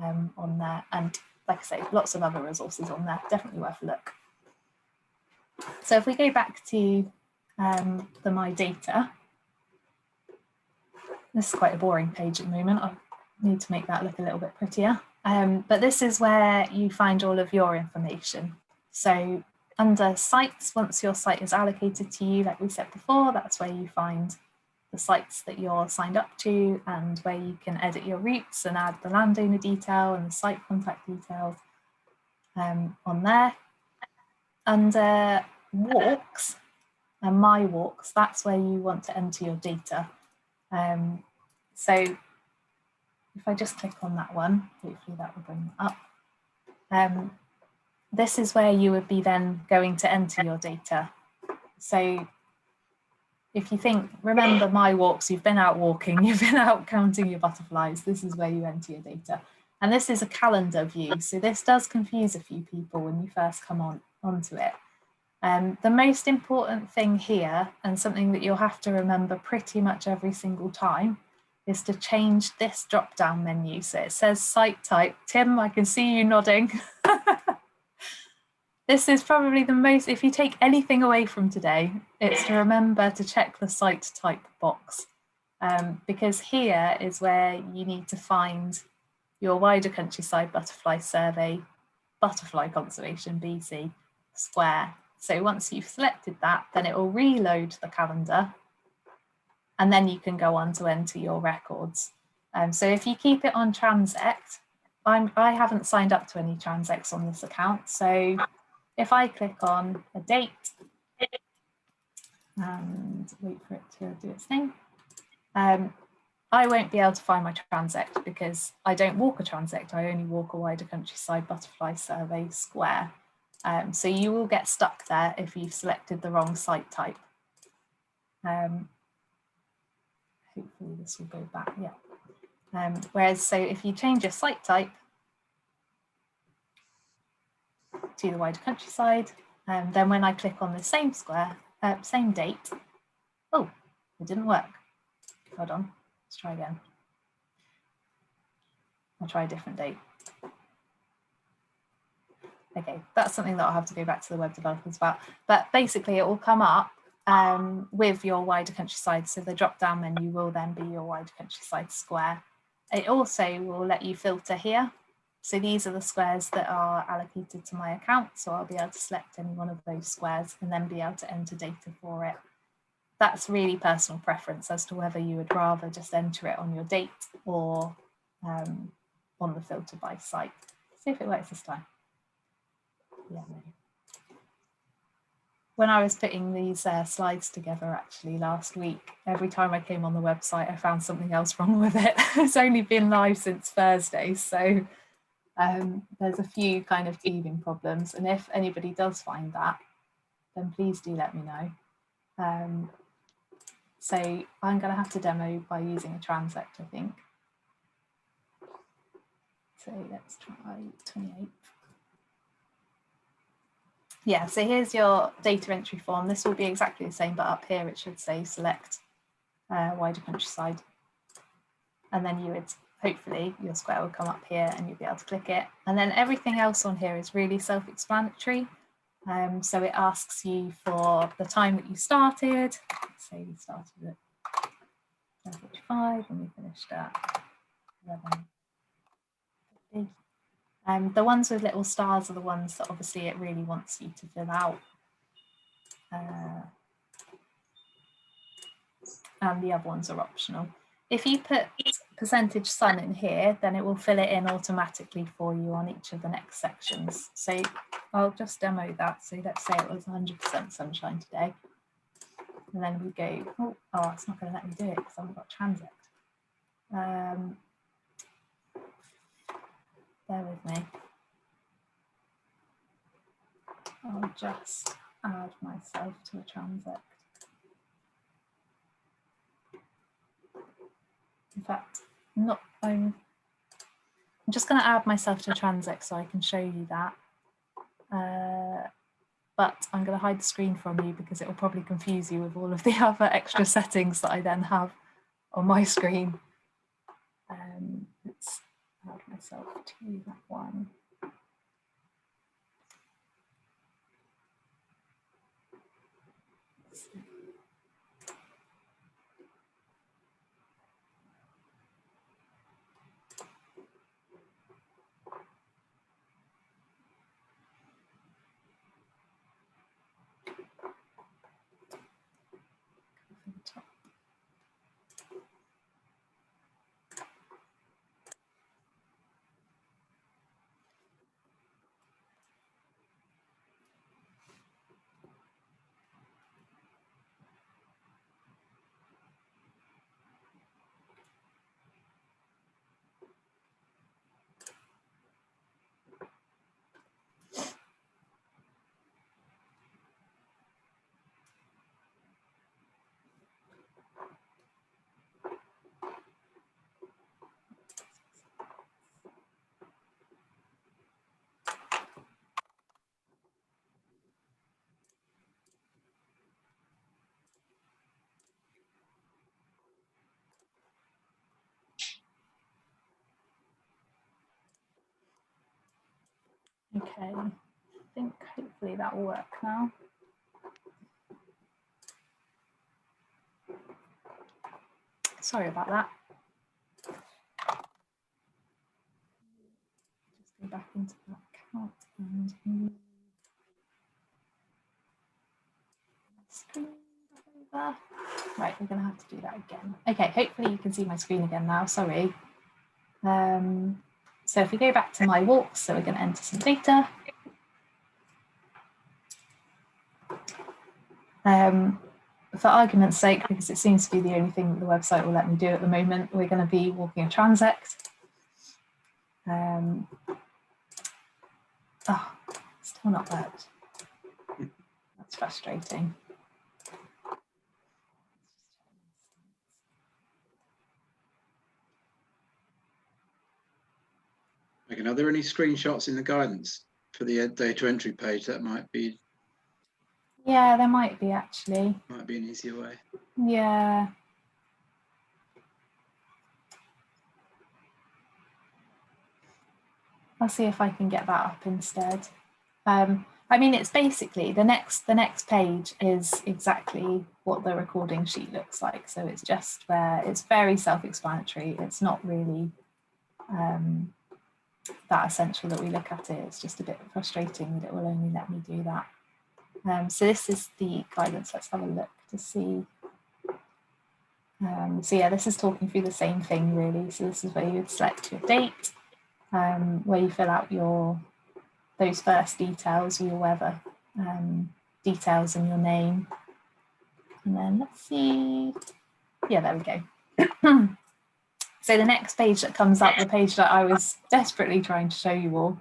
on there. And like I say, lots of other resources on there, definitely worth a look. So if we go back to the My Data, this is quite a boring page at the moment. I need to make that look a little bit prettier. But this is where you find all of your information. So under sites, once your site is allocated to you, like we said before, that's where you find the sites that you're signed up to and where you can edit your routes and add the landowner detail and the site contact details on there. Under walks and My Walks, that's where you want to enter your data. So if I just click on that one, hopefully that will bring it up. This is where you would be then going to enter your data. So if you think, remember My Walks, you've been out walking, you've been out counting your butterflies, this is where you enter your data. And this is a calendar view, so this does confuse a few people when you first come onto it. The most important thing here, and something that you'll have to remember pretty much every single time, is to change this drop-down menu. So it says site type. Tim, I can see you nodding. This is probably the most, if you take anything away from today, it's to remember to check the site type box, because here is where you need to find your wider countryside butterfly survey, butterfly conservation BC square. So once you've selected that, then it will reload the calendar and then you can go on to enter your records. So if you keep it on transect, I haven't signed up to any transects on this account. So if I click on a date and wait for it to do its thing, I won't be able to find my transect because I don't walk a transect. I only walk a wider countryside butterfly survey square. So you will get stuck there if you've selected the wrong site type. Hopefully this will go back, yeah. Whereas, so if you change your site type to the wider countryside, then when I click on the same square, same date, oh, it didn't work. Hold on, let's try again. I'll try a different date. Okay, that's something that I'll have to go back to the web developers about. But basically it will come up with your wider countryside. So the drop-down menu will then be your wider countryside square. It also will let you filter here. So these are the squares that are allocated to my account. So I'll be able to select any one of those squares and then be able to enter data for it. That's really personal preference as to whether you would rather just enter it on your date or on the filter by site. See if it works this time. Yeah, no. When I was putting these slides together actually last week, every time I came on the website, I found something else wrong with it. It's only been live since Thursday, so there's a few kind of teething problems. And if anybody does find that, then please do let me know. So I'm going to have to demo by using a transect, I think. So let's try 28. Yeah, so here's your data entry form. This will be exactly the same, but up here it should say select wider countryside. And then you would, hopefully, your square will come up here and you'll be able to click it. And then everything else on here is really self-explanatory. So it asks you for the time that you started. Let's say we started at 10:45 and we finished at 11:50. The ones with little stars are the ones that obviously it really wants you to fill out. And the other ones are optional. If you put percentage sun in here, then it will fill it in automatically for you on each of the next sections. So I'll just demo that. So let's say it was 100% sunshine today. And then we go, oh, it's not going to let me do it because I haven't got transect. Bear with me. I'll just add myself to a transect. In fact, I'm just going to add myself to a transect so I can show you that. But I'm going to hide the screen from you because it will probably confuse you with all of the other extra settings that I then have on my screen. Let's add myself to that one. Okay, I think hopefully that will work now. Sorry about that. Just go back into that account and move the screen over. Right, we're going to have to do that again. Okay, hopefully you can see my screen again now. Sorry. So if we go back to my walks, so we're going to enter some data. For argument's sake, because it seems to be the only thing that the website will let me do at the moment, we're going to be walking a transect. Oh, still not worked. That's frustrating. Megan, are there any screenshots in the guidance for the data entry page? That might be. Yeah, there might be actually. Might be an easier way. Yeah. I'll see if I can get that up instead. I mean, it's basically the next page is exactly what the recording sheet looks like. So it's just where it's very self-explanatory. It's not really that essential that we look at it. It's just a bit frustrating that it will only let me do that. So this is the guidance. Let's have a look to see. So yeah, this is talking through the same thing really. So this is where you would select your date, where you fill out those first details, your weather details and your name. And then let's see. Yeah, there we go. So the next page that comes up, the page that I was desperately trying to show you all,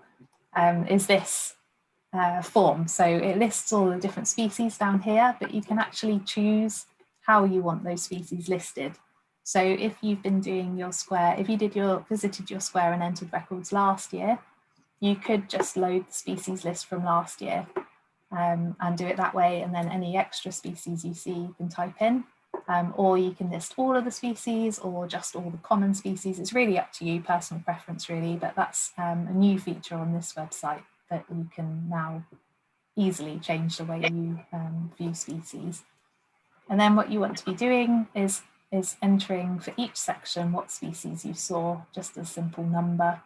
is this form. So it lists all the different species down here, but you can actually choose how you want those species listed. So if you've been doing your square, if you visited your square and entered records last year, you could just load the species list from last year and do it that way. And then any extra species you see, you can type in. Or you can list all of the species or just all the common species. It's really up to you, personal preference really, but that's a new feature on this website that you can now easily change the way you view species. And then what you want to be doing is entering for each section what species you saw, just a simple number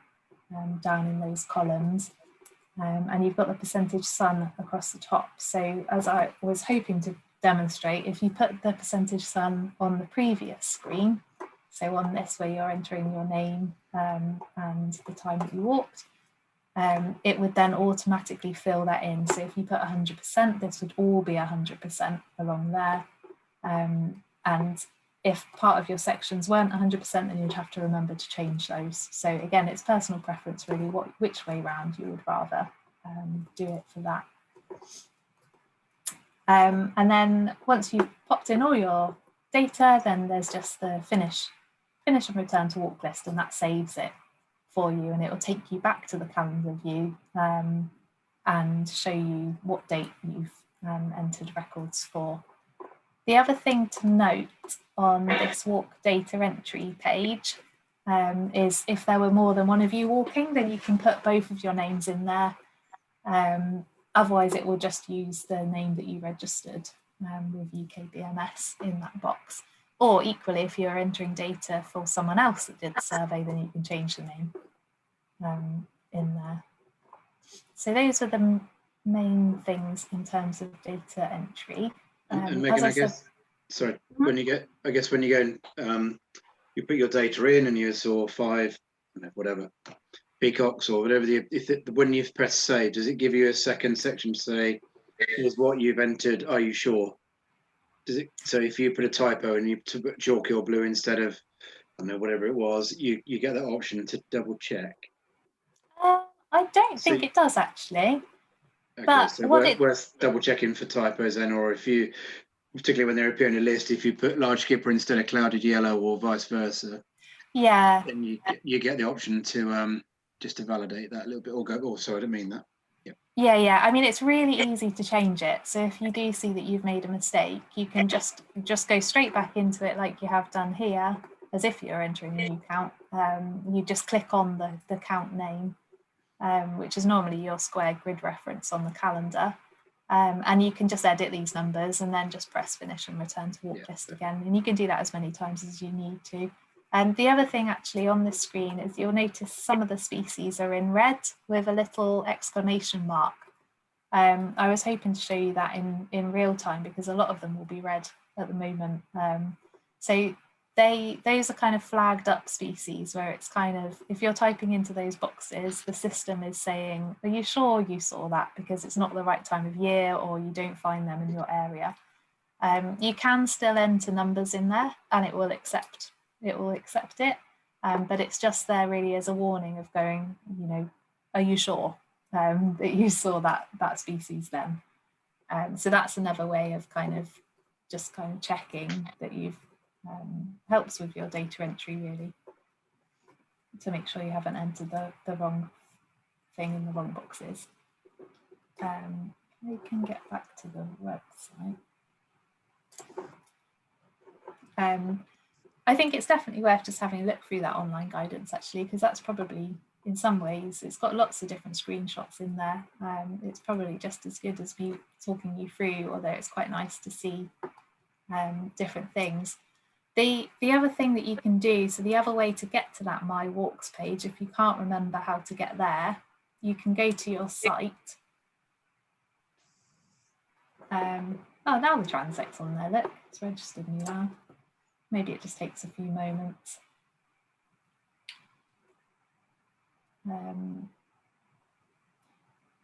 down in those columns. And you've got the percentage sun across the top. So as I was hoping to demonstrate, if you put the percentage sun on the previous screen, so on this where you're entering your name and the time that you walked, it would then automatically fill that in. So if you put 100%, this would all be 100% along there. And if part of your sections weren't 100%, then you'd have to remember to change those. So again, it's personal preference really, which way round you would rather do it for that. And then once you've popped in all your data, then there's just the finish and return to walk list, and that saves it for you, and it will take you back to the calendar view and show you what date you've entered records for. The other thing to note on this walk data entry page is if there were more than one of you walking, then you can put both of your names in there. Otherwise, it will just use the name that you registered with UKBMS in that box. Or equally, if you're entering data for someone else that did the survey, then you can change the name in there. So those are the main things in terms of data entry. And Megan, I guess, sorry, when you get, I guess when you go, you put your data in and you saw 5, whatever, peacocks or whatever, when you've pressed save, does it give you a second section to say, here's what you've entered, are you sure? Does it? So if you put a typo and you put chalky or blue instead of, I don't know, whatever it was, you get that option to double check. I don't think it does actually. Okay, but so worth double checking for typos then, or if you, particularly when they're appearing in a list, if you put large skipper instead of clouded yellow or vice versa, yeah, then you get the option to just to validate that a little bit, or go, oh sorry, I didn't mean that. Yeah. I mean, it's really easy to change it. So if you do see that you've made a mistake, you can just go straight back into it like you have done here, as if you're entering a new count. You just click on the count name which is normally your square grid reference on the calendar. And you can just edit these numbers and then just press finish and return to walk list again. And you can do that as many times as you need to. And the other thing actually on this screen is you'll notice some of the species are in red with a little exclamation mark. I was hoping to show you that in real time because a lot of them will be red at the moment. So those are kind of flagged up species where it's kind of, if you're typing into those boxes, the system is saying, are you sure you saw that because it's not the right time of year or you don't find them in your area. You can still enter numbers in there and it will accept it, but it's just there really as a warning of going, you know, are you sure that you saw that species then? So that's another way of kind of checking that you've helps with your data entry really, to make sure you haven't entered the wrong thing in the wrong boxes. We can get back to the website. I think it's definitely worth just having a look through that online guidance actually, because that's probably, in some ways, it's got lots of different screenshots in there. It's probably just as good as me talking you through, although it's quite nice to see different things. The other thing that you can do, so the other way to get to that My Walks page, if you can't remember how to get there, you can go to your site. Oh, now the transects on there, look, it's registered me now. Maybe it just takes a few moments.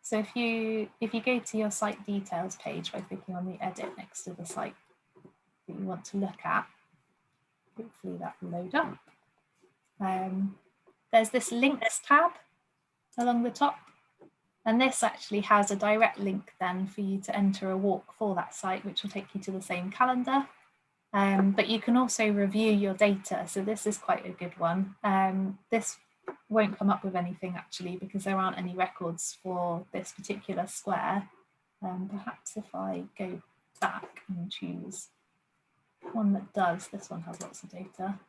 So if you go to your site details page by clicking on the edit next to the site that you want to look at, hopefully that will load up. There's this links tab along the top, and this actually has a direct link then for you to enter a walk for that site, which will take you to the same calendar. But you can also review your data. So this is quite a good one. This won't come up with anything actually because there aren't any records for this particular square. Perhaps if I go back and choose one that does, this one has lots of data.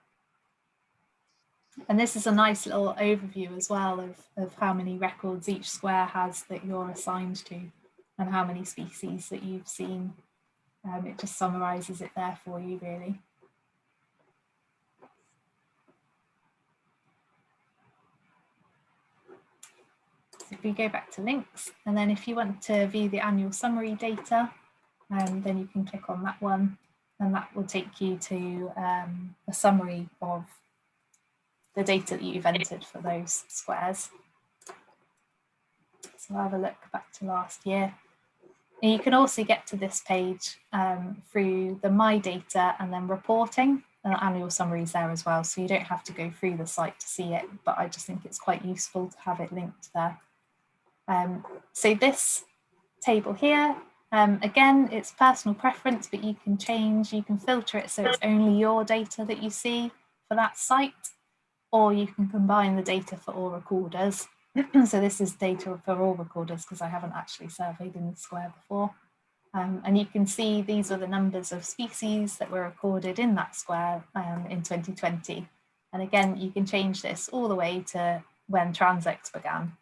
And this is a nice little overview as well of how many records each square has that you're assigned to and how many species that you've seen. It just summarises it there for you really. So if we go back to links, and then if you want to view the annual summary data, then you can click on that one, and that will take you to a summary of the data that you've entered for those squares. So I'll have a look back to last year. And you can also get to this page through the My Data and then reporting, annual summaries there as well. So you don't have to go through the site to see it, but I just think it's quite useful to have it linked there. So this table here, again, it's personal preference, but you can change, you can filter it so it's only your data that you see for that site, or you can combine the data for all recorders. So this is data for all recorders because I haven't actually surveyed in the square before. And you can see these are the numbers of species that were recorded in that square in 2020. And again, you can change this all the way to when transects began.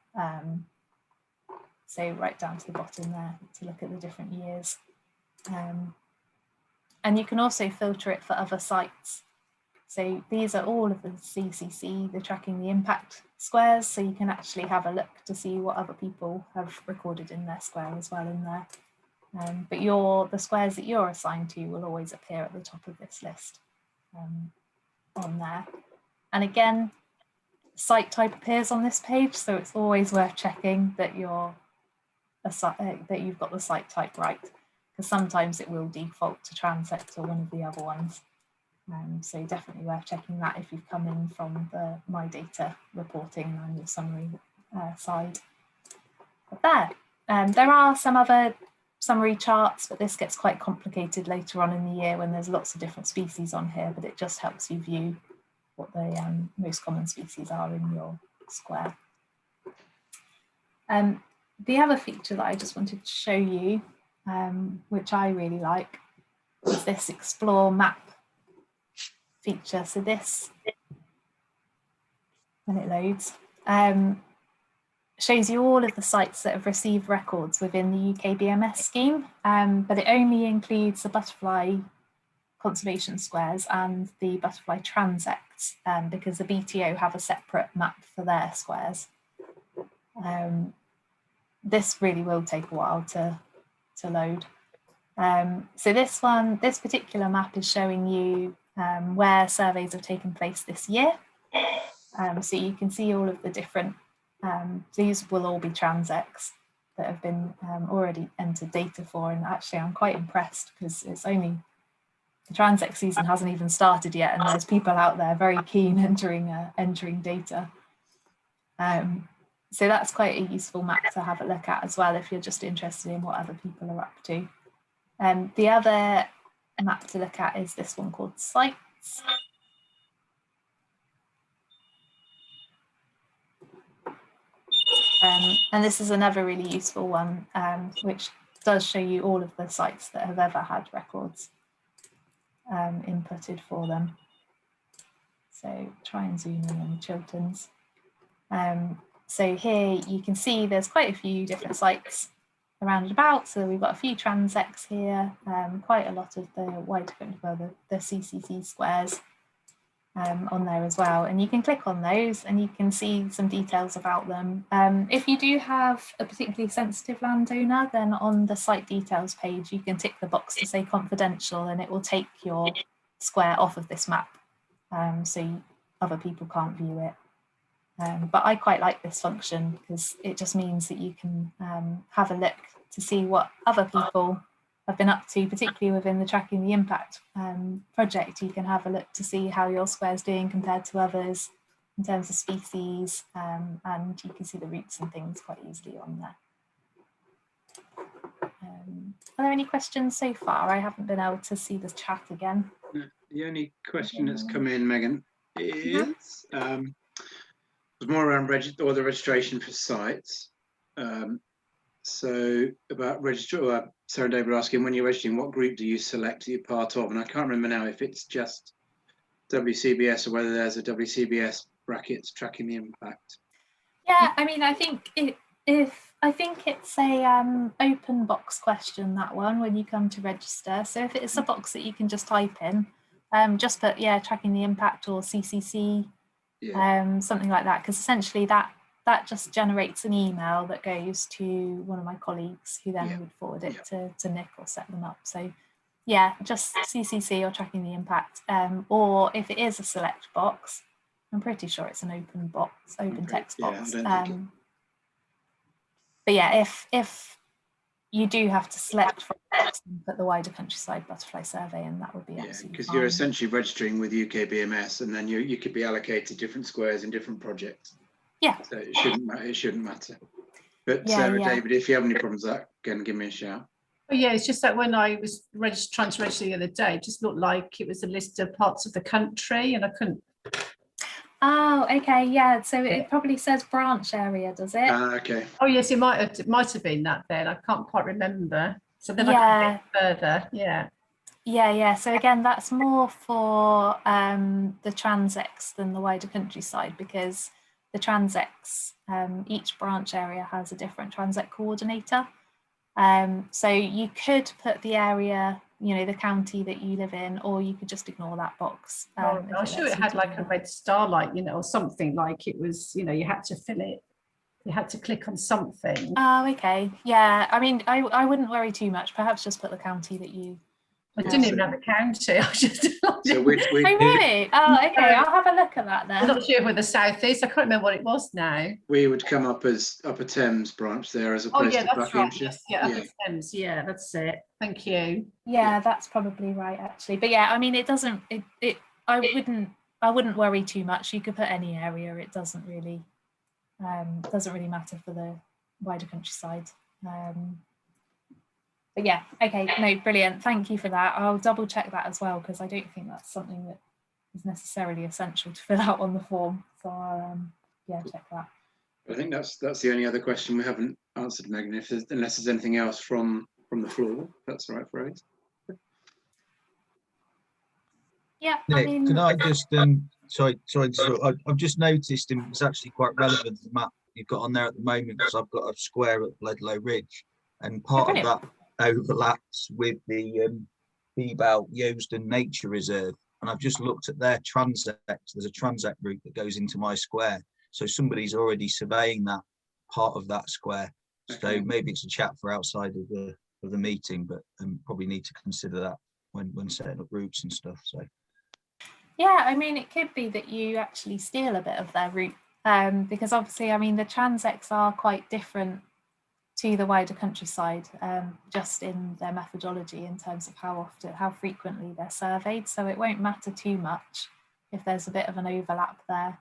So right down to the bottom there to look at the different years. And you can also filter it for other sites. So these are all of the CCC, the tracking the impact squares, so you can actually have a look to see what other people have recorded in their square as well in there. But the squares that you're assigned to will always appear at the top of this list on there. And again, site type appears on this page, so it's always worth checking that that you've got the site type right, because sometimes it will default to transect or one of the other ones. So definitely worth checking that if you've come in from the My Data reporting and annual summary side. But there are some other summary charts, but this gets quite complicated later on in the year when there's lots of different species on here, but it just helps you view what the most common species are in your square. The other feature that I just wanted to show you, which I really like, is this Explore Map feature. So this, when it loads, shows you all of the sites that have received records within the UK BMS scheme, but it only includes the butterfly conservation squares and the butterfly transects, because the BTO have a separate map for their squares. This really will take a while to load. So this particular map is showing you where surveys have taken place this year. So you can see all of the different, these will all be transects that have been already entered data for, and actually I'm quite impressed because it's only, the transect season hasn't even started yet, and there's people out there very keen entering data. So that's quite a useful map to have a look at as well if you're just interested in what other people are up to. The other map to look at is this one called Sites. And this is another really useful one, which does show you all of the sites that have ever had records inputted for them. So try and zoom in on Chilterns. So here you can see there's quite a few different sites around and about. So we've got a few transects here, quite a lot of the wide, well, the CCC squares on there as well. And you can click on those and you can see some details about them. If you do have a particularly sensitive landowner, then on the site details page, you can tick the box to say confidential, and it will take your square off of this map. So other people can't view it. But I quite like this function because it just means that you can have a look to see what other people have been up to, particularly within the Tracking the Impact project. You can have a look to see how your square is doing compared to others in terms of species, and you can see the routes and things quite easily on there. Are there any questions so far? I haven't been able to see the chat again. No, the only question that's come in, Megan, is was more around the registration for sites. So about register, Sarah and David asking, when you're registering, what group do you select that you're part of? And I can't remember now if it's just WCBS or whether there's a WCBS brackets Tracking the Impact. Yeah, I mean, I think it's a open box question, that one, when you come to register. So if it's a box that you can just type in, just put, yeah, Tracking the Impact or CCC, something like that, because essentially that just generates an email that goes to one of my colleagues who then would forward it to Nick or set them up. So yeah, just CCC or Tracking the Impact, or if it is a select box, I'm pretty sure it's an open box, open text box. But yeah, if you do have to select from a box and put the wider countryside butterfly survey, and that would be absolutely because fine. you're essentially registering with UK BMS, and then you could be allocated different squares in different projects. Yeah. So it shouldn't matter. But Sarah, David, if you have any problems with that, again, give me a shout. Oh yeah, it's just that when I was trying to register the other day, it just looked like it was a list of parts of the country, and I couldn't. Oh, okay, yeah. So it probably says branch area, does it? Okay. Oh yes, it might have been that then. I can't quite remember. So then I could get further. Yeah. Yeah. So again, that's more for the transects than the wider countryside, because the transects, each branch area has a different transect coordinator. So you could put the area, the county that you live in, or you could just ignore that box. I'm sure it had like a red starlight, or something, like it was, you had to fill it. You had to click on something. Oh, okay. Yeah. I mean, I wouldn't worry too much. Perhaps just put the county that you. I didn't even have a county. I just. So we oh, really? Oh, okay. I'll have a look at that then. I'm not sure where the south is. I can't remember what it was now. We would come up as Upper Thames branch there, as opposed to Buckinghamshire. Right. Yes, Upper Thames. Yeah, that's it. Thank you. Yeah, that's probably right, actually. But yeah, I mean, it doesn't. I wouldn't worry too much. You could put any area. It doesn't really matter for the wider countryside. But yeah, okay, no, brilliant. Thank you for that. I'll double check that as well, because I don't think that's something that is necessarily essential to fill out on the form. So I'll check that. I think that's the only other question we haven't answered, Megan. Unless there's anything else from the floor, that's the right phrase. Yeah, Nick, I mean, can I just sorry, I've just noticed, and it's actually quite relevant to the map you've got on there at the moment, because I've got a square at Bledlow Ridge, and part of that overlaps with the Beebout Yowsden Nature Reserve. And I've just looked at their transects. There's a transect route that goes into my square. So somebody's already surveying that part of that square. So maybe it's a chat for outside of the meeting, but probably need to consider that when setting up routes and stuff. So yeah, I mean, it could be that you actually steal a bit of their route, because obviously, I mean, the transects are quite different to the wider countryside, just in their methodology in terms of how frequently they're surveyed. So it won't matter too much if there's a bit of an overlap there,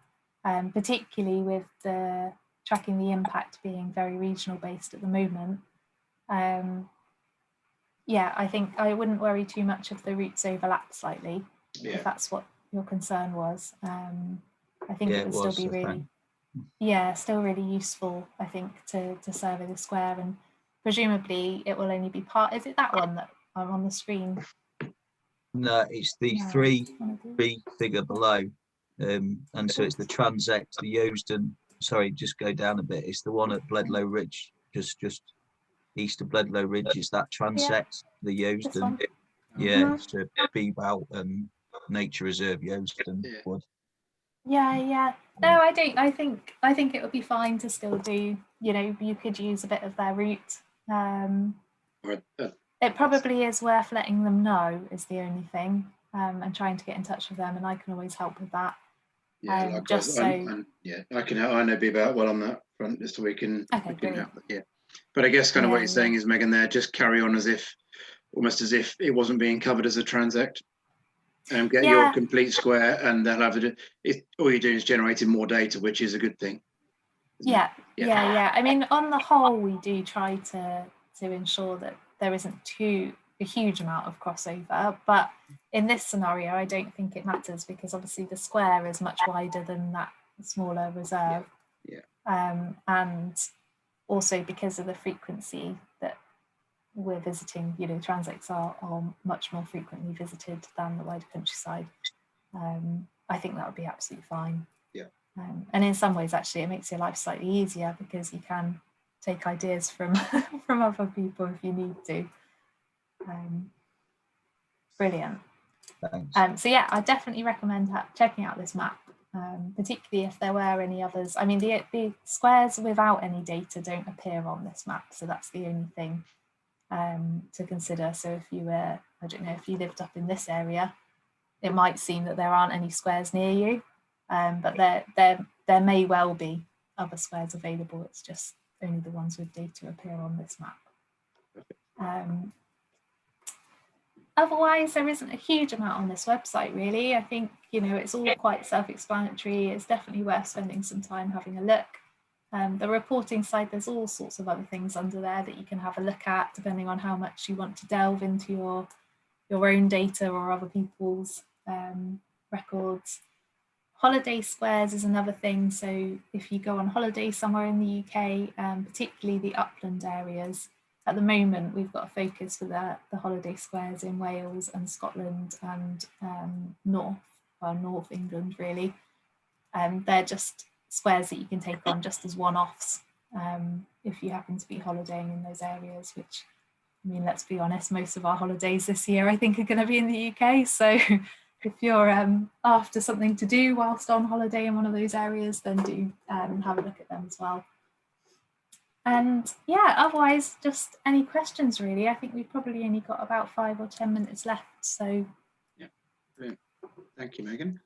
particularly with the tracking the impact being very regional based at the moment. Yeah, I think I wouldn't worry too much if the routes overlap slightly, if that's what your concern was. I think it would still be really, still really useful, I think, to survey the square, and presumably it will only be part. Is it that one that I'm on the screen? No, it's the three figure below, and so it's the transect, the Yowsden. Sorry, just go down a bit. It's the one at Bledlow Ridge, just east of Bledlow Ridge. Is that transect, the Yowsden? Yeah, it's a Beebout Nature Reserve Yowsden wood. Yeah. No, I don't. I think it would be fine to still do. You know, you could use a bit of their route. It probably is worth letting them know, is the only thing, and trying to get in touch with them, and I can always help with that. Yeah, just so I know Beebout well on that front, just so we can help. Yeah, but I guess kind of what you're saying is, Megan, there, just carry on almost as if it wasn't being covered as a transect. Get your complete square, and they'll have to do all you're doing is generating more data, which is a good thing. Yeah. I mean, on the whole, we do try to ensure that there isn't a huge amount of crossover, but in this scenario, I don't think it matters, because obviously the square is much wider than that smaller reserve. And also because of the frequency that we're visiting, you know, transects are much more frequently visited than the wider countryside. I think that would be absolutely fine. And in some ways, actually, it makes your life slightly easier, because you can take ideas from from other people if you need to. Brilliant. So yeah, I definitely recommend checking out this map, particularly if there were any others. I mean, the squares without any data don't appear on this map, so that's the only thing to consider. So if you were, I don't know, if you lived up in this area, it might seem that there aren't any squares near you, but there may well be other squares available. It's just only the ones with data appear on this map. Otherwise, there isn't a huge amount on this website, really. I think, you know, it's all quite self-explanatory. It's definitely worth spending some time having a look. The reporting side, there's all sorts of other things under there that you can have a look at, depending on how much you want to delve into your own data or other people's records. Holiday squares is another thing. So if you go on holiday somewhere in the UK, particularly the upland areas, at the moment we've got a focus for the holiday squares in Wales and Scotland and North England, really. They're just squares that you can take on just as one-offs if you happen to be holidaying in those areas, which, I mean, let's be honest, most of our holidays this year I think are going to be in the UK. So if you're after something to do whilst on holiday in one of those areas, then do have a look at them as well. And yeah, otherwise, just any questions, really. I think we've probably only got about 5 or 10 minutes left. So yeah, brilliant. Thank you, Megan.